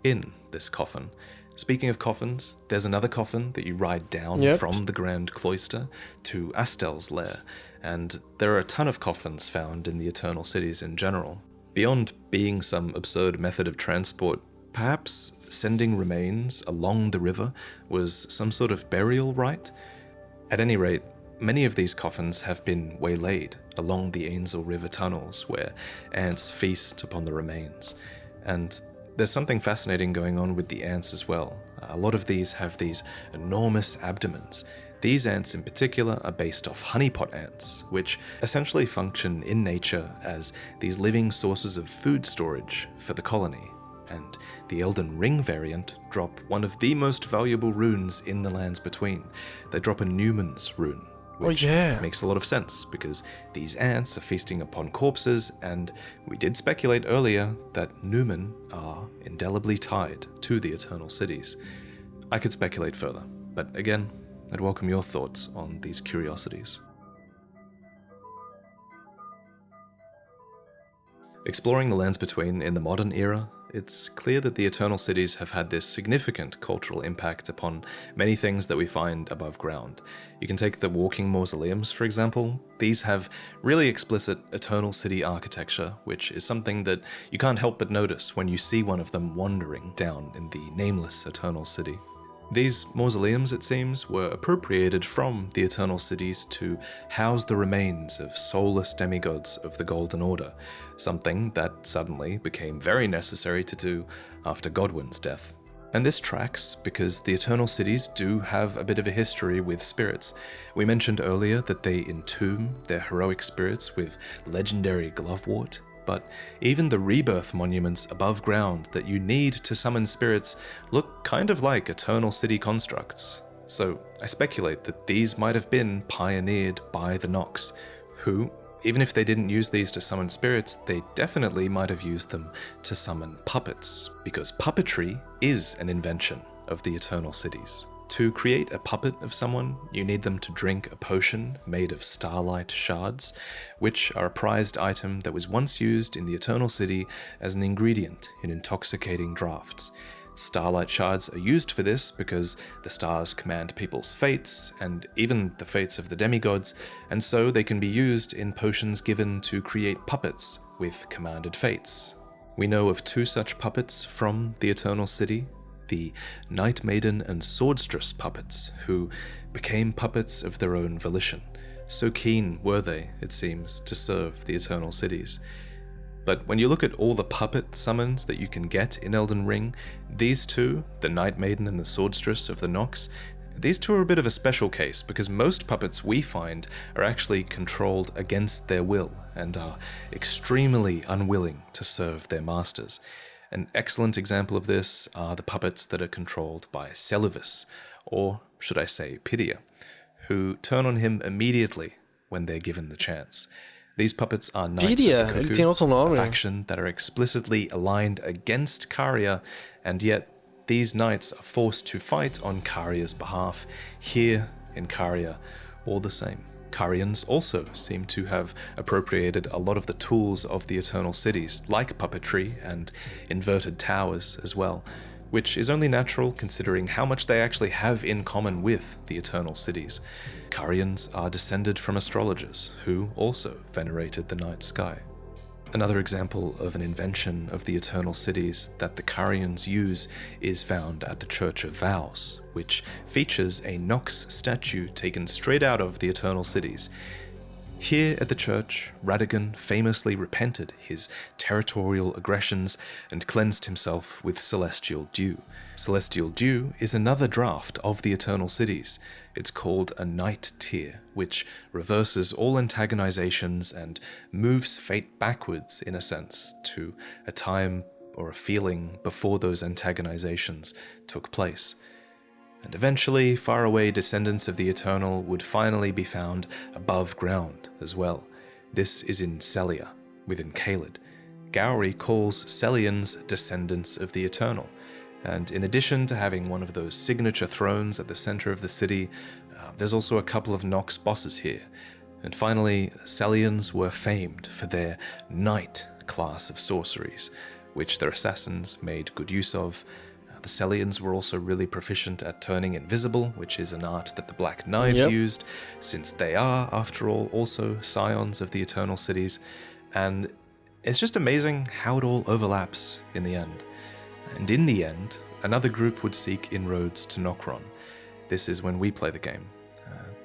in this coffin. Speaking of coffins, there's another coffin that you ride down from the Grand Cloister to Astel's lair, and there are a ton of coffins found in the Eternal Cities in general. Beyond being some absurd method of transport, perhaps sending remains along the river was some sort of burial rite? At any rate, many of these coffins have been waylaid along the Ainsel River tunnels, where ants feast upon the remains. And there's something fascinating going on with the ants as well. A lot of these have these enormous abdomens. These ants in particular are based off honeypot ants, which essentially function in nature as these living sources of food storage for the colony. And the Elden Ring variant drop one of the most valuable runes in the Lands Between. They drop a Numen's rune, which makes a lot of sense, because these ants are feasting upon corpses, and we did speculate earlier that Numen are indelibly tied to the Eternal Cities. I could speculate further, but again, I'd welcome your thoughts on these curiosities. Exploring the Lands Between in the modern era, it's clear that the Eternal Cities have had this significant cultural impact upon many things that we find above ground. You can take the walking mausoleums, for example. These have really explicit Eternal City architecture, which is something that you can't help but notice when you see one of them wandering down in the nameless Eternal City. These mausoleums, it seems, were appropriated from the Eternal Cities to house the remains of soulless demigods of the Golden Order, something that suddenly became very necessary to do after Godwyn's death. And this tracks because the Eternal Cities do have a bit of a history with spirits. We mentioned earlier that they entomb their heroic spirits with legendary Glovewort, but even the rebirth monuments above ground that you need to summon spirits look kind of like Eternal City constructs. So I speculate that these might have been pioneered by the Nox, who, even if they didn't use these to summon spirits, they definitely might have used them to summon puppets, because puppetry is an invention of the Eternal Cities. To create a puppet of someone, you need them to drink a potion made of starlight shards, which are a prized item that was once used in the Eternal City as an ingredient in intoxicating draughts. Starlight shards are used for this because the stars command people's fates, and even the fates of the demigods, and so they can be used in potions given to create puppets with commanded fates. We know of 2 such puppets from the Eternal City, the Night Maiden and Swordstress puppets, who became puppets of their own volition. So keen were they, it seems, to serve the Eternal Cities. But when you look at all the puppet summons that you can get in Elden Ring, these 2, the Night Maiden and the Swordstress of the Nox, these 2 are a bit of a special case, because most puppets we find are actually controlled against their will and are extremely unwilling to serve their masters. An excellent example of this are the puppets that are controlled by Seluvis, or should I say Pidia, who turn on him immediately when they're given the chance. These puppets are Knights of the Cuckoo, a faction that are explicitly aligned against Caria, and yet these knights are forced to fight on Caria's behalf here in Caria all the same. Carians also seem to have appropriated a lot of the tools of the Eternal Cities, like puppetry and inverted towers as well, which is only natural considering how much they actually have in common with the Eternal Cities. Carians are descended from astrologers, who also venerated the night sky. Another example of an invention of the Eternal Cities that the Carians use is found at the Church of Vows, which features a Nox statue taken straight out of the Eternal Cities. Here at the church, Radagon famously repented his territorial aggressions and cleansed himself with Celestial Dew. Celestial Dew is another draft of the Eternal Cities. It's called a Night Tear, which reverses all antagonizations and moves fate backwards, in a sense, to a time or a feeling before those antagonizations took place. And eventually, faraway descendants of the Eternal would finally be found above ground as well. This is in Celia, within Caelid. Gowry calls Celians descendants of the Eternal, and in addition to having one of those signature thrones at the center of the city, there's also a couple of Nox bosses here. And finally, Celians were famed for their Knight class of sorceries, which their assassins made good use of. The Celians were also really proficient at turning invisible, which is an art that the Black Knives used, since they are, after all, also scions of the Eternal Cities. And it's just amazing how it all overlaps in the end. And in the end, another group would seek inroads to Nokron. This is when we play the game.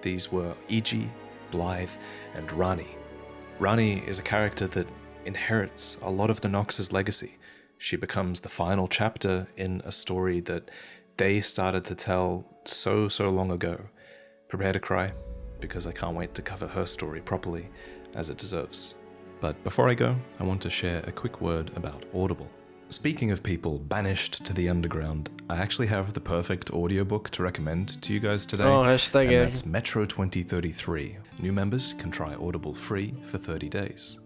These were Iji, Blythe, and Rani. Rani is a character that inherits a lot of the Nox's legacy. She becomes the final chapter in a story that they started to tell so long ago. Prepare to cry, because I can't wait to cover her story properly, as it deserves. But before I go, I want to share a quick word about Audible. Speaking of people banished to the underground, I actually have the perfect audiobook to recommend to you guys today. Oh, and that's Metro 2033. New members can try Audible free for 30 days.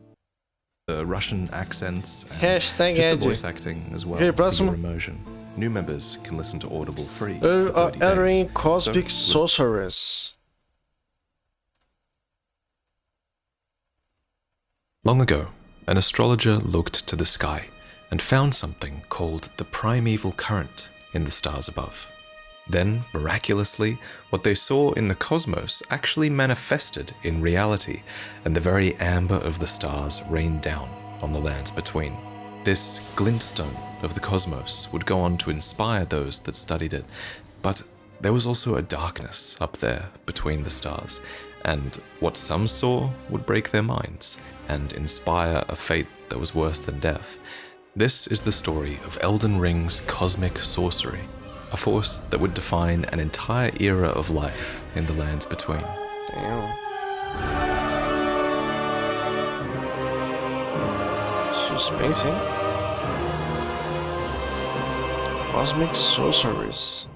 The Russian accents and just the voice acting as well for your immersion. New members can listen to Audible free for 30 days. Entering Cosmic Sorceress. Long ago, an astrologer looked to the sky and found something called the primeval current in the stars above. Then, miraculously, what they saw in the cosmos actually manifested in reality, and the very amber of the stars rained down on the lands between. This glintstone of the cosmos would go on to inspire those that studied it, but there was also a darkness up there between the stars, and what some saw would break their minds and inspire a fate that was worse than death. This is the story of Elden Ring's cosmic sorcery, a force that would define an entire era of life in the lands between. Damn. Suspensing. Cosmic Sorceress.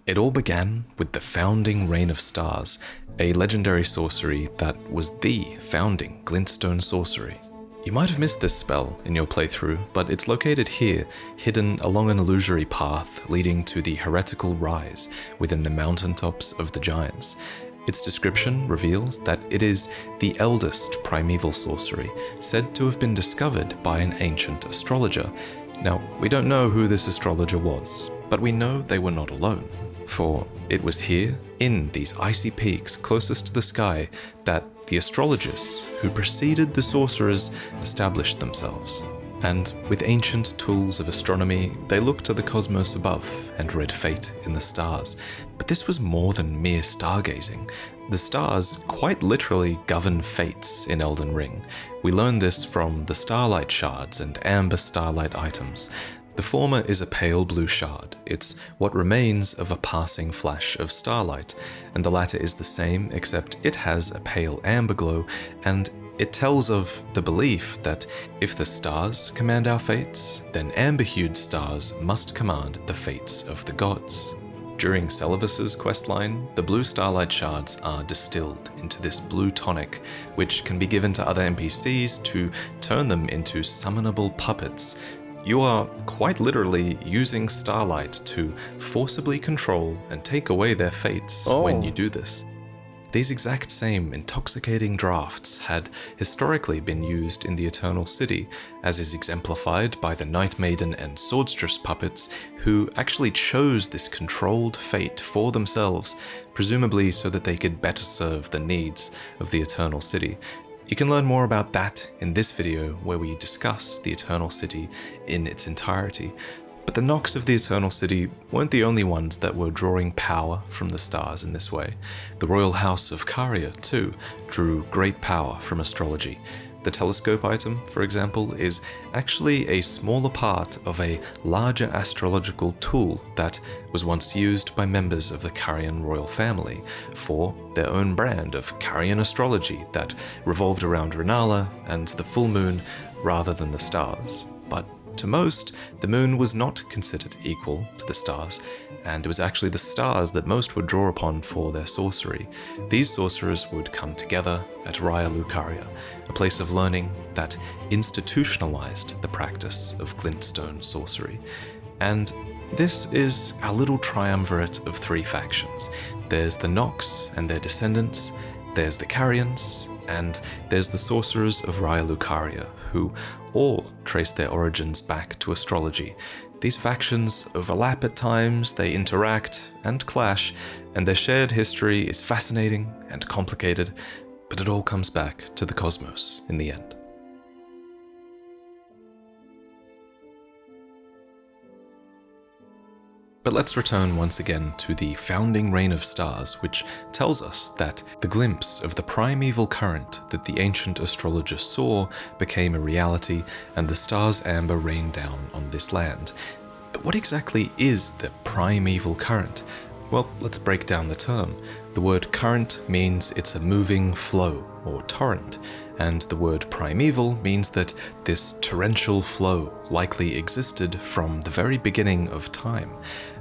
It all began with the founding reign of stars a legendary sorcery that was the founding glintstone sorcery. You might have missed this spell in your playthrough, but it's located here, hidden along an illusory path leading to the heretical rise within the mountaintops of the giants. Its description reveals that it is the eldest primeval sorcery, said to have been discovered by an ancient astrologer. Now, we don't know who this astrologer was, but we know they were not alone, for it was here, in these icy peaks closest to the sky, that the astrologers who preceded the sorcerers established themselves. And with ancient tools of astronomy, they looked to the cosmos above and read fate in the stars. But this was more than mere stargazing. The stars quite literally govern fates in Elden Ring. We learn this from the starlight shards and amber starlight items. The former is a pale blue shard. It's what remains of a passing flash of starlight, and the latter is the same, except it has a pale amber glow, and it tells of the belief that if the stars command our fates, then amber-hued stars must command the fates of the gods. During Celivis's questline, the blue starlight shards are distilled into this blue tonic, which can be given to other NPCs to turn them into summonable puppets. You are quite literally using starlight to forcibly control and take away their fates when you do this. These exact same intoxicating drafts had historically been used in the Eternal City, as is exemplified by the Night Maiden and Swordstress puppets, who actually chose this controlled fate for themselves, presumably so that they could better serve the needs of the Eternal City. You can learn more about that in this video, where we discuss the Eternal City in its entirety. But the Nox of the Eternal City weren't the only ones that were drawing power from the stars in this way. The royal house of Caria, too, drew great power from astrology. The telescope item, for example, is actually a smaller part of a larger astrological tool that was once used by members of the Carian royal family for their own brand of Carian astrology that revolved around Renala and the full moon rather than the stars. But to most, the moon was not considered equal to the stars, and it was actually the stars that most would draw upon for their sorcery. These sorcerers would come together at Raya Lucaria, a place of learning that institutionalized the practice of glintstone sorcery. And this is our little triumvirate of three factions. There's the Nox and their descendants, there's the Carians, and there's the sorcerers of Raya Lucaria, who all trace their origins back to astrology. These factions overlap at times, they interact and clash, and their shared history is fascinating and complicated, but it all comes back to the cosmos in the end. But let's return once again to the founding reign of stars, which tells us that the glimpse of the primeval current that the ancient astrologer saw became a reality, and the stars amber rained down on this land. But what exactly is the primeval current? Well, let's break down the term. The word current means it's a moving flow, or torrent, and the word primeval means that this torrential flow likely existed from the very beginning of time.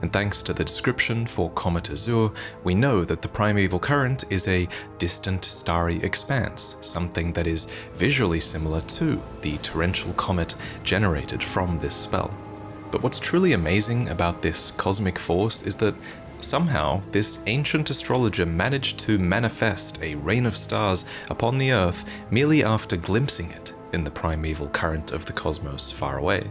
And thanks to the description for Comet Azure, we know that the primeval current is a distant starry expanse, something that is visually similar to the torrential comet generated from this spell. But what's truly amazing about this cosmic force is that somehow, this ancient astrologer managed to manifest a rain of stars upon the Earth merely after glimpsing it in the primeval current of the cosmos far away.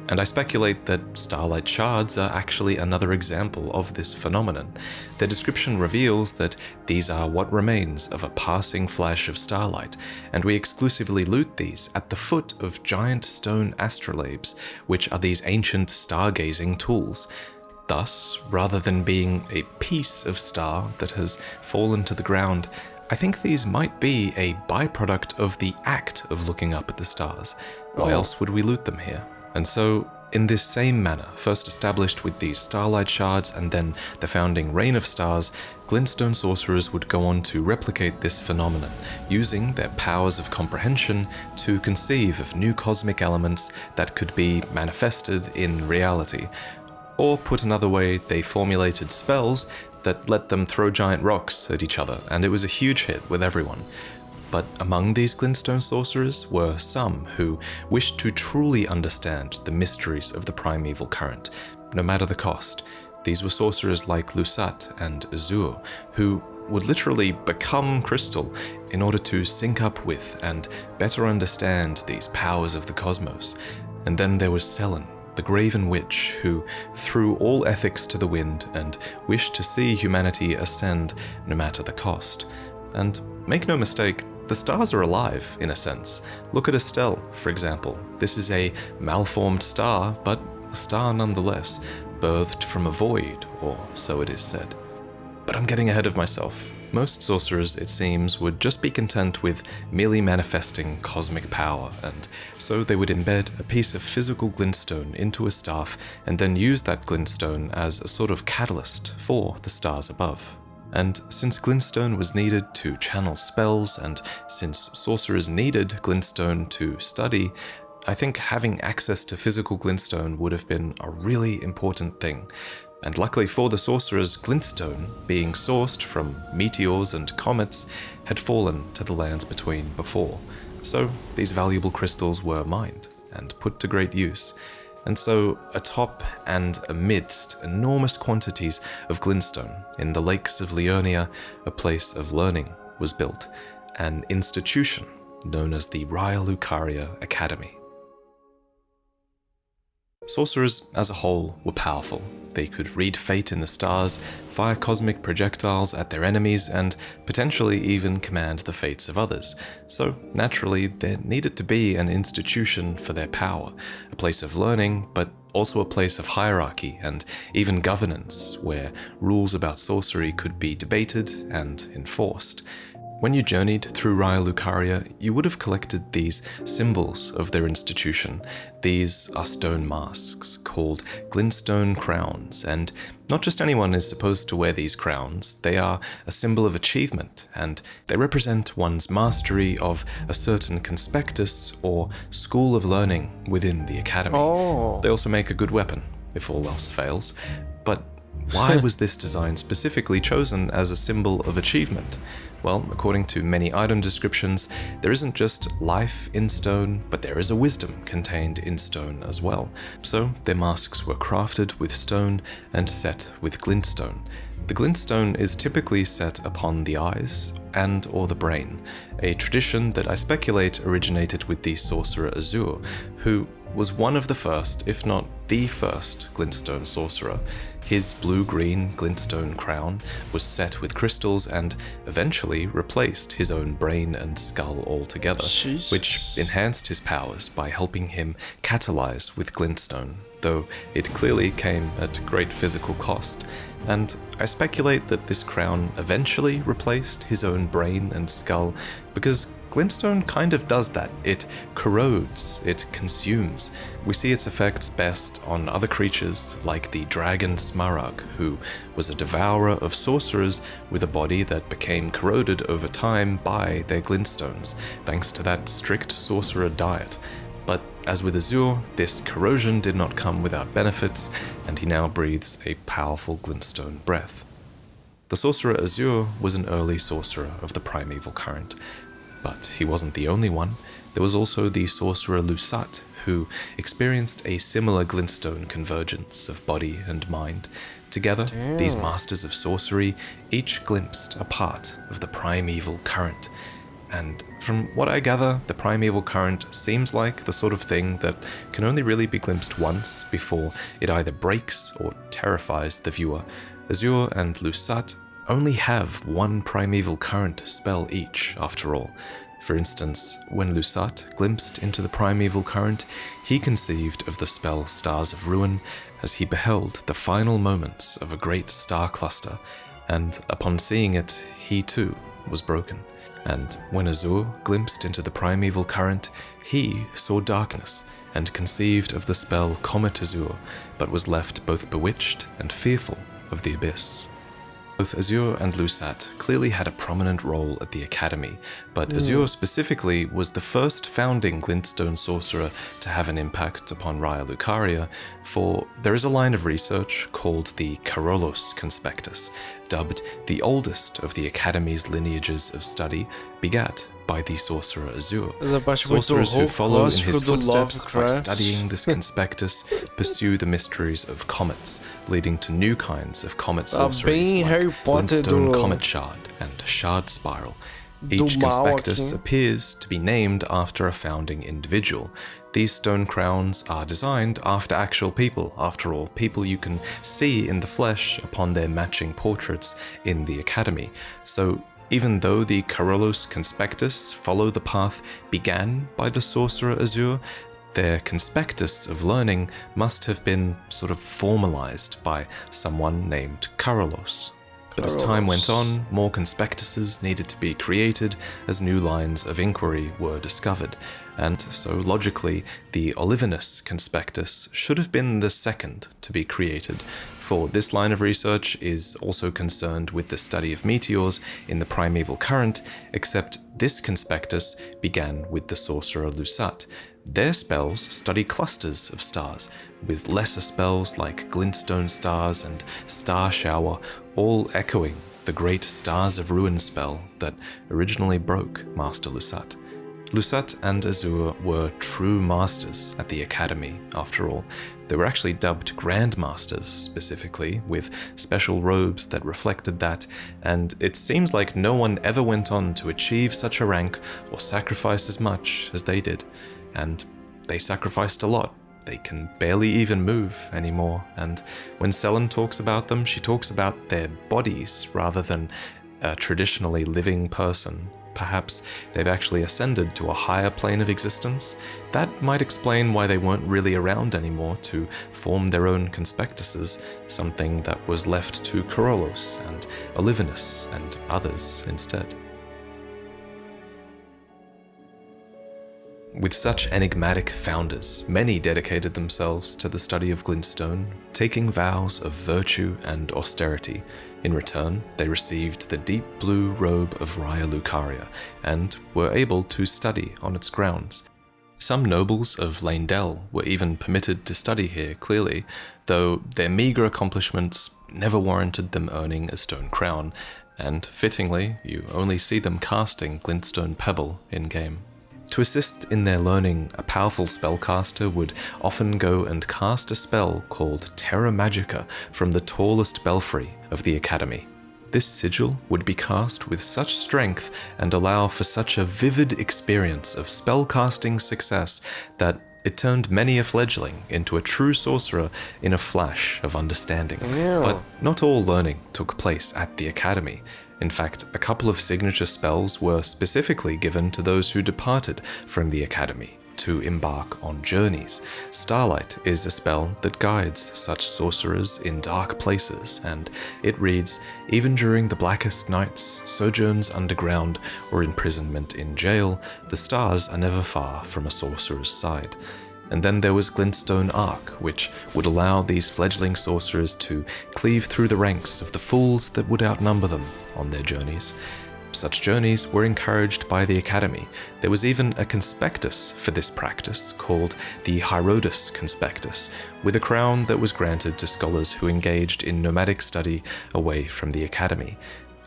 And I speculate that starlight shards are actually another example of this phenomenon. Their description reveals that these are what remains of a passing flash of starlight, and we exclusively loot these at the foot of giant stone astrolabes, which are these ancient stargazing tools. Thus, rather than being a piece of star that has fallen to the ground, I think these might be a byproduct of the act of looking up at the stars. Why else would we loot them here? And so, in this same manner, first established with these starlight shards and then the founding reign of stars, glintstone sorcerers would go on to replicate this phenomenon, using their powers of comprehension to conceive of new cosmic elements that could be manifested in reality. Or put another way, they formulated spells that let them throw giant rocks at each other, and it was a huge hit with everyone. But among these glintstone sorcerers were some who wished to truly understand the mysteries of the primeval current, no matter the cost. These were sorcerers like Lusat and Azur, who would literally become crystal in order to sync up with and better understand these powers of the cosmos. And then there was Selen, the Graven Witch, who threw all ethics to the wind and wished to see humanity ascend no matter the cost. And make no mistake, the stars are alive, in a sense. Look at Estelle, for example. This is a malformed star, but a star nonetheless, birthed from a void, or so it is said. But I'm getting ahead of myself. Most sorcerers, it seems, would just be content with merely manifesting cosmic power, and so they would embed a piece of physical glintstone into a staff and then use that glintstone as a sort of catalyst for the stars above. And since glintstone was needed to channel spells, and since sorcerers needed glintstone to study, I think having access to physical glintstone would have been a really important thing. And luckily for the sorcerers, glintstone, being sourced from meteors and comets, had fallen to the lands between before. So these valuable crystals were mined and put to great use. And so atop and amidst enormous quantities of glintstone in the lakes of Leonia, a place of learning was built, an institution known as the Raya Lucaria Academy. Sorcerers as a whole were powerful. They could read fate in the stars, fire cosmic projectiles at their enemies, and potentially even command the fates of others. So, naturally, there needed to be an institution for their power, a place of learning, but also a place of hierarchy and even governance, where rules about sorcery could be debated and enforced. When you journeyed through Raya Lucaria, you would have collected these symbols of their institution. These are stone masks, called glintstone crowns, and not just anyone is supposed to wear these crowns. They are a symbol of achievement, and they represent one's mastery of a certain conspectus or school of learning within the academy. They also make a good weapon, if all else fails. But why was this design specifically chosen as a symbol of achievement? Well, according to many item descriptions, there isn't just life in stone, but there is a wisdom contained in stone as well. So their masks were crafted with stone and set with glintstone. The glintstone is typically set upon the eyes and or the brain, a tradition that I speculate originated with the sorcerer Azur, who was one of the first, if not the first, glintstone sorcerer. His blue-green glintstone crown was set with crystals and eventually replaced his own brain and skull altogether, which enhanced his powers by helping him catalyze with glintstone, though it clearly came at great physical cost. And I speculate that this crown eventually replaced his own brain and skull because glintstone kind of does that. It corrodes, it consumes. We see its effects best on other creatures like the dragon Smaragd, who was a devourer of sorcerers with a body that became corroded over time by their glintstones, thanks to that strict sorcerer diet. But as with Azur, this corrosion did not come without benefits, and he now breathes a powerful glintstone breath. The sorcerer Azur was an early sorcerer of the primeval current. But he wasn't the only one. There was also the sorcerer Lusat, who experienced a similar glintstone convergence of body and mind. Together, these masters of sorcery each glimpsed a part of the primeval current. And from what I gather, the primeval current seems like the sort of thing that can only really be glimpsed once before it either breaks or terrifies the viewer. Azur and Lusat only have one primeval current spell each, after all. For instance, when Lusat glimpsed into the primeval current, he conceived of the spell Stars of Ruin as he beheld the final moments of a great star cluster, and upon seeing it, he too was broken. And when Azur glimpsed into the primeval current, he saw darkness and conceived of the spell Comet Azur, but was left both bewitched and fearful of the abyss. Both Azure and Lusat clearly had a prominent role at the Academy, but Azure specifically was the first founding glintstone sorcerer to have an impact upon Raya Lucaria, for there is a line of research called the Carolus Conspectus, dubbed the oldest of the Academy's lineages of study, begat by the sorcerer Azure. Sorcerers who follow in his footsteps by studying this conspectus pursue the mysteries of comets, leading to new kinds of comet sorceries like glintstone comet shard and shard spiral. Each conspectus appears to be named after a founding individual. These stone crowns are designed after actual people, after all, people you can see in the flesh upon their matching portraits in the Academy. So even though the Carolus Conspectus follow the path began by the sorcerer Azure, their conspectus of learning must have been sort of formalized by someone named Carolus. But as time went on, more conspectuses needed to be created as new lines of inquiry were discovered, and so logically the Olivinus Conspectus should have been the second to be created, for this line of research is also concerned with the study of meteors in the primeval current, except this conspectus began with the sorcerer Lusat. Their spells study clusters of stars, with lesser spells like glintstone stars and star shower, all echoing the great Stars of Ruin spell that originally broke Master Lusat. Lusat and Azure were true masters at the Academy, after all. They were actually dubbed Grandmasters, specifically, with special robes that reflected that, and it seems like no one ever went on to achieve such a rank or sacrifice as much as they did. And they sacrificed a lot. They can barely even move anymore, and when Selen talks about them, she talks about their bodies rather than a traditionally living person. Perhaps they've actually ascended to a higher plane of existence. That might explain why they weren't really around anymore to form their own conspectuses, something that was left to Carolus and Olivinus and others instead. With such enigmatic founders, many dedicated themselves to the study of glintstone, taking vows of virtue and austerity. In return, they received the deep blue robe of Raya Lucaria, and were able to study on its grounds. Some nobles of Leyndell were even permitted to study here clearly, though their meagre accomplishments never warranted them earning a stone crown, and fittingly, you only see them casting glintstone pebble in-game. To assist in their learning, a powerful spellcaster would often go and cast a spell called Terra Magica from the tallest belfry of the Academy. This sigil would be cast with such strength and allow for such a vivid experience of spellcasting success that it turned many a fledgling into a true sorcerer in a flash of understanding. But not all learning took place at the Academy. In fact, a couple of signature spells were specifically given to those who departed from the Academy to embark on journeys. Starlight is a spell that guides such sorcerers in dark places, and it reads, "Even during the blackest nights, sojourns underground, or imprisonment in jail, the stars are never far from a sorcerer's side." And then there was Glintstone Arc, which would allow these fledgling sorcerers to cleave through the ranks of the fools that would outnumber them on their journeys. Such journeys were encouraged by the Academy. There was even a conspectus for this practice called the Hierodus Conspectus, with a crown that was granted to scholars who engaged in nomadic study away from the Academy.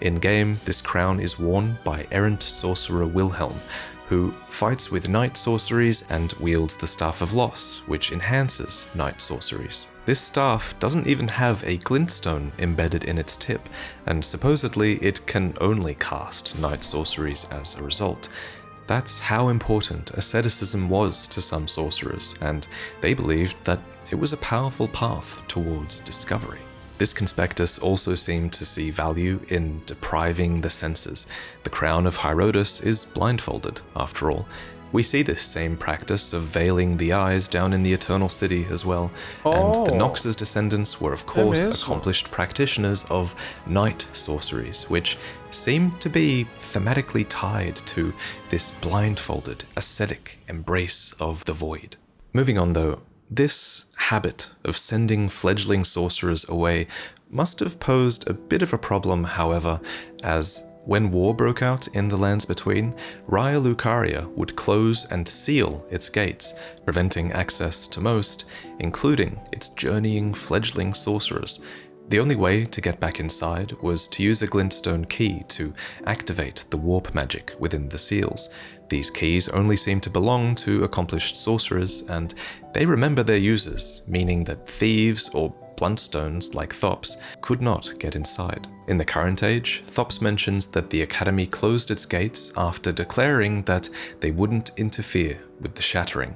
In-game, this crown is worn by errant sorcerer Wilhelm, who fights with night sorceries and wields the Staff of Loss, which enhances night sorceries. This staff doesn't even have a glintstone embedded in its tip, and supposedly it can only cast night sorceries as a result. That's how important asceticism was to some sorcerers, and they believed that it was a powerful path towards discovery. This conspectus also seemed to see value in depriving the senses. The crown of Hierodus is blindfolded, after all. We see this same practice of veiling the eyes down in the Eternal City as well, and the Nox's descendants were of course accomplished practitioners of night sorceries, which seem to be thematically tied to this blindfolded, ascetic embrace of the void. Moving on though, this habit of sending fledgling sorcerers away must have posed a bit of a problem, however, as when war broke out in the lands between, Raya Lucaria would close and seal its gates, preventing access to most, including its journeying fledgling sorcerers. The only way to get back inside was to use a glintstone key to activate the warp magic within the seals. These keys only seem to belong to accomplished sorcerers, and they remember their users, meaning that thieves or bluntstones like Thops could not get inside. In the current age, Thops mentions that the Academy closed its gates after declaring that they wouldn't interfere with the Shattering.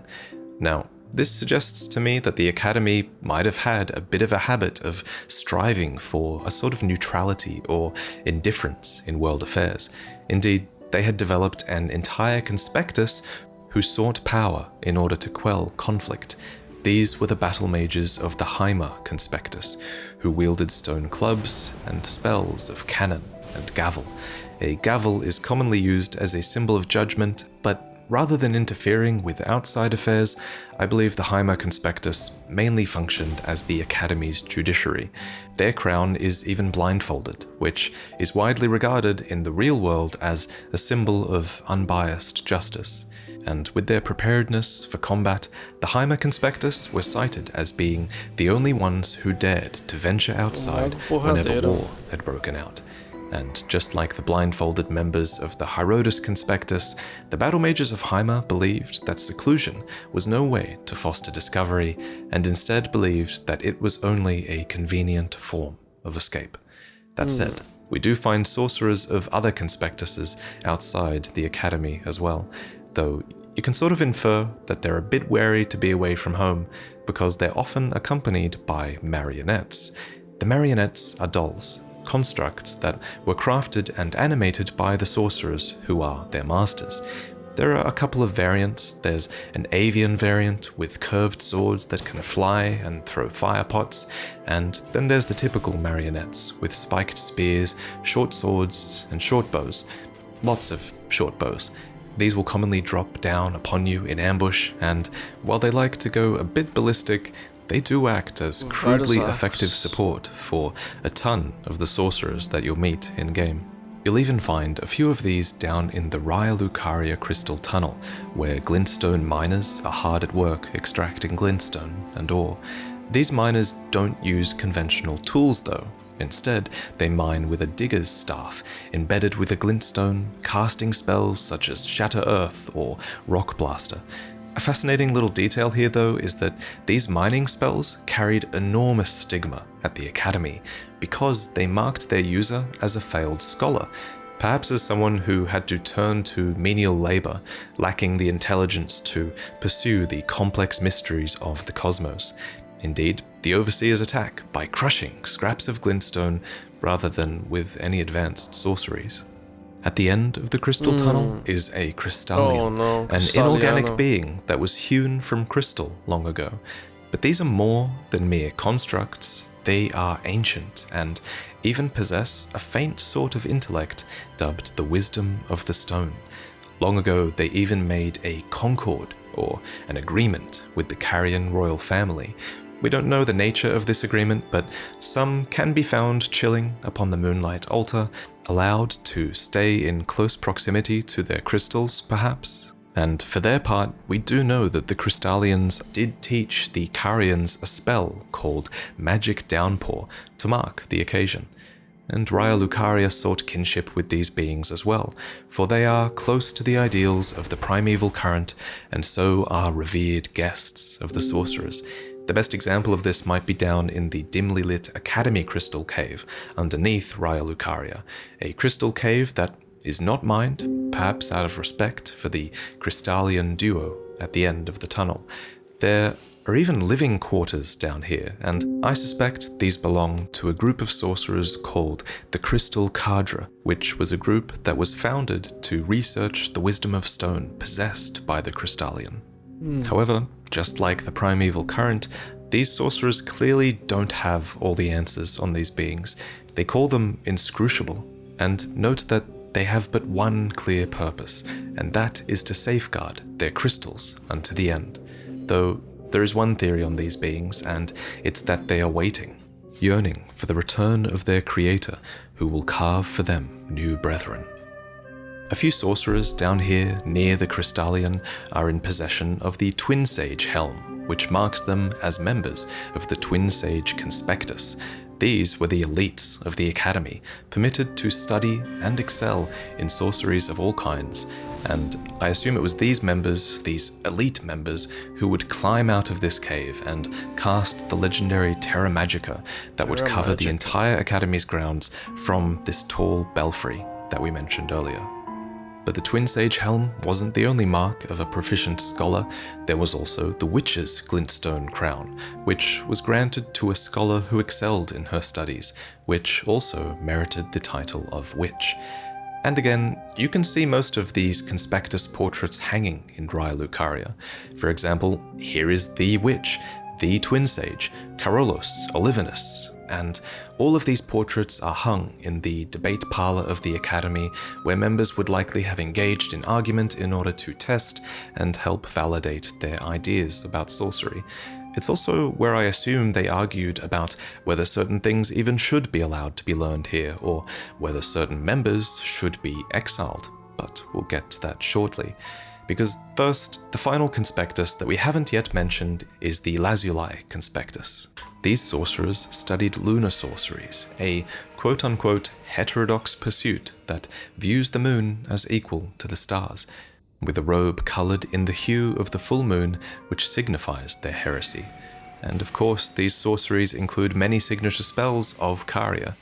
Now, this suggests to me that the Academy might have had a bit of a habit of striving for a sort of neutrality or indifference in world affairs. Indeed, they had developed an entire conspectus who sought power in order to quell conflict. These were the battle mages of the Heimer Conspectus, who wielded stone clubs and spells of cannon and gavel. A gavel is commonly used as a symbol of judgment, but rather than interfering with outside affairs, I believe the Heimer Conspectus mainly functioned as the Academy's judiciary. Their crown is even blindfolded, which is widely regarded in the real world as a symbol of unbiased justice. And with their preparedness for combat, the Heimer Conspectus were cited as being the only ones who dared to venture outside whenever war had broken out. And just like the blindfolded members of the Herodes Conspectus, the battle mages of Heimer believed that seclusion was no way to foster discovery, and instead believed that it was only a convenient form of escape. That said, we do find sorcerers of other conspectuses outside the Academy as well, though you can sort of infer that they're a bit wary to be away from home because they're often accompanied by marionettes. The marionettes are dolls, constructs that were crafted and animated by the sorcerers who are their masters. There are a couple of variants. There's an avian variant with curved swords that can fly and throw fire pots, and then there's the typical marionettes with spiked spears, short swords, and short bows. Lots of short bows. These will commonly drop down upon you in ambush, and while they like to go a bit ballistic, they do act as crudely effective support for a ton of the sorcerers that you'll meet in-game. You'll even find a few of these down in the Raya Lucaria Crystal Tunnel, where glintstone miners are hard at work extracting glintstone and ore. These miners don't use conventional tools though. Instead, they mine with a digger's staff, embedded with a glintstone, casting spells such as Shatter Earth or Rock Blaster. A fascinating little detail here though is that these mining spells carried enormous stigma at the Academy because they marked their user as a failed scholar, perhaps as someone who had to turn to menial labor, lacking the intelligence to pursue the complex mysteries of the cosmos. Indeed, the Overseers attack by crushing scraps of glintstone rather than with any advanced sorceries. At the end of the crystal tunnel is a crystallion, an inorganic being that was hewn from crystal long ago. But these are more than mere constructs. They are ancient and even possess a faint sort of intellect dubbed the wisdom of the stone. Long ago, they even made a concord, or an agreement, with the Carrion royal family. We don't know the nature of this agreement, but some can be found chilling upon the moonlight altar, allowed to stay in close proximity to their crystals, perhaps. And for their part, we do know that the Crystallians did teach the Carrions a spell called Magic Downpour to mark the occasion. And Raya Lucaria sought kinship with these beings as well, for they are close to the ideals of the primeval current, and so are revered guests of the sorcerers. The best example of this might be down in the dimly lit Academy Crystal Cave underneath Raya Lucaria, a crystal cave that is not mined, perhaps out of respect for the Crystallian duo at the end of the tunnel. There are even living quarters down here, and I suspect these belong to a group of sorcerers called the Crystal Cadre, which was a group that was founded to research the wisdom of stone possessed by the Crystallian. However, just like the primeval current, these sorcerers clearly don't have all the answers on these beings. They call them inscrutable, and note that they have but one clear purpose, and that is to safeguard their crystals unto the end. Though There is one theory on these beings, and it's that they are waiting, yearning for the return of their creator, who will carve for them new brethren. A few sorcerers down here near the Crystallion are in possession of the Twin Sage Helm, which marks them as members of the Twin Sage Conspectus. These were the elites of the Academy, permitted to study and excel in sorceries of all kinds, and I assume it was these members, these elite members, who would climb out of this cave and cast the legendary Terra Magica that would cover the entire Academy's grounds from this tall belfry that we mentioned earlier. But the Twin Sage Helm wasn't the only mark of a proficient scholar. There was also the Witch's Glintstone Crown, which was granted to a scholar who excelled in her studies, which also merited the title of Witch. And again, you can see most of these Conspectus portraits hanging in Raya Lucaria. For example, here is the Witch, the Twin Sage, Carolus, Olivinus, and all of these portraits are hung in the debate parlor of the Academy, where members would likely have engaged in argument in order to test and help validate their ideas about sorcery. It's also where I assume they argued about whether certain things even should be allowed to be learned here, or whether certain members should be exiled, but we'll get to that shortly. Because first, the final conspectus that we haven't yet mentioned is the Lazuli Conspectus. These sorcerers studied lunar sorceries, a quote-unquote heterodox pursuit that views the moon as equal to the stars, with a robe coloured in the hue of the full moon, which signifies their heresy. And of course, these sorceries include many signature spells of Caria.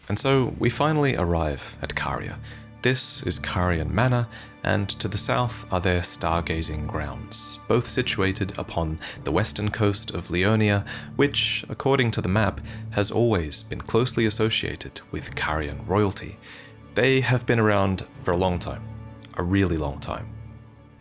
And so we finally arrive at Caria. This is Carian Manor, and to the south are their stargazing grounds, both situated upon the western coast of Leonia, which, according to the map, has always been closely associated with Carian royalty. They have been around for a long time, a really long time.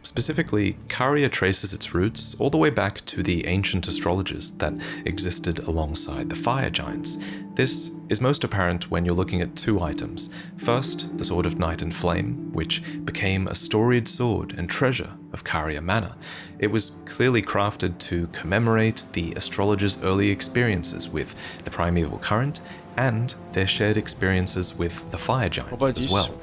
Specifically, Caria traces its roots all the way back to the ancient astrologers that existed alongside the fire giants. This is most apparent when you're looking at two items. First, the Sword of Night and Flame, which became a storied sword and treasure of Caria Manor. It was clearly crafted to commemorate the astrologers' early experiences with the primeval current and their shared experiences with the fire giants as well.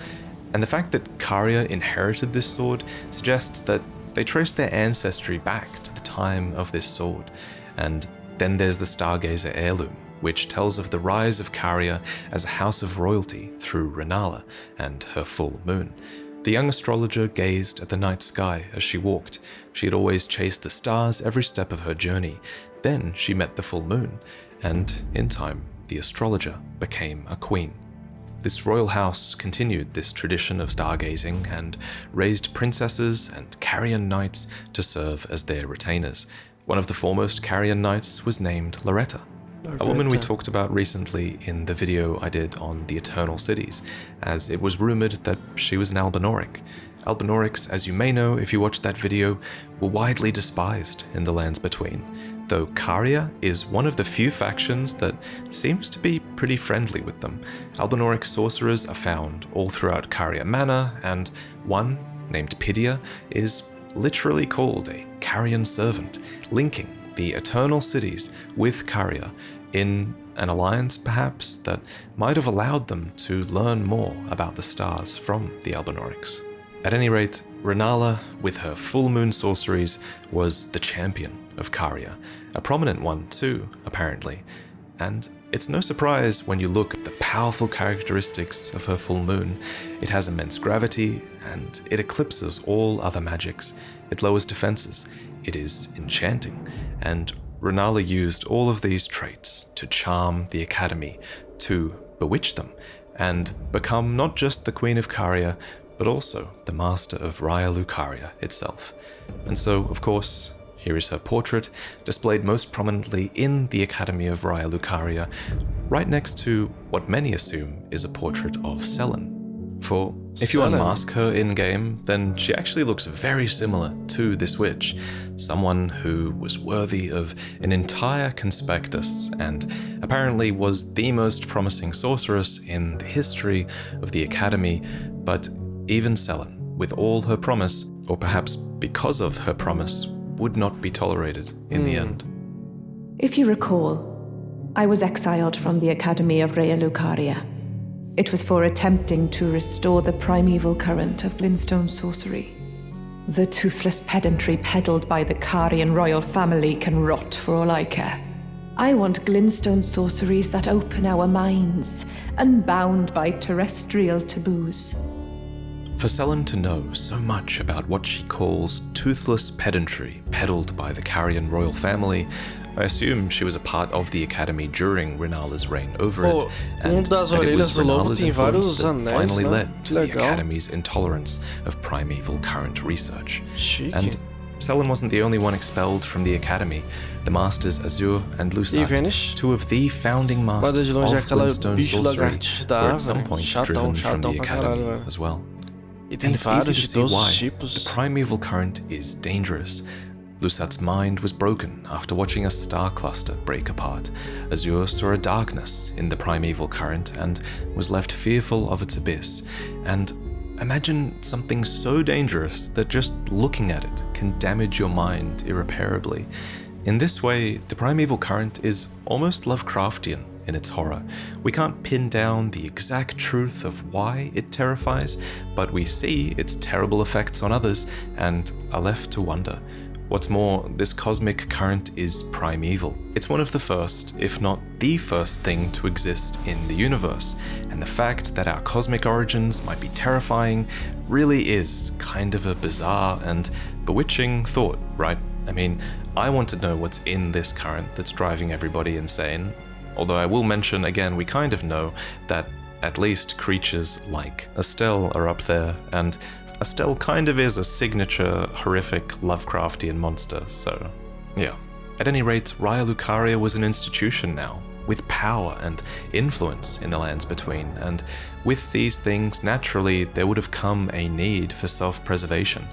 And the fact that Caria inherited this sword suggests that they trace their ancestry back to the time of this sword. And then there's the Stargazer heirloom, which tells of the rise of Caria as a house of royalty through Renala and her full moon. The young astrologer gazed at the night sky as she walked. She had always chased the stars every step of her journey. Then she met the full moon, and in time, the astrologer became a queen. This royal house continued this tradition of stargazing and raised princesses and Carian knights to serve as their retainers. One of the foremost Carian knights was named Loretta, a woman we talked about recently in the video I did on the Eternal Cities, as it was rumored that she was an Albinoric. Albinorics, as you may know if you watched that video, were widely despised in the Lands Between, though Caria is one of the few factions that seems to be pretty friendly with them. Albinoric sorcerers are found all throughout Caria Manor, and one, named Pidia, is literally called a Carian servant, linking the Eternal Cities with Caria in an alliance perhaps that might have allowed them to learn more about the stars from the Albinorics. At any rate, Renala, with her full moon sorceries, was the champion of Caria, a prominent one too, apparently. And it's no surprise when you look at the powerful characteristics of her full moon. It has immense gravity, and it eclipses all other magics. It lowers defenses. It is enchanting, and Renala used all of these traits to charm the Academy, to bewitch them, and become not just the Queen of Caria, but also the master of Raya Lucaria itself. And so, of course, here is her portrait, displayed most prominently in the Academy of Raya Lucaria, right next to what many assume is a portrait of Selen. For if you unmask her in-game, then she actually looks very similar to this witch, someone who was worthy of an entire conspectus and apparently was the most promising sorceress in the history of the Academy. But even Selen, with all her promise, or perhaps because of her promise, would not be tolerated in the end. If you recall, I was exiled from the Academy of Rhea Lucaria. It was for attempting to restore the primeval current of Glintstone sorcery. The toothless pedantry peddled by the Carian royal family can rot for all I care. I want Glintstone sorceries that open our minds, unbound by terrestrial taboos. For Selen to know so much about what she calls toothless pedantry peddled by the Carian royal family, I assume she was a part of the Academy during Renala's reign over it, and that it was Renala's influence that finally led to the Academy's intolerance of primeval current research. And Selen wasn't the only one expelled from the Academy. The Masters Azure and Lusat, two of the founding masters of Glintstone sorcery, were at some point driven from the Academy as well. And it's easy to see why. The primeval current is dangerous. Lusat's mind was broken after watching a star cluster break apart. Azure saw a darkness in the primeval current and was left fearful of its abyss. And imagine something so dangerous that just looking at it can damage your mind irreparably. In this way, the primeval current is almost Lovecraftian in its horror. We can't pin down the exact truth of why it terrifies, but we see its terrible effects on others and are left to wonder. What's more, this cosmic current is primeval. It's one of the first, if not the first thing to exist in the universe, and the fact that our cosmic origins might be terrifying really is kind of a bizarre and bewitching thought, right? I mean, I want to know what's in this current that's driving everybody insane. Although I will mention again, we kind of know that at least creatures like Estelle are up there, and Estelle kind of is a signature, horrific Lovecraftian monster, so yeah. At any rate, Rhea Lucaria was an institution now, with power and influence in the lands between, and with these things, naturally, there would have come a need for self-preservation.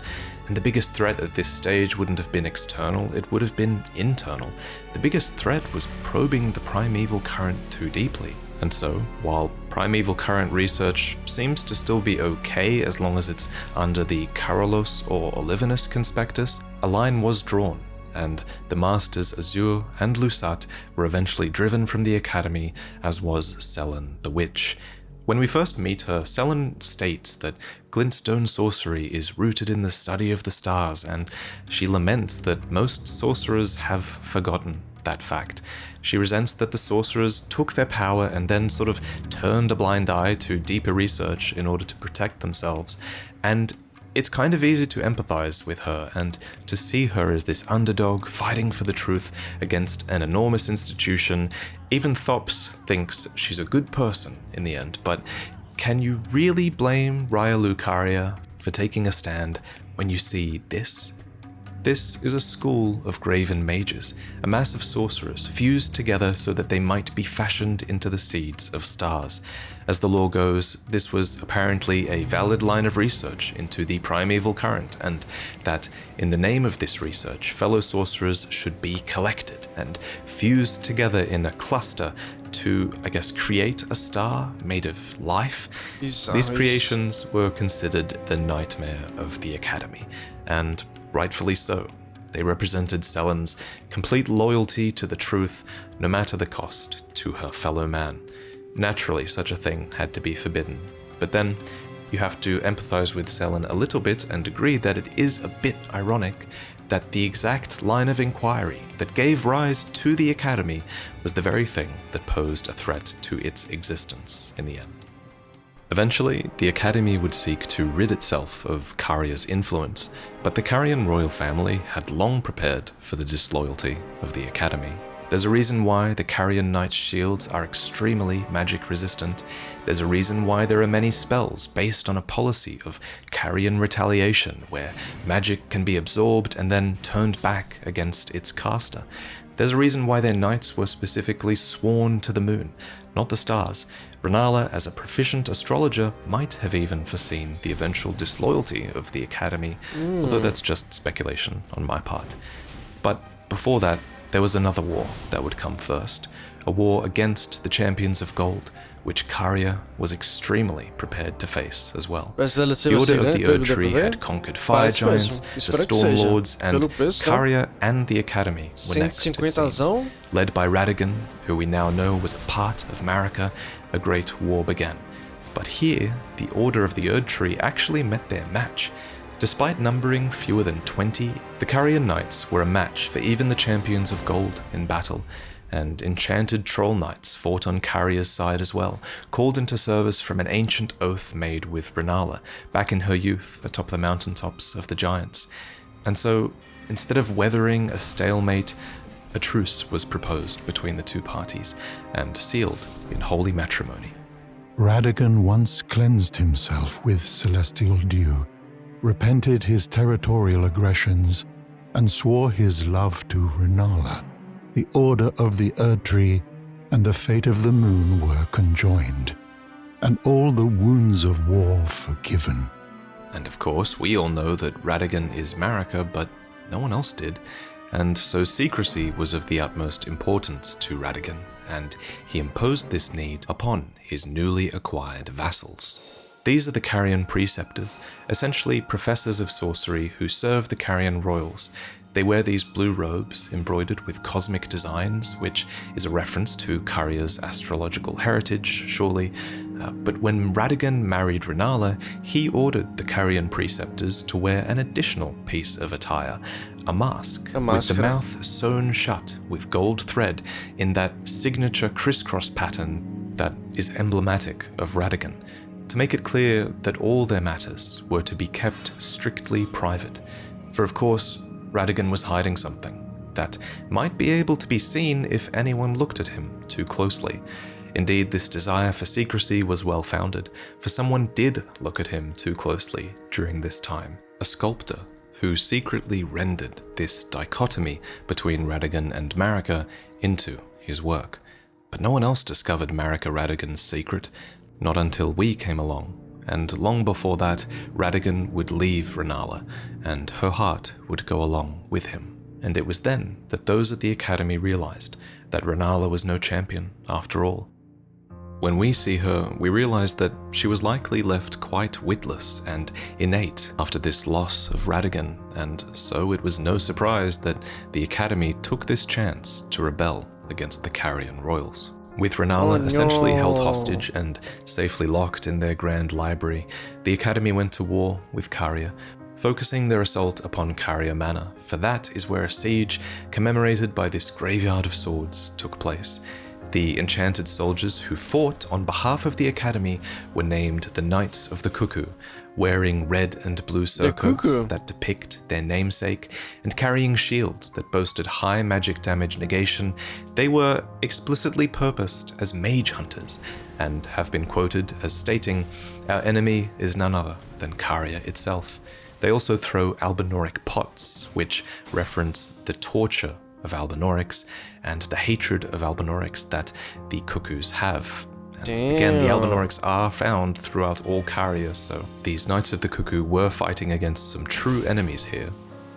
And the biggest threat at this stage wouldn't have been external, it would have been internal. The biggest threat was probing the primeval current too deeply. And so, while primeval current research seems to still be okay as long as it's under the Carolus or Olivinus conspectus, a line was drawn, and the Masters Azure and Lusat were eventually driven from the Academy, as was Selen the Witch. When we first meet her, Selen states that Glintstone sorcery is rooted in the study of the stars, and she laments that most sorcerers have forgotten that fact. She resents that the sorcerers took their power and then sort of turned a blind eye to deeper research in order to protect themselves, and it's kind of easy to empathize with her and to see her as this underdog fighting for the truth against an enormous institution. Even Thops thinks she's a good person in the end, but can you really blame Rhea Lucaria for taking a stand when you see this? This is a school of graven mages, a mass of sorcerers fused together so that they might be fashioned into the seeds of stars. As the lore goes, this was apparently a valid line of research into the primeval current, and that in the name of this research, fellow sorcerers should be collected and fused together in a cluster to, I guess, create a star made of life. These creations were considered the nightmare of the Academy, and rightfully so. They represented Selen's complete loyalty to the truth, no matter the cost, to her fellow man. Naturally, such a thing had to be forbidden. But then, you have to empathize with Selen a little bit and agree that it is a bit ironic that the exact line of inquiry that gave rise to the Academy was the very thing that posed a threat to its existence in the end. Eventually, the Academy would seek to rid itself of Caria's influence, but the Carian royal family had long prepared for the disloyalty of the Academy. There's a reason why the Carian Knight's shields are extremely magic resistant. There's a reason why there are many spells based on a policy of Carian retaliation, where magic can be absorbed and then turned back against its caster. There's a reason why their knights were specifically sworn to the moon, not the stars. Renala, as a proficient astrologer, might have even foreseen the eventual disloyalty of the Academy, although that's just speculation on my part. But before that, there was another war that would come first, a war against the champions of gold, which Karya was extremely prepared to face as well. The Order of the Erd Tree had conquered fire giants, the Storm Lords, and Karya and the Academy were next, it seems. Led by Radagon, who we now know was a part of Marika, a great war began. But here, the Order of the Erd Tree actually met their match. Despite numbering fewer than 20, the Karya Knights were a match for even the champions of gold in battle, and enchanted troll knights fought on Karya's side as well, called into service from an ancient oath made with Renala back in her youth atop the mountaintops of the giants. And so, instead of weathering a stalemate, a truce was proposed between the two parties and sealed in holy matrimony. Radagon once cleansed himself with celestial dew, repented his territorial aggressions, and swore his love to Renala. The Order of the Erd Tree and the fate of the moon were conjoined, and all the wounds of war forgiven. And of course, we all know that Radagon is Marika, but no one else did, and so secrecy was of the utmost importance to Radagon, and he imposed this need upon his newly acquired vassals. These are the Carian Preceptors, essentially professors of sorcery who serve the Carian royals. They wear these blue robes embroidered with cosmic designs, which is a reference to Karya's astrological heritage, surely. But when Radagon married Renala, he ordered the Carian Preceptors to wear an additional piece of attire, a mask with the mouth sewn shut with gold thread in that signature crisscross pattern that is emblematic of Radagon, to make it clear that all their matters were to be kept strictly private. For of course, Radagon was hiding something that might be able to be seen if anyone looked at him too closely. Indeed, this desire for secrecy was well-founded, for someone did look at him too closely during this time, a sculptor who secretly rendered this dichotomy between Radagon and Marika into his work. But no one else discovered Marika Radagon's secret, not until we came along. And long before that, Radagon would leave Renala, and her heart would go along with him. And it was then that those at the Academy realized that Renala was no champion, after all. When we see her, we realize that she was likely left quite witless and innate after this loss of Radagon, and so it was no surprise that the Academy took this chance to rebel against the Carian royals. With Renala essentially held hostage and safely locked in their grand library, the Academy went to war with Karya, focusing their assault upon Karya Manor, for that is where a siege commemorated by this graveyard of swords took place. The enchanted soldiers who fought on behalf of the Academy were named the Knights of the Cuckoo, wearing red and blue surcoats that depict their namesake, and carrying shields that boasted high magic damage negation. They were explicitly purposed as mage hunters, and have been quoted as stating, "Our enemy is none other than Karya itself." They also throw Albinoric pots, which reference the torture of Albinorics and the hatred of Albinorics that the Cuckoos have. And again, the Albinorics are found throughout all Karya, so these Knights of the Cuckoo were fighting against some true enemies here.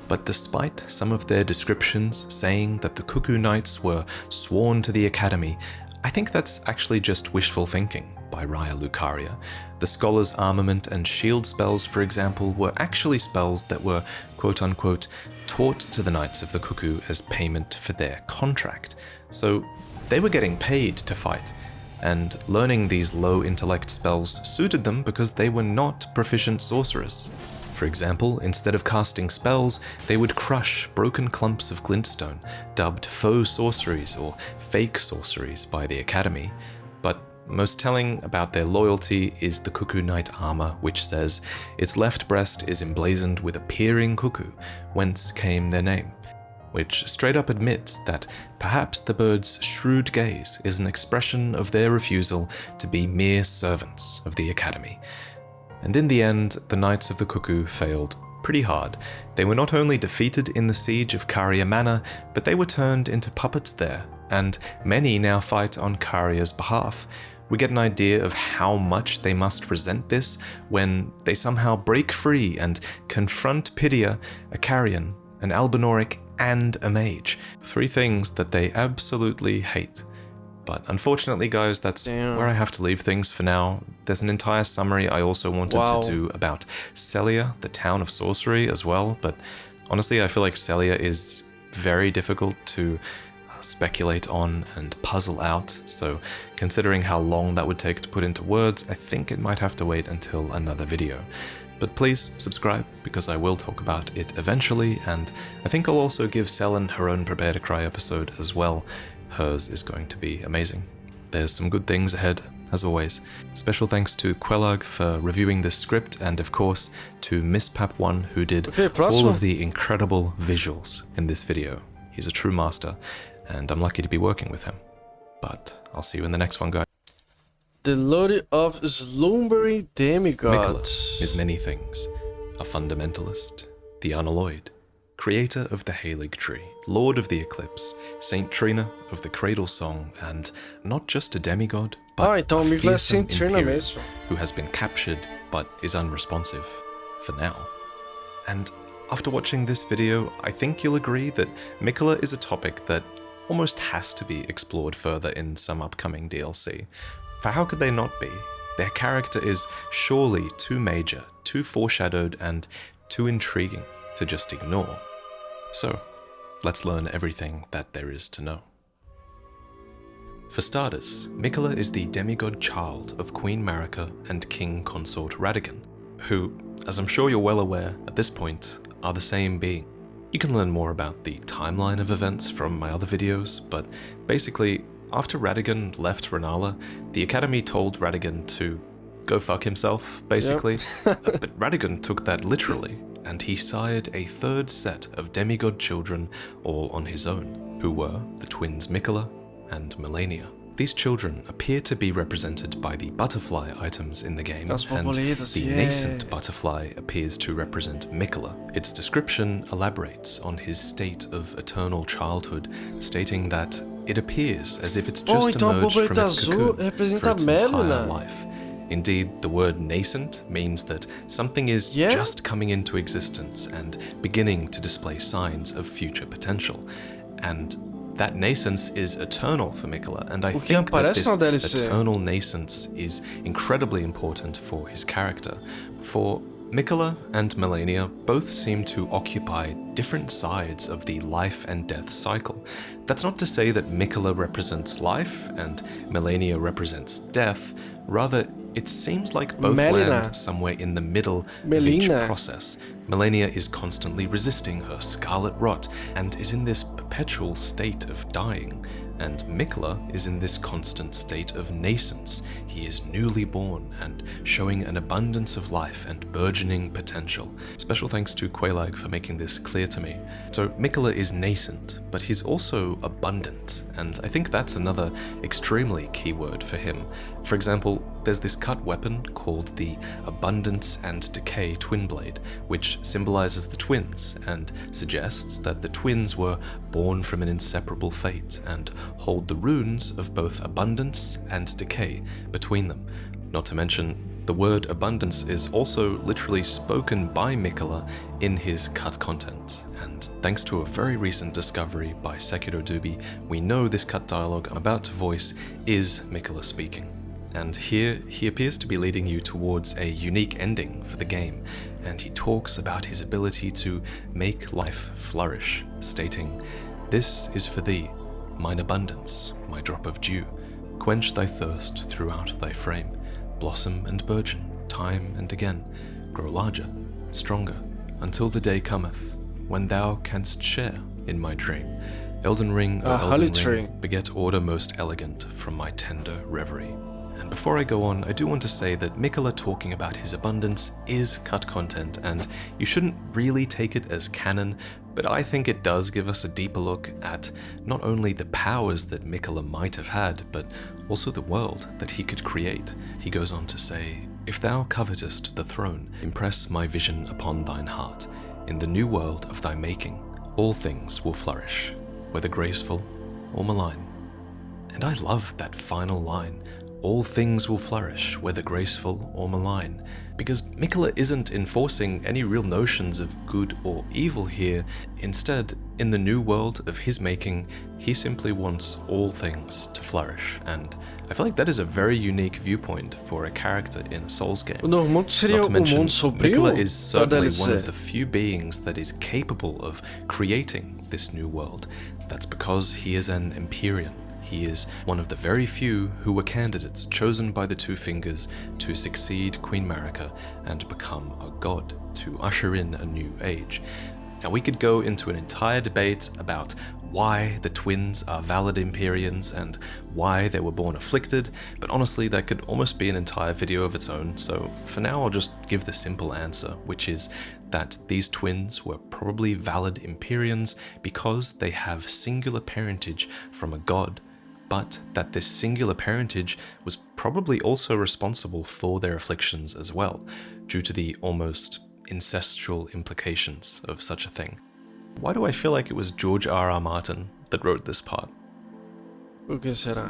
But despite some of their descriptions saying that the Cuckoo Knights were sworn to the Academy, I think that's actually just wishful thinking by Raya Lucaria. The Scholar's armament and shield spells, for example, were actually spells that were quote-unquote taught to the Knights of the Cuckoo as payment for their contract. So they were getting paid to fight, and learning these low-intellect spells suited them because they were not proficient sorcerers. For example, instead of casting spells, they would crush broken clumps of glintstone, dubbed faux sorceries or fake sorceries by the Academy. But most telling about their loyalty is the Cuckoo Knight armor, which says its left breast is emblazoned with a peering cuckoo, whence came their name, which straight up admits that perhaps the bird's shrewd gaze is an expression of their refusal to be mere servants of the Academy. And in the end, the Knights of the Cuckoo failed pretty hard. They were not only defeated in the siege of Karya Manor, but they were turned into puppets there, and many now fight on Karya's behalf. We get an idea of how much they must resent this when they somehow break free and confront Pidia, a Carian, an Albinoric and a mage. 3 things that they absolutely hate. But unfortunately, guys, that's where I have to leave things for now. There's an entire summary I also wanted to do about Celia, the town of sorcery, as well. But honestly, I feel like Celia is very difficult to speculate on and puzzle out. So considering how long that would take to put into words, I think it might have to wait until another video. But please subscribe, because I will talk about it eventually, and I think I'll also give Selen her own Prepare to Cry episode as well. Hers is going to be amazing. There's some good things ahead, as always. Special thanks to Quelag for reviewing this script, and of course to MissPap1, who did all of the incredible visuals in this video. He's a true master, and I'm lucky to be working with him. But I'll see you in the next one, guys. The Lord of Slumbering Demigod. Miquella is many things. A fundamentalist, the unalloyed, creator of the Halig Tree, Lord of the Eclipse, Saint Trina of the Cradle Song, and not just a demigod, but a fearsome Imperial who has been captured but is unresponsive, for now. And after watching this video, I think you'll agree that Miquella is a topic that almost has to be explored further in some upcoming DLC. For how could they not be? Their character is surely too major, too foreshadowed, and too intriguing to just ignore. So, let's learn everything that there is to know. For starters, Miquella is the demigod child of Queen Marika and King Consort Radagon, who, as I'm sure you're well aware at this point, are the same being. You can learn more about the timeline of events from my other videos, but basically, after Radagon left Rennala, the Academy told Radagon to go fuck himself, basically. But Radagon took that literally, and he sired a 3rd set of demigod children all on his own, who were the twins Miquella and Malenia. These children appear to be represented by the butterfly items in the game, and the nascent butterfly appears to represent Miquella. Its description elaborates on his state of eternal childhood, stating that it appears as if it's just emerged from its cocoon for its entire life. Indeed, the word nascent means that something is just coming into existence and beginning to display signs of future potential. And that nascence is eternal for Miquella, and I think that this eternal nascence is incredibly important for his character. For Miquella and Malenia both seem to occupy different sides of the life and death cycle. That's not to say that Miquella represents life and Malenia represents death, rather it seems like both land somewhere in the middle of each process. Malenia is constantly resisting her scarlet rot and is in this perpetual state of dying, and Miquella is in this constant state of nascence. He is newly born and showing an abundance of life and burgeoning potential. Special thanks to Quelag for making this clear to me. So Miquella is nascent, but he's also abundant, and I think that's another extremely key word for him. For example, there's this cut weapon called the Abundance and Decay Twin Blade, which symbolizes the twins and suggests that the twins were born from an inseparable fate and hold the runes of both abundance and decay between them. Not to mention, the word abundance is also literally spoken by Miquella in his cut content, and thanks to a very recent discovery by Sekiro Dubi, we know this cut dialogue I'm about to voice is Miquella speaking. And here, he appears to be leading you towards a unique ending for the game, and he talks about his ability to make life flourish, stating, "This is for thee, mine abundance, my drop of dew, quench thy thirst throughout thy frame, blossom and burgeon, time and again, grow larger, stronger, until the day cometh, when thou canst share in my dream. Elden Ring, O Elden Ring, beget order most elegant from my tender reverie." And before I go on, I do want to say that Miquella talking about his abundance is cut content, and you shouldn't really take it as canon, but I think it does give us a deeper look at not only the powers that Miquella might have had, but also the world that he could create. He goes on to say, "If thou covetest the throne, impress my vision upon thine heart. In the new world of thy making, all things will flourish, whether graceful or malign." And I love that final line. all things will flourish, whether graceful or malign. Because Miquella isn't enforcing any real notions of good or evil here. Instead, in the new world of his making, he simply wants all things to flourish, and I feel like that is a very unique viewpoint for a character in a Souls game. Not to mention, Miquella is certainly one of the few beings that is capable of creating this new world. That's because he is an Empyrean. He is one of the very few who were candidates chosen by the Two Fingers to succeed Queen Marika and become a god, to usher in a new age. Now we could go into an entire debate about why the twins are valid Empyreans and why they were born afflicted, but honestly that could almost be an entire video of its own, so for now I'll just give the simple answer, which is that these twins were probably valid Empyreans because they have singular parentage from a god, but that this singular parentage was probably also responsible for their afflictions as well, due to the almost incestual implications of such a thing. Why do I feel like it was George R.R. Martin that wrote this part? O que será?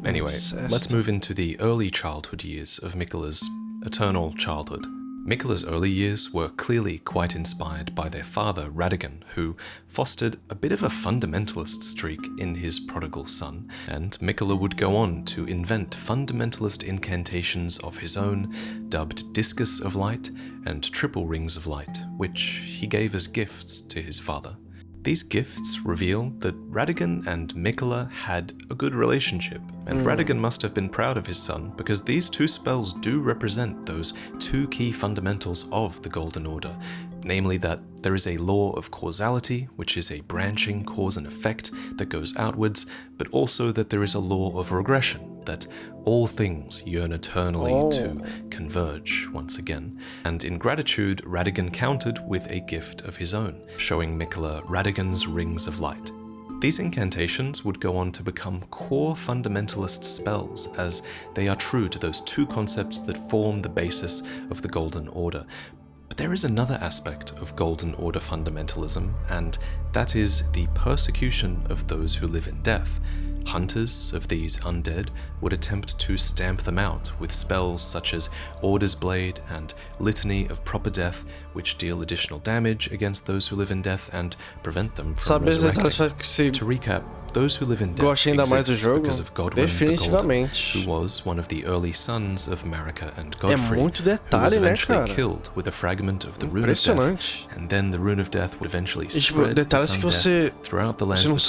Anyway, let's move into the early childhood years of Miquella's eternal childhood. Miquella's early years were clearly quite inspired by their father, Radagon, who fostered a bit of a fundamentalist streak in his prodigal son, and Miquella would go on to invent fundamentalist incantations of his own, dubbed Discus of Light and Triple Rings of Light, which he gave as gifts to his father. These gifts reveal that Radagon and Miquella had a good relationship, and Radagon must have been proud of his son because these two spells do represent those two key fundamentals of the Golden Order, namely that there is a law of causality, which is a branching cause and effect that goes outwards, but also that there is a law of regression, that all things yearn eternally to converge once again. And in gratitude, Radagon countered with a gift of his own, showing Miquella Radagon's Rings of Light. These incantations would go on to become core fundamentalist spells, as they are true to those two concepts that form the basis of the Golden Order. But there is another aspect of Golden Order fundamentalism, and that is the persecution of those who live in death. Hunters of these undead would attempt to stamp them out with spells such as Order's Blade and Litany of Proper Death, which deal additional damage against those who live in death and prevent them from resurrecting. To recap, those who live in death exist because of Godwyn the Golden, who was one of the early sons of Marika and Godfrey, who was eventually killed with a fragment of the Rune of Death, and then the Rune of Death would eventually spread its undeath throughout the lands between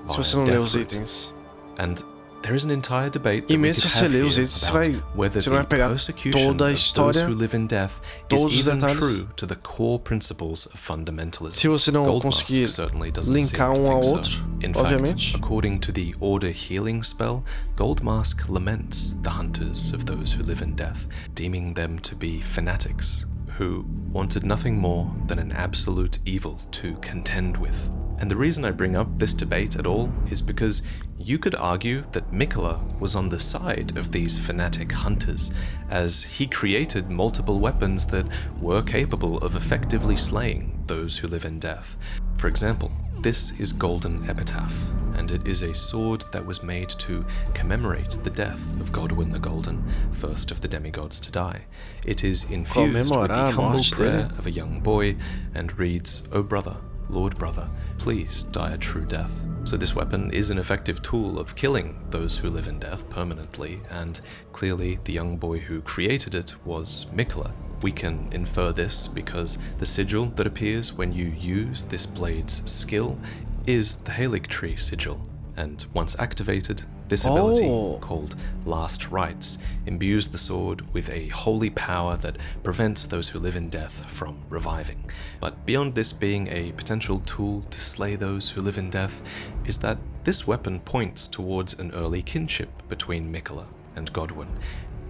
via Deathroot. And there is an entire debate that we could have here about whether the persecution of those who live in death is even true to the core principles of fundamentalism. Goldmask certainly doesn't seem to think so. In fact, according to the Order healing spell, Goldmask laments the hunters of those who live in death, deeming them to be fanatics who wanted nothing more than an absolute evil to contend with. And the reason I bring up this debate at all is because you could argue that Miquella was on the side of these fanatic hunters, as he created multiple weapons that were capable of effectively slaying those who live in death. For example, this is Golden Epitaph, and it is a sword that was made to commemorate the death of Godwyn the Golden, first of the demigods to die. It is infused with the humble prayer of a young boy and reads, "O brother, Lord brother, please die a true death." So this weapon is an effective tool of killing those who live in death permanently, and clearly the young boy who created it was Miquella. We can infer this because the sigil that appears when you use this blade's skill is the Halig Tree sigil, and once activated, this ability, called Last Rites, imbues the sword with a holy power that prevents those who live in death from reviving. But beyond this being a potential tool to slay those who live in death, is that this weapon points towards an early kinship between Miquella and Godwyn,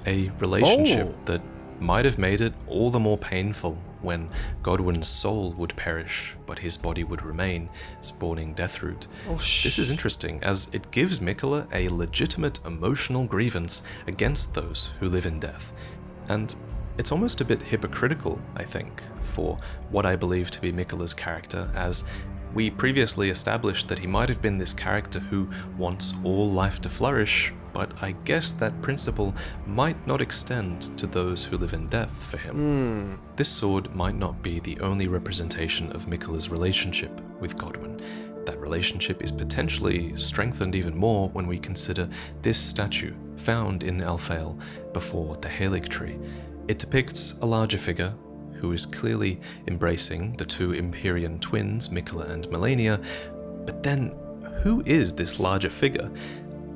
a relationship that might have made it all the more painful when Godwyn's soul would perish, but his body would remain, spawning Deathroot. This is interesting, as it gives Miquella a legitimate emotional grievance against those who live in death. And it's almost a bit hypocritical, I think, for what I believe to be Miquella's character, as We previously established that he might have been this character who wants all life to flourish, but I guess that principle might not extend to those who live in death for him. This sword might not be the only representation of Miquella's relationship with Godwyn. That relationship is potentially strengthened even more when we consider this statue found in Elphael before the Halig tree. It depicts a larger figure who is clearly embracing the two Empyrean twins, Miquella and Melania, but then who is this larger figure?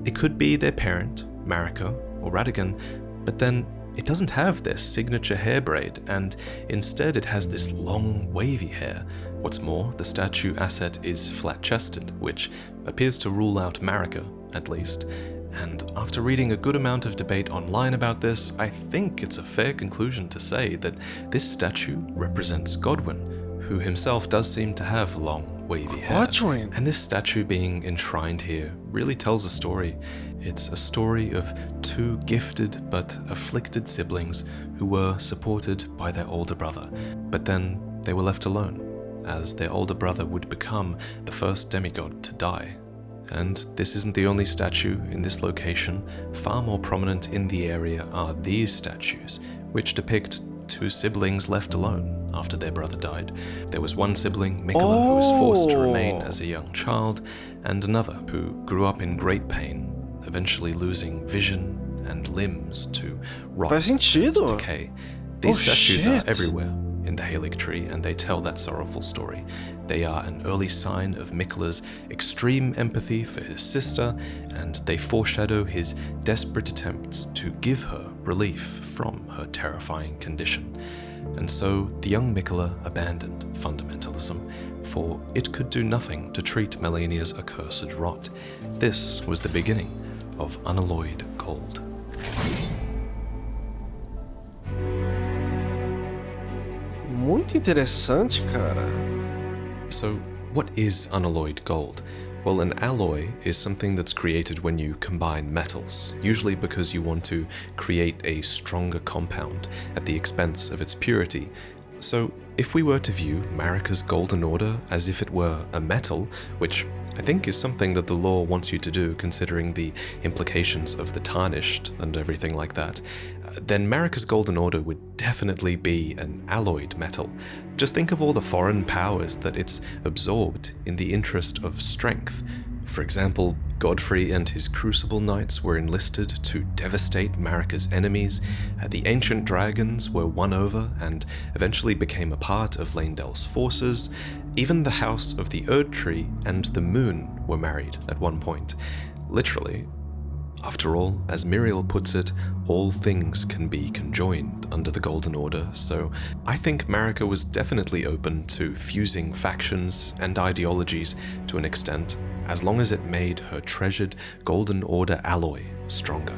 It could be their parent, Marika or Radagon, but then it doesn't have their signature hair braid, and instead it has this long, wavy hair. What's more, the statue asset is flat-chested, which appears to rule out Marika, at least. And after reading a good amount of debate online about this, I think it's a fair conclusion to say that this statue represents Godwyn, who himself does seem to have long, wavy hair. And this statue being enshrined here really tells a story. It's a story of two gifted but afflicted siblings who were supported by their older brother, but then they were left alone, as their older brother would become the first demigod to die. And this isn't the only statue in this location. Far more prominent in the area are these statues, which depict two siblings left alone after their brother died. There was one sibling, Miquella, who was forced to remain as a young child, and another who grew up in great pain, eventually losing vision and limbs to rot and decay. These statues are everywhere in the Halig tree, and they tell that sorrowful story. They are an early sign of Miquella's extreme empathy for his sister, and they foreshadow his desperate attempts to give her relief from her terrifying condition. And so the young Miquella abandoned fundamentalism, for it could do nothing to treat Melania's accursed rot. This was the beginning of unalloyed gold. Muito interessante, cara. So, what is unalloyed gold? Well, an alloy is something that's created when you combine metals, usually because you want to create a stronger compound at the expense of its purity. So, if we were to view Marika's Golden Order as if it were a metal, which I think is something that the law wants you to do considering the implications of the tarnished and everything like that, then Marika's Golden Order would definitely be an alloyed metal. Just think of all the foreign powers that it's absorbed in the interest of strength. For example, Godfrey and his Crucible Knights were enlisted to devastate Marika's enemies, the ancient dragons were won over and eventually became a part of Leyndell's forces, even the House of the Erdtree and the Moon were married at one point. Literally. After all, as Miriel puts it, all things can be conjoined under the Golden Order, so I think Marika was definitely open to fusing factions and ideologies to an extent, as long as it made her treasured Golden Order alloy stronger.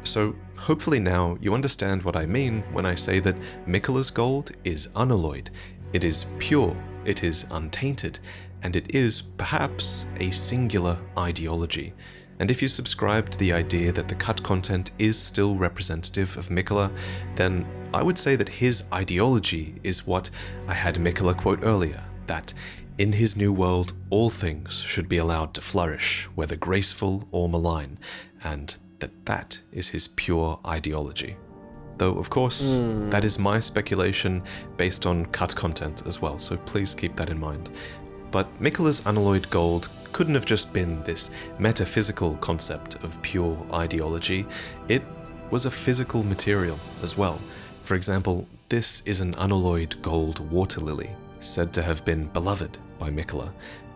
So hopefully now you understand what I mean when I say that Miquella's gold is unalloyed. It is pure, it is untainted, and it is, perhaps, a singular ideology. And if you subscribe to the idea that the cut content is still representative of Miquella, then I would say that his ideology is what I had Miquella quote earlier, that in his new world, all things should be allowed to flourish, whether graceful or malign, and that is his pure ideology. Though, of course, that is my speculation based on cut content as well, so please keep that in mind. But Miquella's unalloyed gold couldn't have just been this metaphysical concept of pure ideology. It was a physical material as well. For example, this is an unalloyed gold water lily, said to have been beloved by Miquella.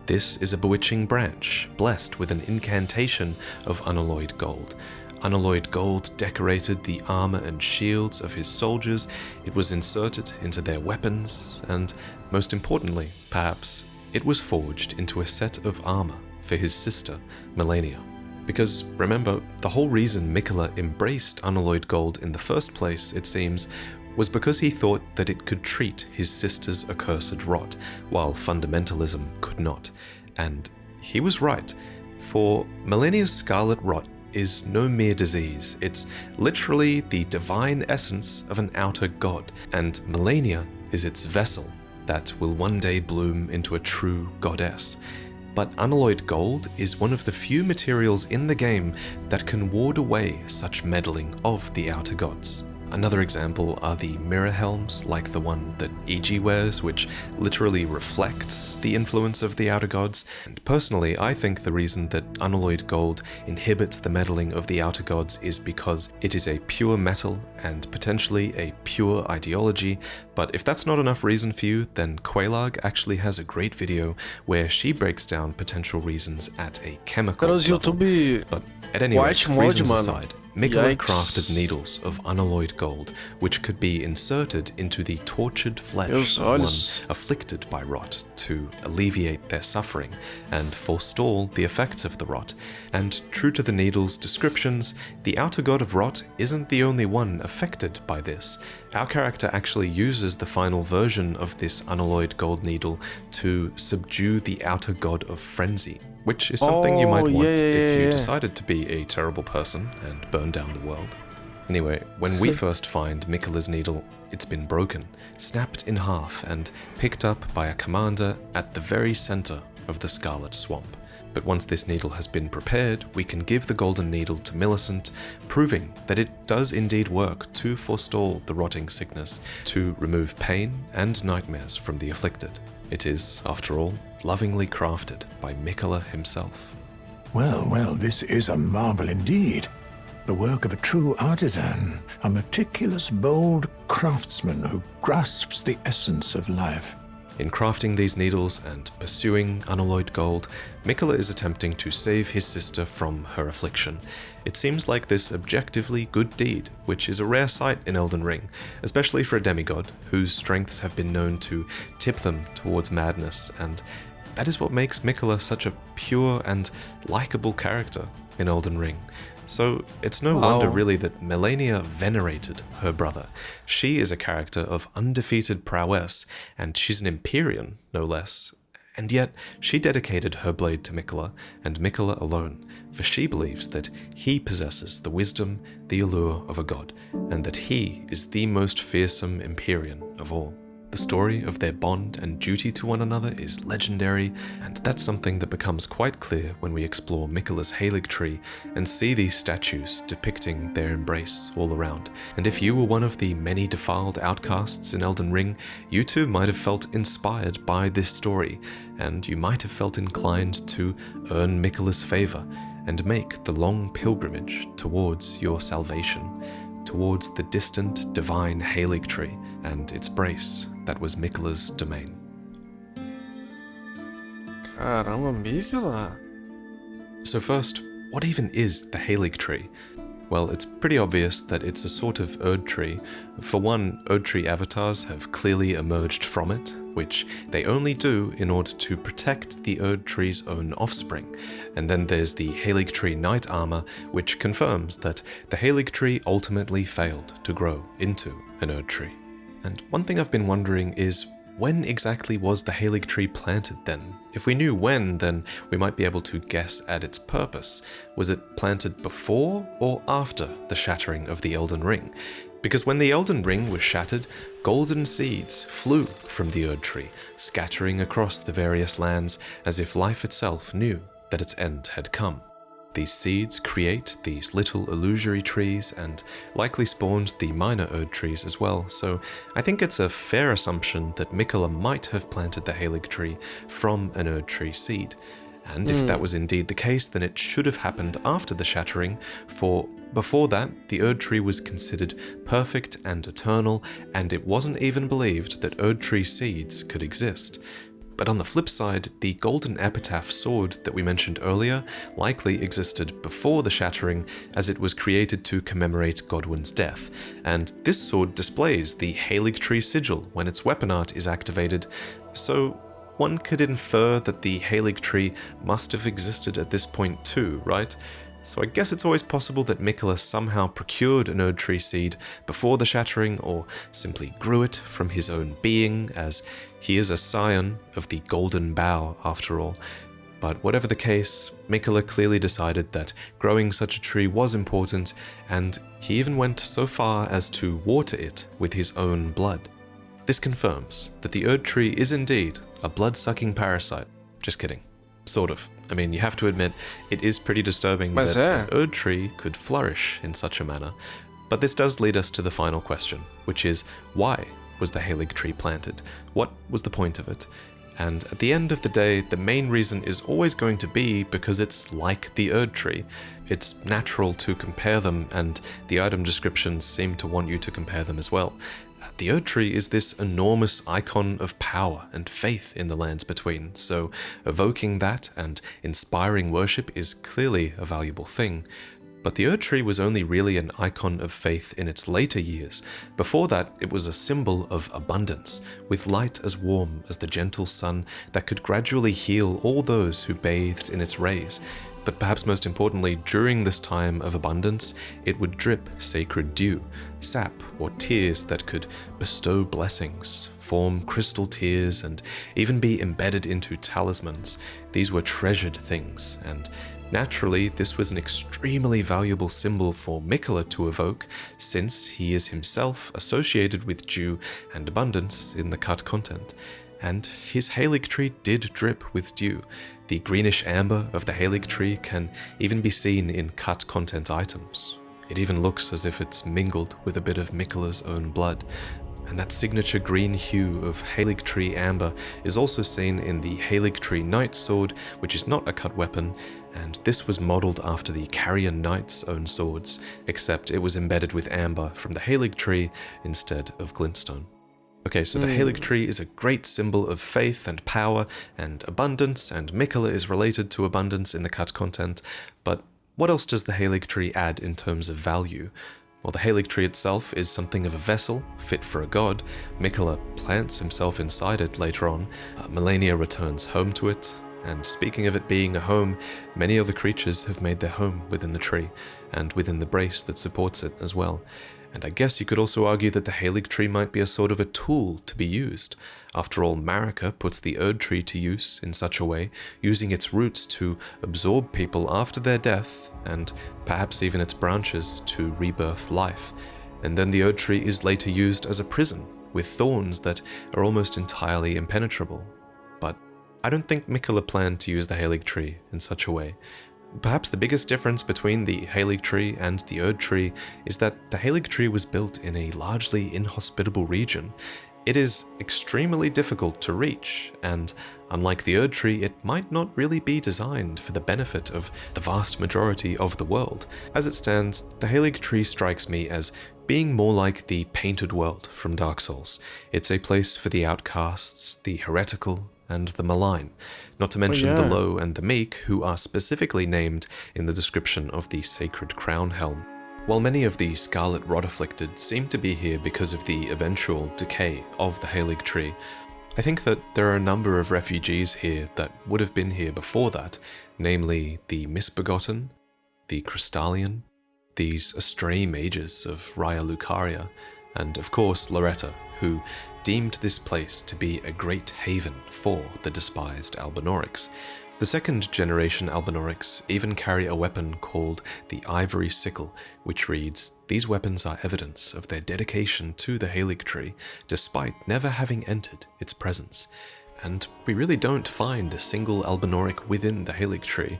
This is a bewitching branch, blessed with an incantation of unalloyed gold. Unalloyed gold decorated the armor and shields of his soldiers, it was inserted into their weapons, and most importantly, perhaps, it was forged into a set of armor for his sister, Melania. Because, remember, the whole reason Miquella embraced unalloyed gold in the first place, it seems, was because he thought that it could treat his sister's accursed rot, while fundamentalism could not. And he was right, for Melania's scarlet rot is no mere disease, it's literally the divine essence of an outer god, and Melania is its vessel, that will one day bloom into a true goddess. But unalloyed gold is one of the few materials in the game that can ward away such meddling of the outer gods. Another example are the mirror helms, like the one that EG wears, which literally reflects the influence of the outer gods. And personally, I think the reason that unalloyed gold inhibits the meddling of the outer gods is because it is a pure metal and potentially a pure ideology. But if that's not enough reason for you, then Quelaag actually has a great video where she breaks down potential reasons at a chemical level. But at any rate, reasons aside, Mikola crafted needles of unalloyed gold, which could be inserted into the tortured flesh of one afflicted by rot to alleviate their suffering and forestall the effects of the rot. And true to the needle's descriptions, the outer god of rot isn't the only one affected by this. Our character actually uses the final version of this unalloyed gold needle to subdue the outer god of frenzy, which is something you might want if you decided to be a terrible person and burn down the world. Anyway, when we first find Mikola's needle, it's been broken, snapped in half, and picked up by a commander at the very center of the Scarlet Swamp. But once this needle has been prepared, we can give the golden needle to Millicent, proving that it does indeed work to forestall the rotting sickness, to remove pain and nightmares from the afflicted. It is, after all, lovingly crafted by Mikola himself. Well, this is a marvel indeed. The work of a true artisan, a meticulous, bold craftsman who grasps the essence of life. In crafting these needles and pursuing unalloyed gold, Mikola is attempting to save his sister from her affliction. It seems like this objectively good deed, which is a rare sight in Elden Ring, especially for a demigod whose strengths have been known to tip them towards madness, and that is what makes Mikola such a pure and likable character in Elden Ring. So it's no wonder really that Melania venerated her brother. She is a character of undefeated prowess, and she's an Empyrean, no less. And yet, she dedicated her blade to Mikola, and Mikola alone, for she believes that he possesses the wisdom, the allure of a god, and that he is the most fearsome Empyrean of all. The story of their bond and duty to one another is legendary, and that's something that becomes quite clear when we explore Mikola's Halig tree and see these statues depicting their embrace all around. And if you were one of the many defiled outcasts in Elden Ring, you too might have felt inspired by this story, and you might have felt inclined to earn Mikola's favor and make the long pilgrimage towards your salvation, towards the distant divine Halig tree and its brace that was Mikola's domain. Caramba, Mikola. So first, what even is the Halig tree? Well, it's pretty obvious that it's a sort of Erd tree. For one, Erd tree avatars have clearly emerged from it, which they only do in order to protect the Erd tree's own offspring. And then there's the Halig tree knight armor, which confirms that the Halig tree ultimately failed to grow into an Erd tree. And one thing I've been wondering is, when exactly was the Halig tree planted then? If we knew when, then we might be able to guess at its purpose. Was it planted before or after the shattering of the Elden Ring? Because when the Elden Ring was shattered, golden seeds flew from the Erd tree, scattering across the various lands as if life itself knew that its end had come. These seeds create these little illusory trees and likely spawned the minor Erd trees as well, so I think it's a fair assumption that Mikola might have planted the Halig tree from an Erd tree seed. And if that was indeed the case, then it should have happened after the shattering, for before that, the Erd tree was considered perfect and eternal, and it wasn't even believed that Erd tree seeds could exist. But on the flip side, the golden epitaph sword that we mentioned earlier likely existed before the shattering, as it was created to commemorate Godwyn's death, and this sword displays the Halig tree sigil when its weapon art is activated, so one could infer that the Halig tree must have existed at this point too, right? So I guess it's always possible that Mikola somehow procured an Erd tree seed before the shattering, or simply grew it from his own being, as he is a scion of the Golden Bough after all. But whatever the case, Mikola clearly decided that growing such a tree was important, and he even went so far as to water it with his own blood. This confirms that the Erd Tree is indeed a blood-sucking parasite. Just kidding. Sort of. I mean, you have to admit, it is pretty disturbing that an Erd Tree could flourish in such a manner. But this does lead us to the final question, which is, why was the Halig Tree planted? What was the point of it? And at the end of the day, the main reason is always going to be because it's like the Erd Tree. It's natural to compare them, and the item descriptions seem to want you to compare them as well. The Erd Tree is this enormous icon of power and faith in the lands between, so evoking that and inspiring worship is clearly a valuable thing. But the Erd Tree was only really an icon of faith in its later years. Before that, it was a symbol of abundance, with light as warm as the gentle sun that could gradually heal all those who bathed in its rays. But perhaps most importantly, during this time of abundance, it would drip sacred dew, sap or tears that could bestow blessings, form crystal tears, and even be embedded into talismans. These were treasured things, and naturally, this was an extremely valuable symbol for Mikola to evoke, since he is himself associated with dew and abundance in the cut content. And his Halig Tree did drip with dew. The greenish amber of the Halig Tree can even be seen in cut content items. It even looks as if it's mingled with a bit of Mikola's own blood. And that signature green hue of Halig Tree amber is also seen in the Halig Tree Knight Sword, which is not a cut weapon, and this was modelled after the Carrion Knight's own swords, except it was embedded with amber from the Halig Tree instead of glintstone. Okay, so the Halig Tree is a great symbol of faith and power and abundance, and Mikola is related to abundance in the cut content, but what else does the Halig Tree add in terms of value? Well, the Halig Tree itself is something of a vessel, fit for a god. Mikola plants himself inside it later on. Melania returns home to it, and speaking of it being a home, many other creatures have made their home within the tree, and within the brace that supports it as well. And I guess you could also argue that the Halig Tree might be a sort of a tool to be used. After all, Marika puts the Erd Tree to use in such a way, using its roots to absorb people after their death, and perhaps even its branches to rebirth life. And then the Erd Tree is later used as a prison, with thorns that are almost entirely impenetrable. But I don't think Mikola planned to use the Halig Tree in such a way. Perhaps the biggest difference between the Halig Tree and the Erd Tree is that the Halig Tree was built in a largely inhospitable region. It is extremely difficult to reach, and unlike the Erd Tree, it might not really be designed for the benefit of the vast majority of the world. As it stands, the Halig Tree strikes me as being more like the Painted World from Dark Souls. It's a place for the outcasts, the heretical, and the malign, not to mention the low and the meek, who are specifically named in the description of the Sacred Crown Helm. While many of the Scarlet Rot Afflicted seem to be here because of the eventual decay of the Halig Tree, I think that there are a number of refugees here that would have been here before that, namely the Misbegotten, the Crystallian, these astray mages of Raya Lucaria, and of course Loretta, who deemed this place to be a great haven for the despised Albinaurics. The second generation Albinaurics even carry a weapon called the Ivory Sickle, which reads, "These weapons are evidence of their dedication to the Halig Tree, despite never having entered its presence." And we really don't find a single Albinauric within the Halig Tree.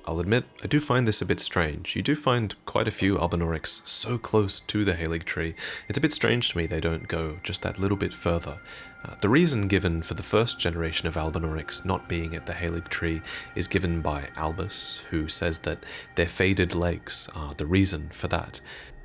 I'll admit, I do find this a bit strange. You do find quite a few Albinaurics so close to the Halig Tree. It's a bit strange to me they don't go just that little bit further. The reason given for the first generation of Albinaurics not being at the Halig Tree is given by Albus, who says that their faded legs are the reason for that.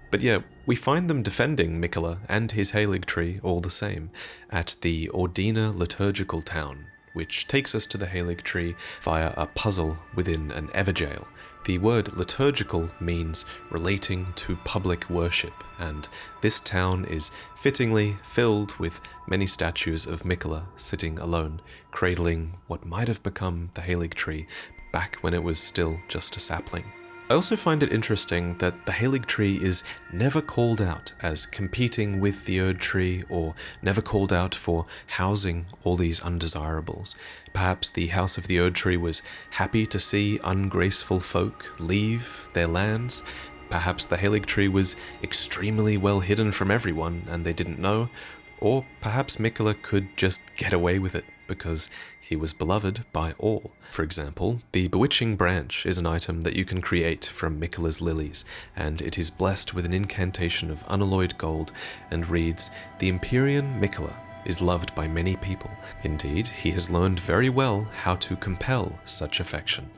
But yeah, we find them defending Mikola and his Halig Tree all the same at the Ordina liturgical town, which takes us to the Halig Tree via a puzzle within an Everjail. The word liturgical means relating to public worship, and this town is fittingly filled with many statues of Mikola sitting alone, cradling what might have become the Halig Tree back when it was still just a sapling. I also find it interesting that the Halig Tree is never called out as competing with the Erd Tree, or never called out for housing all these undesirables. Perhaps the House of the Erd Tree was happy to see ungraceful folk leave their lands. Perhaps the Halig Tree was extremely well hidden from everyone and they didn't know. Or perhaps Mikola could just get away with it because he was beloved by all. For example, the Bewitching Branch is an item that you can create from Mikola's lilies, and it is blessed with an incantation of unalloyed gold and reads, "The Empyrean Mikola is loved by many people. Indeed, he has learned very well how to compel such affection."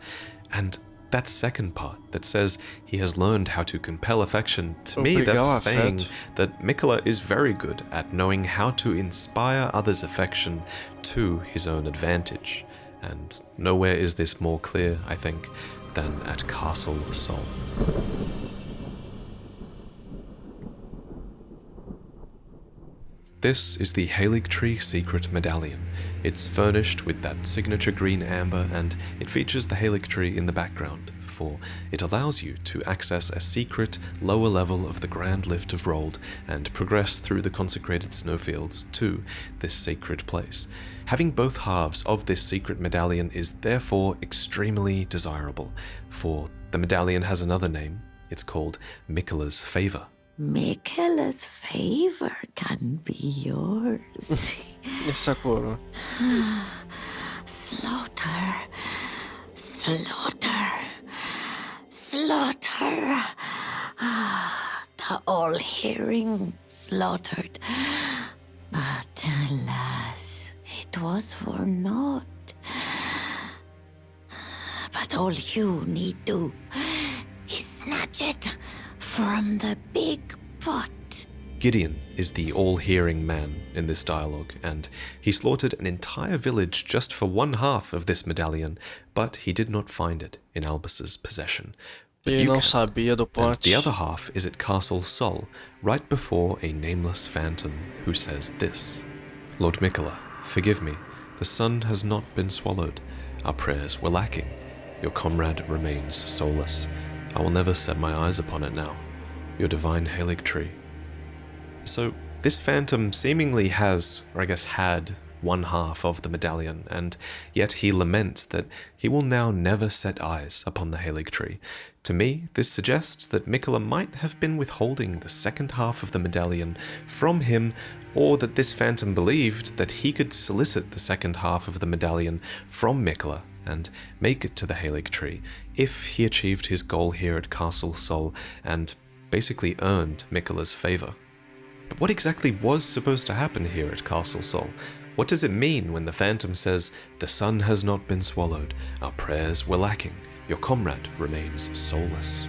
And that second part that says he has learned how to compel affection, to me that's saying that Mikola is very good at knowing how to inspire others' affection to his own advantage. And nowhere is this more clear, I think, than at Castle Sol. This is the Haligtree Secret Medallion. It's furnished with that signature green amber, and it features the Haligtree in the background, for it allows you to access a secret lower level of the Grand Lift of Rold and progress through the consecrated snowfields to this sacred place. Having both halves of this secret medallion is therefore extremely desirable, for the medallion has another name. It's called Mikola's Favor. Mikola's favor can be yours. Sakura. Slaughter. Slaughter. Slaughter. The all-hearing slaughtered. But alas, it was for naught. But all you need do is snatch it from the big pot. Gideon is the all-hearing man in this dialogue, and he slaughtered an entire village just for one half of this medallion, but he did not find it in Albus's possession. But Ele you não can, sabia do and pote. the other half is at Castle Sol, right before a nameless phantom who says this: "Lord Mikola, forgive me. The sun has not been swallowed. Our prayers were lacking. Your comrade remains soulless. I will never set my eyes upon it now. Your divine Haligtree." So this phantom seemingly has, or I guess had, one half of the medallion, and yet he laments that he will now never set eyes upon the Haligtree. To me, this suggests that Mikola might have been withholding the second half of the medallion from him, or that this phantom believed that he could solicit the second half of the medallion from Mikola and make it to the Haligtree if he achieved his goal here at Castle Sol and basically earned Mikola's favor. But what exactly was supposed to happen here at Castle Sol? What does it mean when the phantom says, "The sun has not been swallowed, our prayers were lacking, your comrade remains soulless"?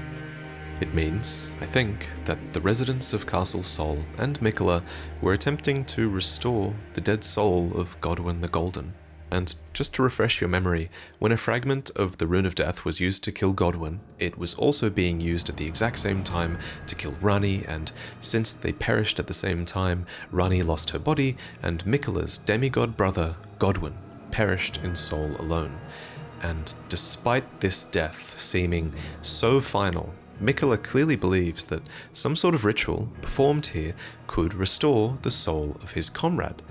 It means, I think, that the residents of Castle Sol and Mikola were attempting to restore the dead soul of Godwyn the Golden. And just to refresh your memory, when a fragment of the Rune of Death was used to kill Godwyn, it was also being used at the exact same time to kill Rani, and since they perished at the same time, Rani lost her body, and Mikola's demigod brother, Godwyn, perished in Sol alone. And despite this death seeming so final, Mikola clearly believes that some sort of ritual performed here could restore the soul of his comrade.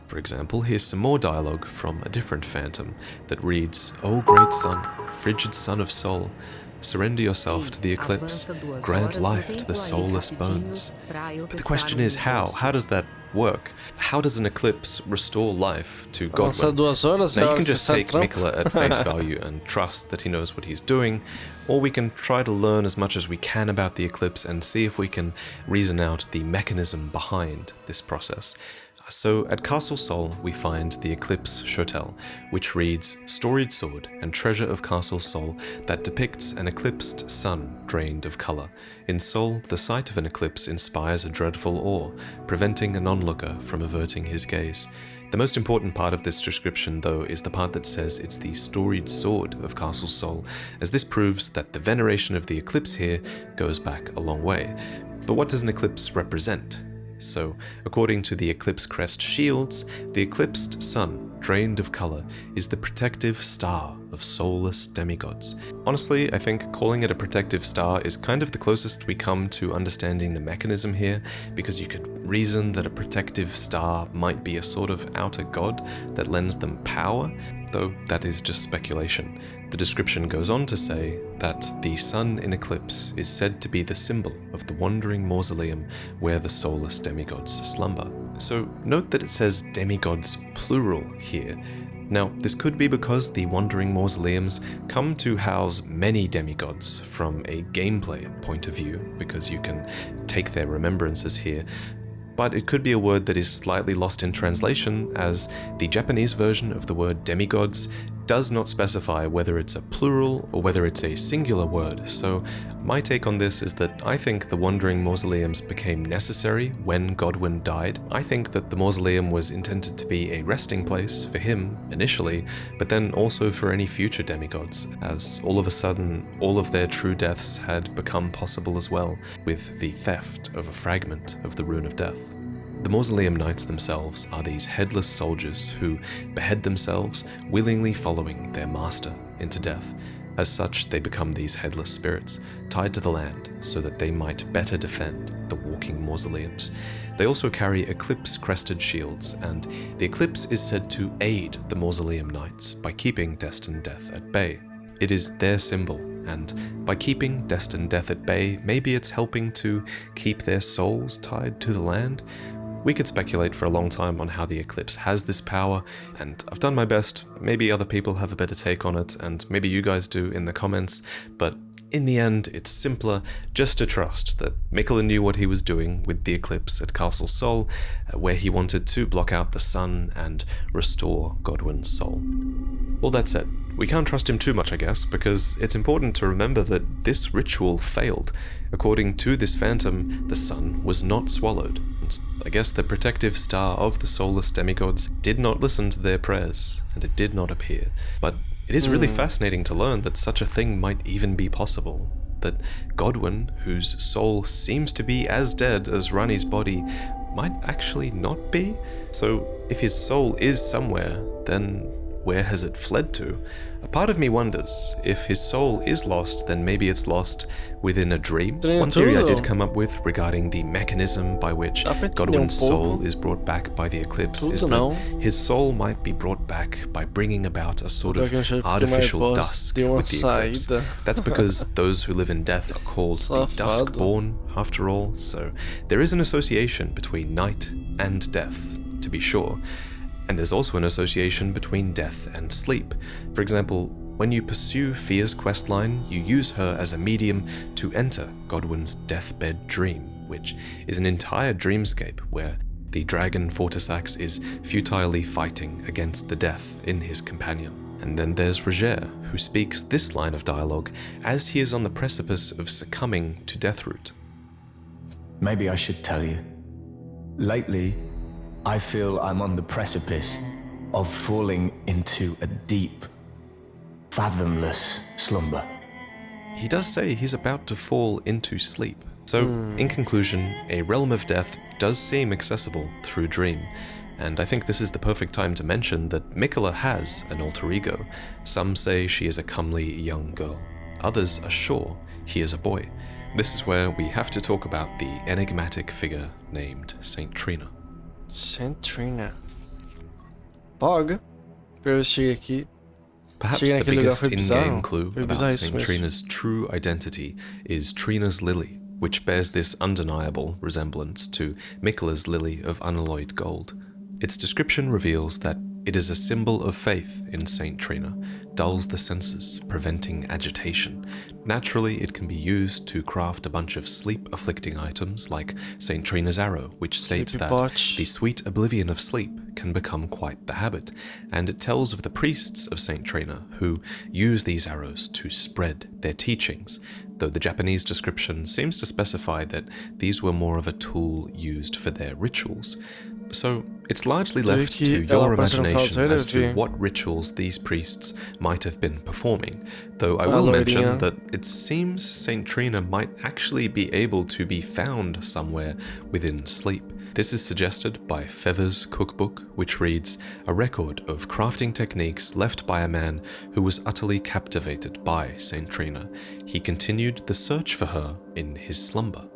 For example, here's some more dialogue from a different phantom that reads, "O great sun, frigid son of Sol, surrender yourself to the eclipse, grant life to the soulless bones." But the question is how? How does that work? How does an eclipse restore life to Godwyn? Now you can just take Mikola at face value and trust that he knows what he's doing, or we can try to learn as much as we can about the eclipse and see if we can reason out the mechanism behind this process. So at Castle Sol, we find the Eclipse Shotel, which reads, "Storied sword and treasure of Castle Sol that depicts an eclipsed sun drained of color. In Sol, the sight of an eclipse inspires a dreadful awe, preventing an onlooker from averting his gaze." The most important part of this description, though, is the part that says it's the storied sword of Castle Sol, as this proves that the veneration of the eclipse here goes back a long way. But what does an eclipse represent? So, according to the Eclipse Crest shields, the eclipsed sun, drained of color, is the protective star of soulless demigods. Honestly, I think calling it a protective star is kind of the closest we come to understanding the mechanism here, because you could reason that a protective star might be a sort of outer god that lends them power, though that is just speculation. The description goes on to say that the sun in eclipse is said to be the symbol of the wandering mausoleum where the soulless demigods slumber. So note that it says demigods plural here. Now, this could be because the wandering mausoleums come to house many demigods from a gameplay point of view, because you can take their remembrances here, but it could be a word that is slightly lost in translation, as the Japanese version of the word demigods does not specify whether it's a plural or whether it's a singular word. So my take on this is that I think the wandering mausoleums became necessary when Godwin died. I think that the mausoleum was intended to be a resting place for him initially, but then also for any future demigods, as all of a sudden all of their true deaths had become possible as well, with the theft of a fragment of the Rune of Death. The Mausoleum Knights themselves are these headless soldiers who behead themselves, willingly following their master into death. As such, they become these headless spirits, tied to the land so that they might better defend the walking mausoleums. They also carry eclipse-crested shields, and the eclipse is said to aid the Mausoleum Knights by keeping destined death at bay. It is their symbol, and by keeping destined death at bay, maybe it's helping to keep their souls tied to the land. We could speculate for a long time on how the eclipse has this power, and I've done my best. Maybe other people have a better take on it, and maybe you guys do in the comments, but in the end, it's simpler just to trust that Miquella knew what he was doing with the eclipse at Castle Sol, where he wanted to block out the sun and restore Godwin's soul. All that said, we can't trust him too much, I guess, because it's important to remember that this ritual failed. According to this phantom, the sun was not swallowed. And I guess the protective star of the soulless demigods did not listen to their prayers, and it did not appear. But it is really fascinating to learn that such a thing might even be possible. That Godwin, whose soul seems to be as dead as Rani's body, might actually not be. So if his soul is somewhere, then where has it fled to? A part of me wonders, if his soul is lost, then maybe it's lost within a dream. One theory I did come up with regarding the mechanism by which Godwin's soul is brought back by the eclipse is that his soul might be brought back by bringing about a sort of artificial dusk with the eclipse. That's because those who live in death are called the Duskborn, after all, so there is an association between night and death, to be sure. And there's also an association between death and sleep. For example, when you pursue Fia's questline, you use her as a medium to enter Godwin's deathbed dream, which is an entire dreamscape where the dragon Fortisax is futilely fighting against the death in his companion. And then there's Roger, who speaks this line of dialogue as he is on the precipice of succumbing to Deathroot. Maybe I should tell you. Lately, I feel I'm on the precipice of falling into a deep, fathomless slumber. He does say he's about to fall into sleep. So, in conclusion, a realm of death does seem accessible through dream, and I think this is the perfect time to mention that Miquella has an alter ego. Some say she is a comely young girl. Others are sure he is a boy. This is where we have to talk about the enigmatic figure named Saint Trina. Saint Trina. Pog. Eu cheguei aqui. Perhaps the biggest in-game clue about Saint Trina's true identity is Trina's lily, which bears this undeniable resemblance to Miquella's lily of unalloyed gold. Its description reveals that it is a symbol of faith in Saint Trina, dulls the senses, preventing agitation. Naturally, it can be used to craft a bunch of sleep-afflicting items like Saint Trina's arrow, which states that the sweet oblivion of sleep can become quite the habit, and it tells of the priests of Saint Trina who use these arrows to spread their teachings, though the Japanese description seems to specify that these were more of a tool used for their rituals. So it's largely left to your imagination as to what rituals these priests might have been performing, though I will mention that it seems Saint Trina might actually be able to be found somewhere within sleep. This is suggested by Feather's cookbook, which reads, "A record of crafting techniques left by a man who was utterly captivated by Saint Trina. He continued the search for her in his slumber."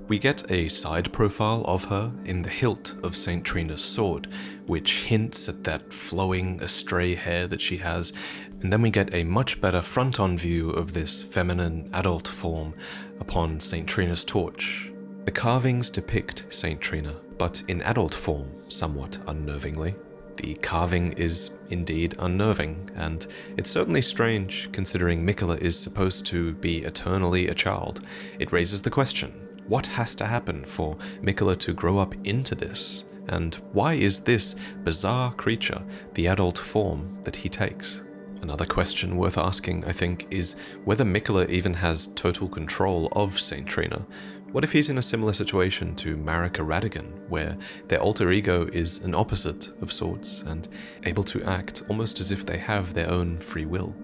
We get a side profile of her in the hilt of St. Trina's sword, which hints at that flowing, astray hair that she has, and then we get a much better front-on view of this feminine adult form upon St. Trina's torch. The carvings depict St. Trina, but in adult form, somewhat unnervingly. The carving is indeed unnerving, and it's certainly strange considering Miquella is supposed to be eternally a child. It raises the question, what has to happen for Miquella to grow up into this? And why is this bizarre creature the adult form that he takes? Another question worth asking, I think, is whether Miquella even has total control of St. Trina. What if he's in a similar situation to Marika Radigan, where their alter ego is an opposite of sorts, and able to act almost as if they have their own free will?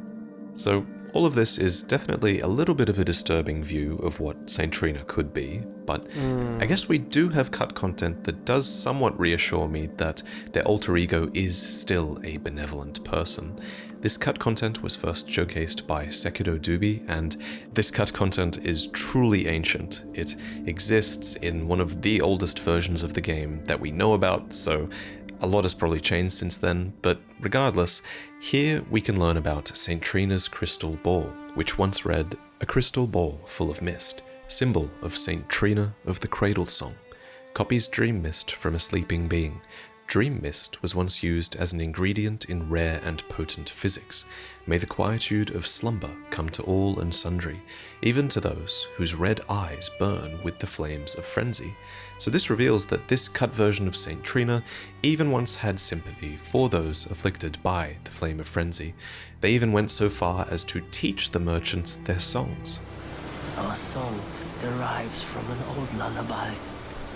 So all of this is definitely a little bit of a disturbing view of what St. Trina could be, but I guess we do have cut content that does somewhat reassure me that their alter ego is still a benevolent person. This cut content was first showcased by Sekido Dubi, and this cut content is truly ancient. It exists in one of the oldest versions of the game that we know about, so a lot has probably changed since then, but regardless, here we can learn about St. Trina's crystal ball, which once read, "A crystal ball full of mist, symbol of St. Trina of the Cradle Song, copies dream mist from a sleeping being. Dream mist was once used as an ingredient in rare and potent physics. May the quietude of slumber come to all and sundry, even to those whose red eyes burn with the flames of frenzy." So this reveals that this cut version of St. Trina even once had sympathy for those afflicted by the flame of frenzy. They even went so far as to teach the merchants their songs. Our song derives from an old lullaby,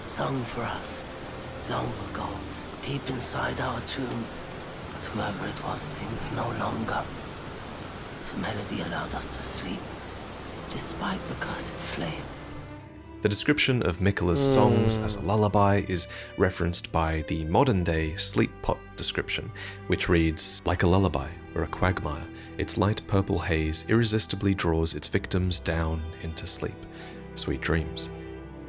sung for us long ago, deep inside our tomb. But whoever it was sings no longer. Its melody allowed us to sleep, despite the cursed flame. The description of Miquella's songs as a lullaby is referenced by the modern-day sleep pot description, which reads, "Like a lullaby or a quagmire, its light purple haze irresistibly draws its victims down into sleep. Sweet dreams."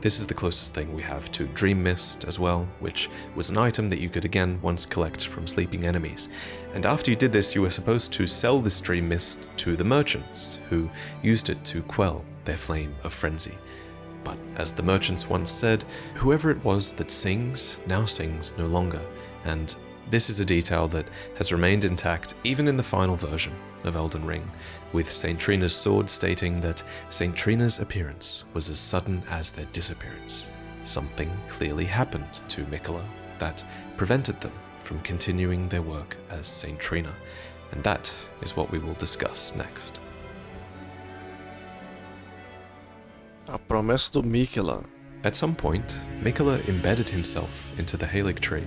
This is the closest thing we have to Dream Mist as well, which was an item that you could again once collect from sleeping enemies. And after you did this, you were supposed to sell this Dream Mist to the merchants, who used it to quell their flame of frenzy. But as the merchants once said, whoever it was that sings now sings no longer, and this is a detail that has remained intact even in the final version of Elden Ring, with St. Trina's sword stating that St. Trina's appearance was as sudden as their disappearance. Something clearly happened to Miquella that prevented them from continuing their work as St. Trina, and that is what we will discuss next. A promessa do Miquella. At some point, Miquella embedded himself into the Halig tree.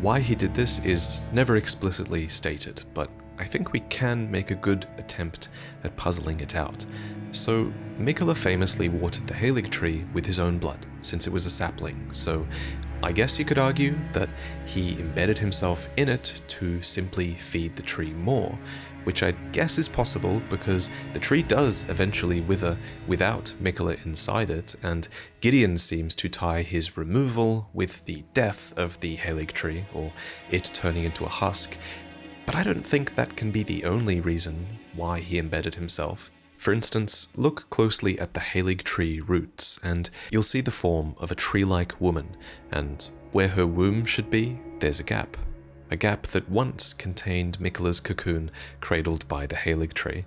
Why he did this is never explicitly stated, but I think we can make a good attempt at puzzling it out. So, Miquella famously watered the Halig tree with his own blood, since it was a sapling, so I guess you could argue that he embedded himself in it to simply feed the tree more, which I guess is possible because the tree does eventually wither without Miquella inside it, and Gideon seems to tie his removal with the death of the Halig tree, or it turning into a husk, but I don't think that can be the only reason why he embedded himself. For instance, look closely at the Halig tree roots, and you'll see the form of a tree-like woman, and where her womb should be, there's a gap that once contained Miquella's cocoon cradled by the Halig tree.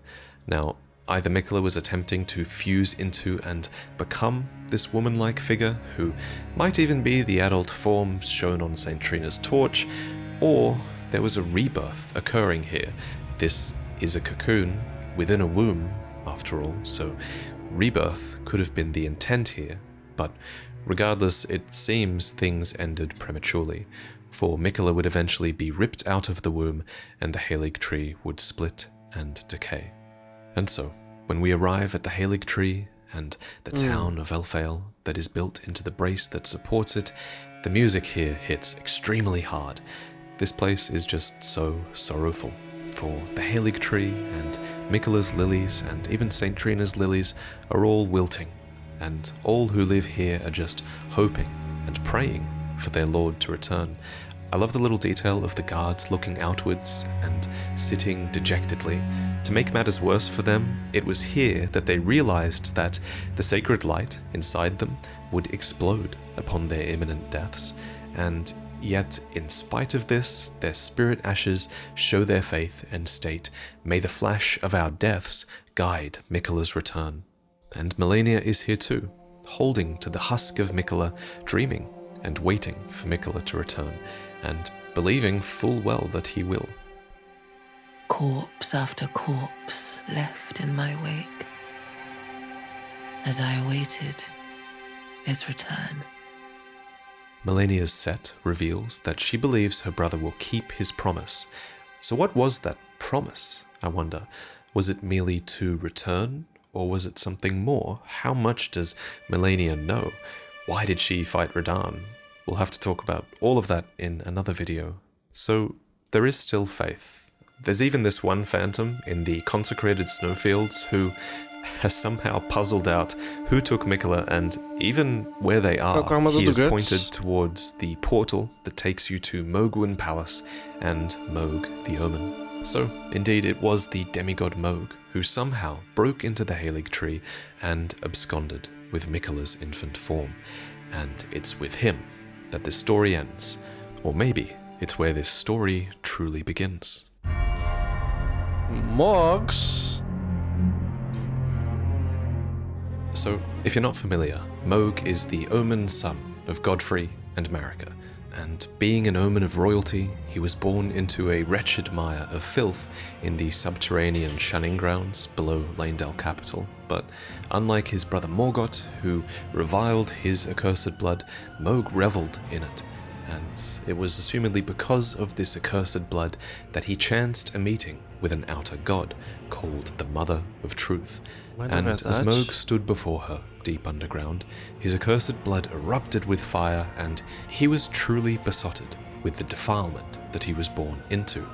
Now, either Miquella was attempting to fuse into and become this woman-like figure, who might even be the adult form shown on St. Trina's torch, or there was a rebirth occurring here. This is a cocoon within a womb, after all, so rebirth could have been the intent here, but regardless, it seems things ended prematurely, for Miquella would eventually be ripped out of the womb and the Halig tree would split and decay. And so, when we arrive at the Halig tree and the town of Elfale that is built into the brace that supports it, the music here hits extremely hard. This place is just so sorrowful, for the Halig tree and Miquella's lilies and even St. Trina's lilies are all wilting, and all who live here are just hoping and praying for their lord to return. I love the little detail of the guards looking outwards and sitting dejectedly. To make matters worse for them, it was here that they realized that the sacred light inside them would explode upon their imminent deaths, and yet, in spite of this, their spirit ashes show their faith and state, "May the flash of our deaths guide Miquella's return." And Melania is here too, holding to the husk of Miquella, dreaming and waiting for Miquella to return, and believing full well that he will. Corpse after corpse left in my wake, as I awaited his return. Melania's set reveals that she believes her brother will keep his promise. So what was that promise, I wonder? Was it merely to return, or was it something more? How much does Melania know? Why did she fight Radahn? We'll have to talk about all of that in another video. So there is still faith. There's even this one phantom in the consecrated snowfields who has somehow puzzled out who took Miquella, and even where they are, he is pointed towards the portal that takes you to Mohgwyn Palace and Mohg the Omen. So, indeed, it was the demigod Mohg who somehow broke into the Halig tree and absconded with Miquella's infant form. And it's with him that this story ends. Or maybe it's where this story truly begins. Morgs. So, if you're not familiar, Mohg is the Omen son of Godfrey and Marika, and being an Omen of royalty, he was born into a wretched mire of filth in the subterranean shunning grounds below Leyndell capital. But unlike his brother Morgoth, who reviled his accursed blood, Mohg reveled in it. And it was assumedly because of this accursed blood that he chanced a meeting with an outer god called the Mother of Truth. And as Mohg stood before her, deep underground, his accursed blood erupted with fire, and he was truly besotted with the defilement that he was born into.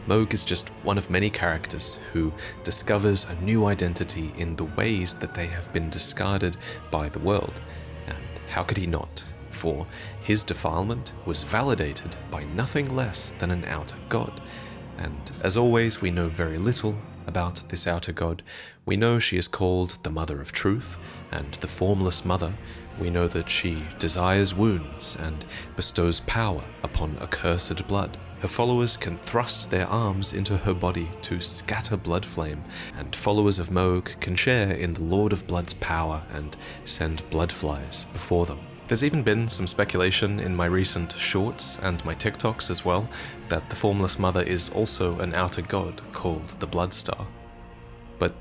Mohg is just one of many characters who discovers a new identity in the ways that they have been discarded by the world. And how could he not? For his defilement was validated by nothing less than an outer god. And as always, we know very little about this outer god. We know she is called the Mother of Truth, and the Formless Mother. We know that she desires wounds and bestows power upon accursed blood. Her followers can thrust their arms into her body to scatter blood flame, and followers of Mohg can share in the Lord of Blood's power and send blood flies before them. There's even been some speculation in my recent shorts and my TikToks as well that the Formless Mother is also an outer god called the Bloodstar. But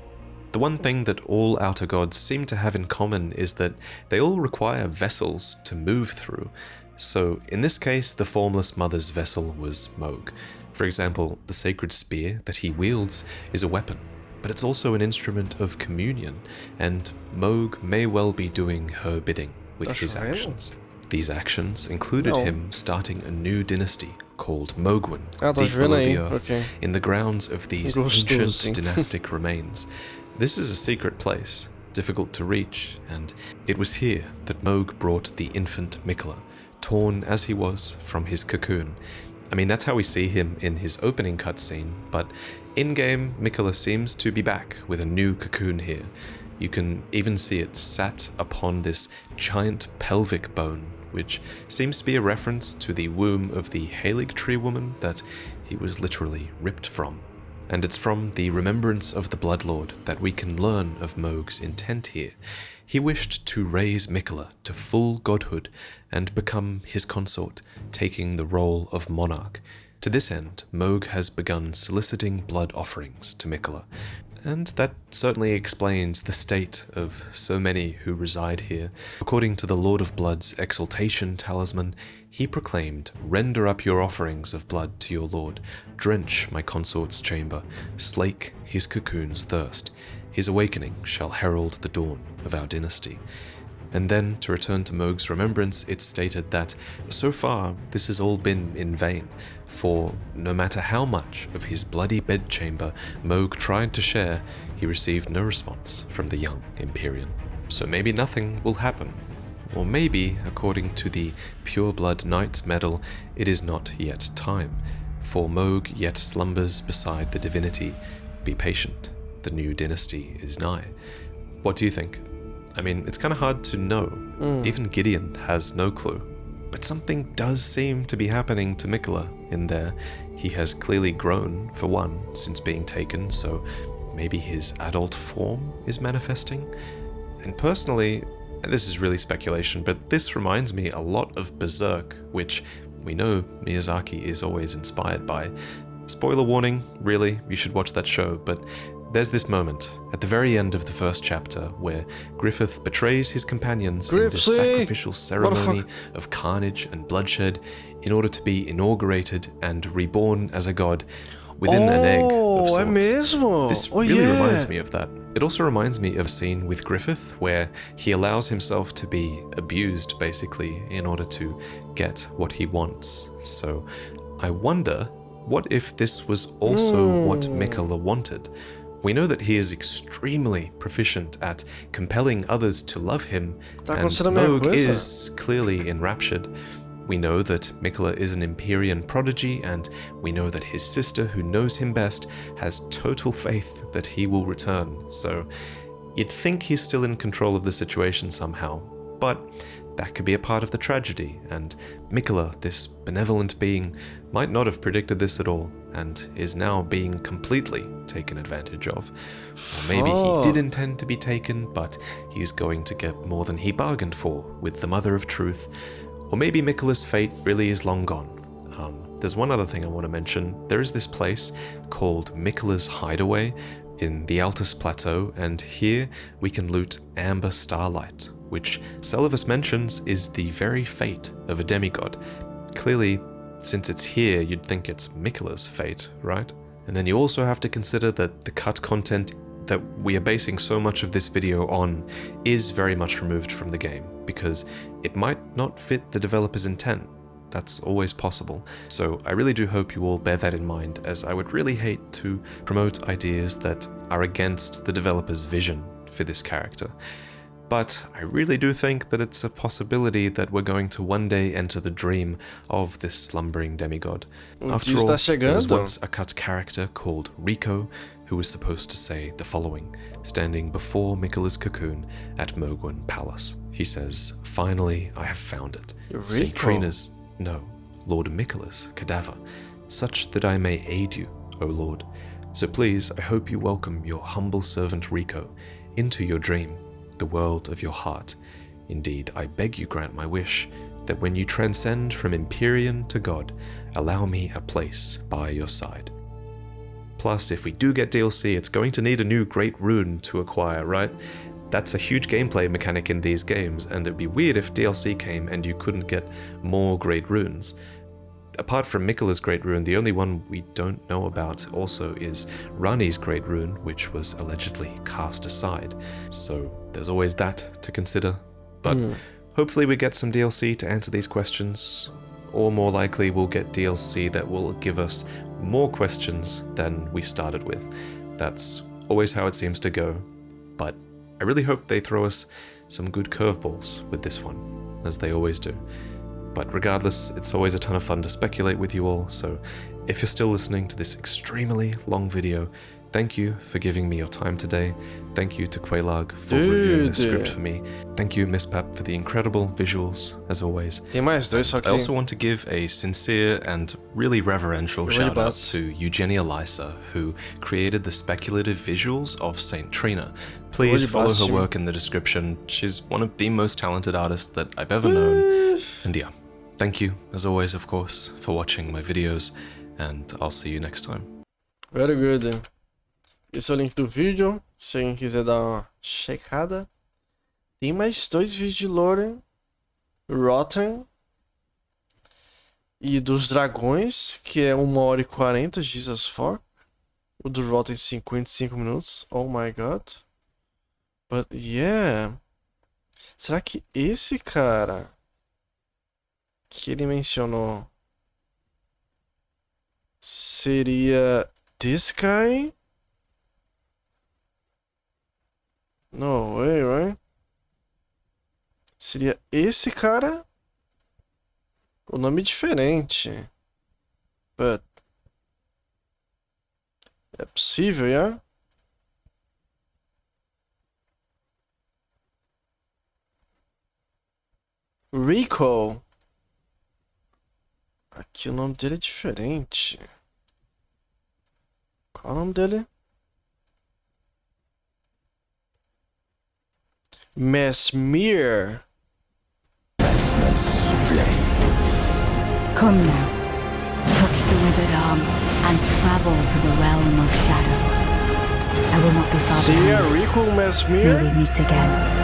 the one thing that all outer gods seem to have in common is that they all require vessels to move through. So in this case, the Formless Mother's vessel was Mohg. For example, the sacred spear that he wields is a weapon, but it's also an instrument of communion, and Mohg may well be doing her bidding with his actions. These actions included him starting a new dynasty called Mohgwyn, deep below the earth, in the grounds of these ancient dynastic remains. This is a secret place, difficult to reach, and it was here that Mohg brought the infant Miquella, torn as he was from his cocoon. I mean, that's how we see him in his opening cutscene, but in-game, Miquella seems to be back with a new cocoon here. You can even see it sat upon this giant pelvic bone, which seems to be a reference to the womb of the Halig Tree woman that he was literally ripped from. And it's from the remembrance of the Bloodlord that we can learn of Mohg's intent here. He wished to raise Miquella to full godhood and become his consort, taking the role of monarch. To this end, Mohg has begun soliciting blood offerings to Miquella, and that certainly explains the state of so many who reside here. According to the Lord of Blood's exaltation talisman, he proclaimed, "Render up your offerings of blood to your lord, drench my consort's chamber, slake his cocoon's thirst. His awakening shall herald the dawn of our dynasty." And then, to return to Mohg's remembrance, it's stated that, so far, this has all been in vain, for no matter how much of his bloody bedchamber Mohg tried to share, he received no response from the young Empyrean. So maybe nothing will happen. Or maybe, according to the Pureblood Knight's medal, it is not yet time. For Moog yet slumbers beside the divinity. Be patient, the new dynasty is nigh. What do you think? I mean, it's kind of hard to know. Even Gideon has no clue. But something does seem to be happening to Mikola in there. He has clearly grown, for one, since being taken, so maybe his adult form is manifesting? And personally, and this is really speculation, but this reminds me a lot of Berserk, which we know Miyazaki is always inspired by. Spoiler warning, really, you should watch that show, but there's this moment at the very end of the first chapter where Griffith betrays his companions in this sacrificial ceremony of carnage and bloodshed in order to be inaugurated and reborn as a god within an egg of sorts. This really reminds me of that. It also reminds me of a scene with Griffith where he allows himself to be abused, basically, in order to get what he wants. So I wonder, what if this was also what Mikola wanted? We know that he is extremely proficient at compelling others to love him, and Moog is clearly enraptured. We know that Mikola is an Empyrean prodigy, and we know that his sister, who knows him best, has total faith that he will return. So you'd think he's still in control of the situation somehow, but that could be a part of the tragedy, and Mikola, this benevolent being, might not have predicted this at all, and is now being completely taken advantage of. Or maybe he did intend to be taken, but he's going to get more than he bargained for with the Mother of Truth. Or maybe Mikola's fate really is long gone. There's one other thing I want to mention. There is this place called Mikola's Hideaway in the Altus Plateau, and here we can loot Amber Starlight, which Celovus mentions is the very fate of a demigod. Clearly, since it's here, you'd think it's Mikola's fate, right? And then you also have to consider that the cut content that we are basing so much of this video on is very much removed from the game, because it might not fit the developer's intent. That's always possible. So I really do hope you all bear that in mind, as I would really hate to promote ideas that are against the developer's vision for this character. But I really do think that it's a possibility that we're going to one day enter the dream of this slumbering demigod. After all, there was once a cut character called Rico, who was supposed to say the following, standing before Mikola's cocoon at Mogwin Palace. He says, "Finally, I have found it. St. Trina's, no, Lord Mikola's cadaver, such that I may aid you, O Lord. So please, I hope you welcome your humble servant Rico into your dream, the world of your heart. Indeed, I beg you grant my wish, that when you transcend from Empyrean to God, allow me a place by your side." Plus, if we do get DLC, it's going to need a new Great Rune to acquire, right? That's a huge gameplay mechanic in these games, and it'd be weird if DLC came and you couldn't get more Great Runes. Apart from Mikola's Great Rune, the only one we don't know about also is Rani's Great Rune, which was allegedly cast aside. So there's always that to consider. But hopefully we get some DLC to answer these questions, or more likely we'll get DLC that will give us more questions than we started with. That's always how it seems to go. But I really hope they throw us some good curveballs with this one, as they always do. But regardless, it's always a ton of fun to speculate with you all, so if you're still listening to this extremely long video, thank you for giving me your time today. Thank you to Quailag for reviewing the script for me. Thank you, Miss Pap, for the incredible visuals, as always. Tem mais dois, só que... I also want to give a sincere and really reverential shout out to Eugenia Lysa, who created the speculative visuals of St. Trina. Please follow her work in the description. She's one of the most talented artists that I've ever known. And yeah, thank you, as always, of course, for watching my videos, and I'll see you next time. Very good. Esse é o link do vídeo, se alguém quiser dar uma checada. Tem mais dois vídeos de lore, Rotten e dos dragões, que é 1h40, Jesus fuck. O do Rotten 55 minutos, oh my god. But yeah, será que esse cara que ele mencionou seria this guy? No way, right? Seria esse cara? O nome é diferente. But... É possível, yeah? Rico. Aqui o nome dele é diferente. Qual é o nome dele? Mesmere. Come now, touch the withered arm, and travel to the realm of shadow. I will not be far Seria behind. Rico Mesmere? May we meet again.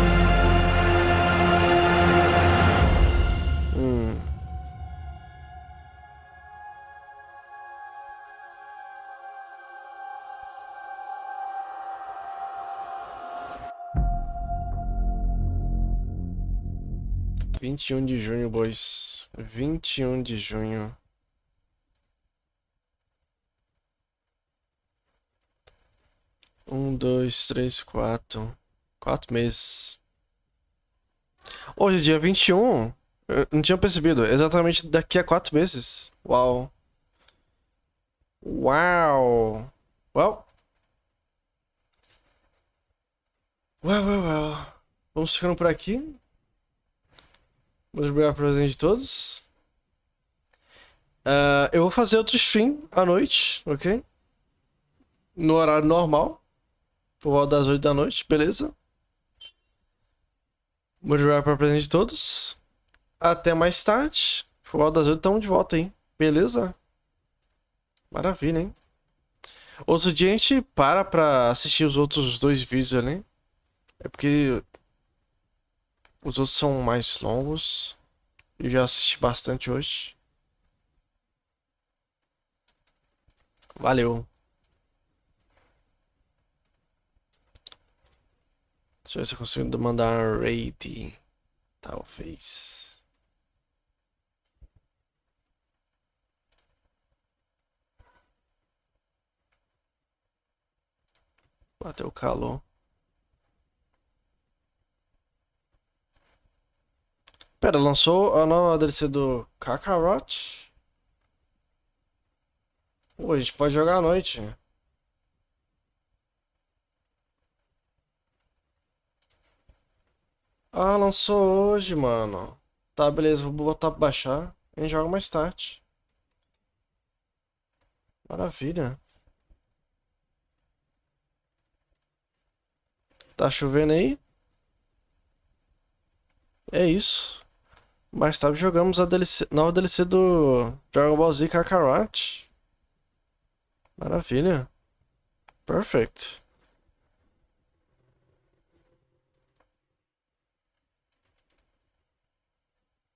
21 de junho, boys. 21 de junho. Um, dois, três, quatro. 4 meses. Hoje é dia 21. Eu não tinha percebido. Exatamente daqui a 4 meses. Uau. Uau. Well. Well. Vamos ficando por aqui. Vamos obrigado pela presença de todos. Eu vou fazer outro stream à noite, ok? No horário normal. Por volta das 8 da noite, beleza? Muito obrigado pela presença de todos. Até mais tarde. Por volta das 8 estamos de volta aí. Beleza? Maravilha, hein? Outro dia a gente pra assistir os outros 2 vídeos ali. É porque os outros são mais longos. Eu já assisti bastante hoje. Valeu. Deixa eu ver se eu consigo mandar um raid. Talvez. Bateu o calor. Pera, lançou a nova DLC do Kakarot? Pô, a gente pode jogar à noite. Ah, lançou hoje, mano. Tá, beleza, vou botar pra baixar. A gente joga mais tarde. Maravilha. Tá chovendo aí? É isso. Mais tarde jogamos a DLC, nova DLC do Dragon Ball Z Kakarot. Maravilha. Perfect.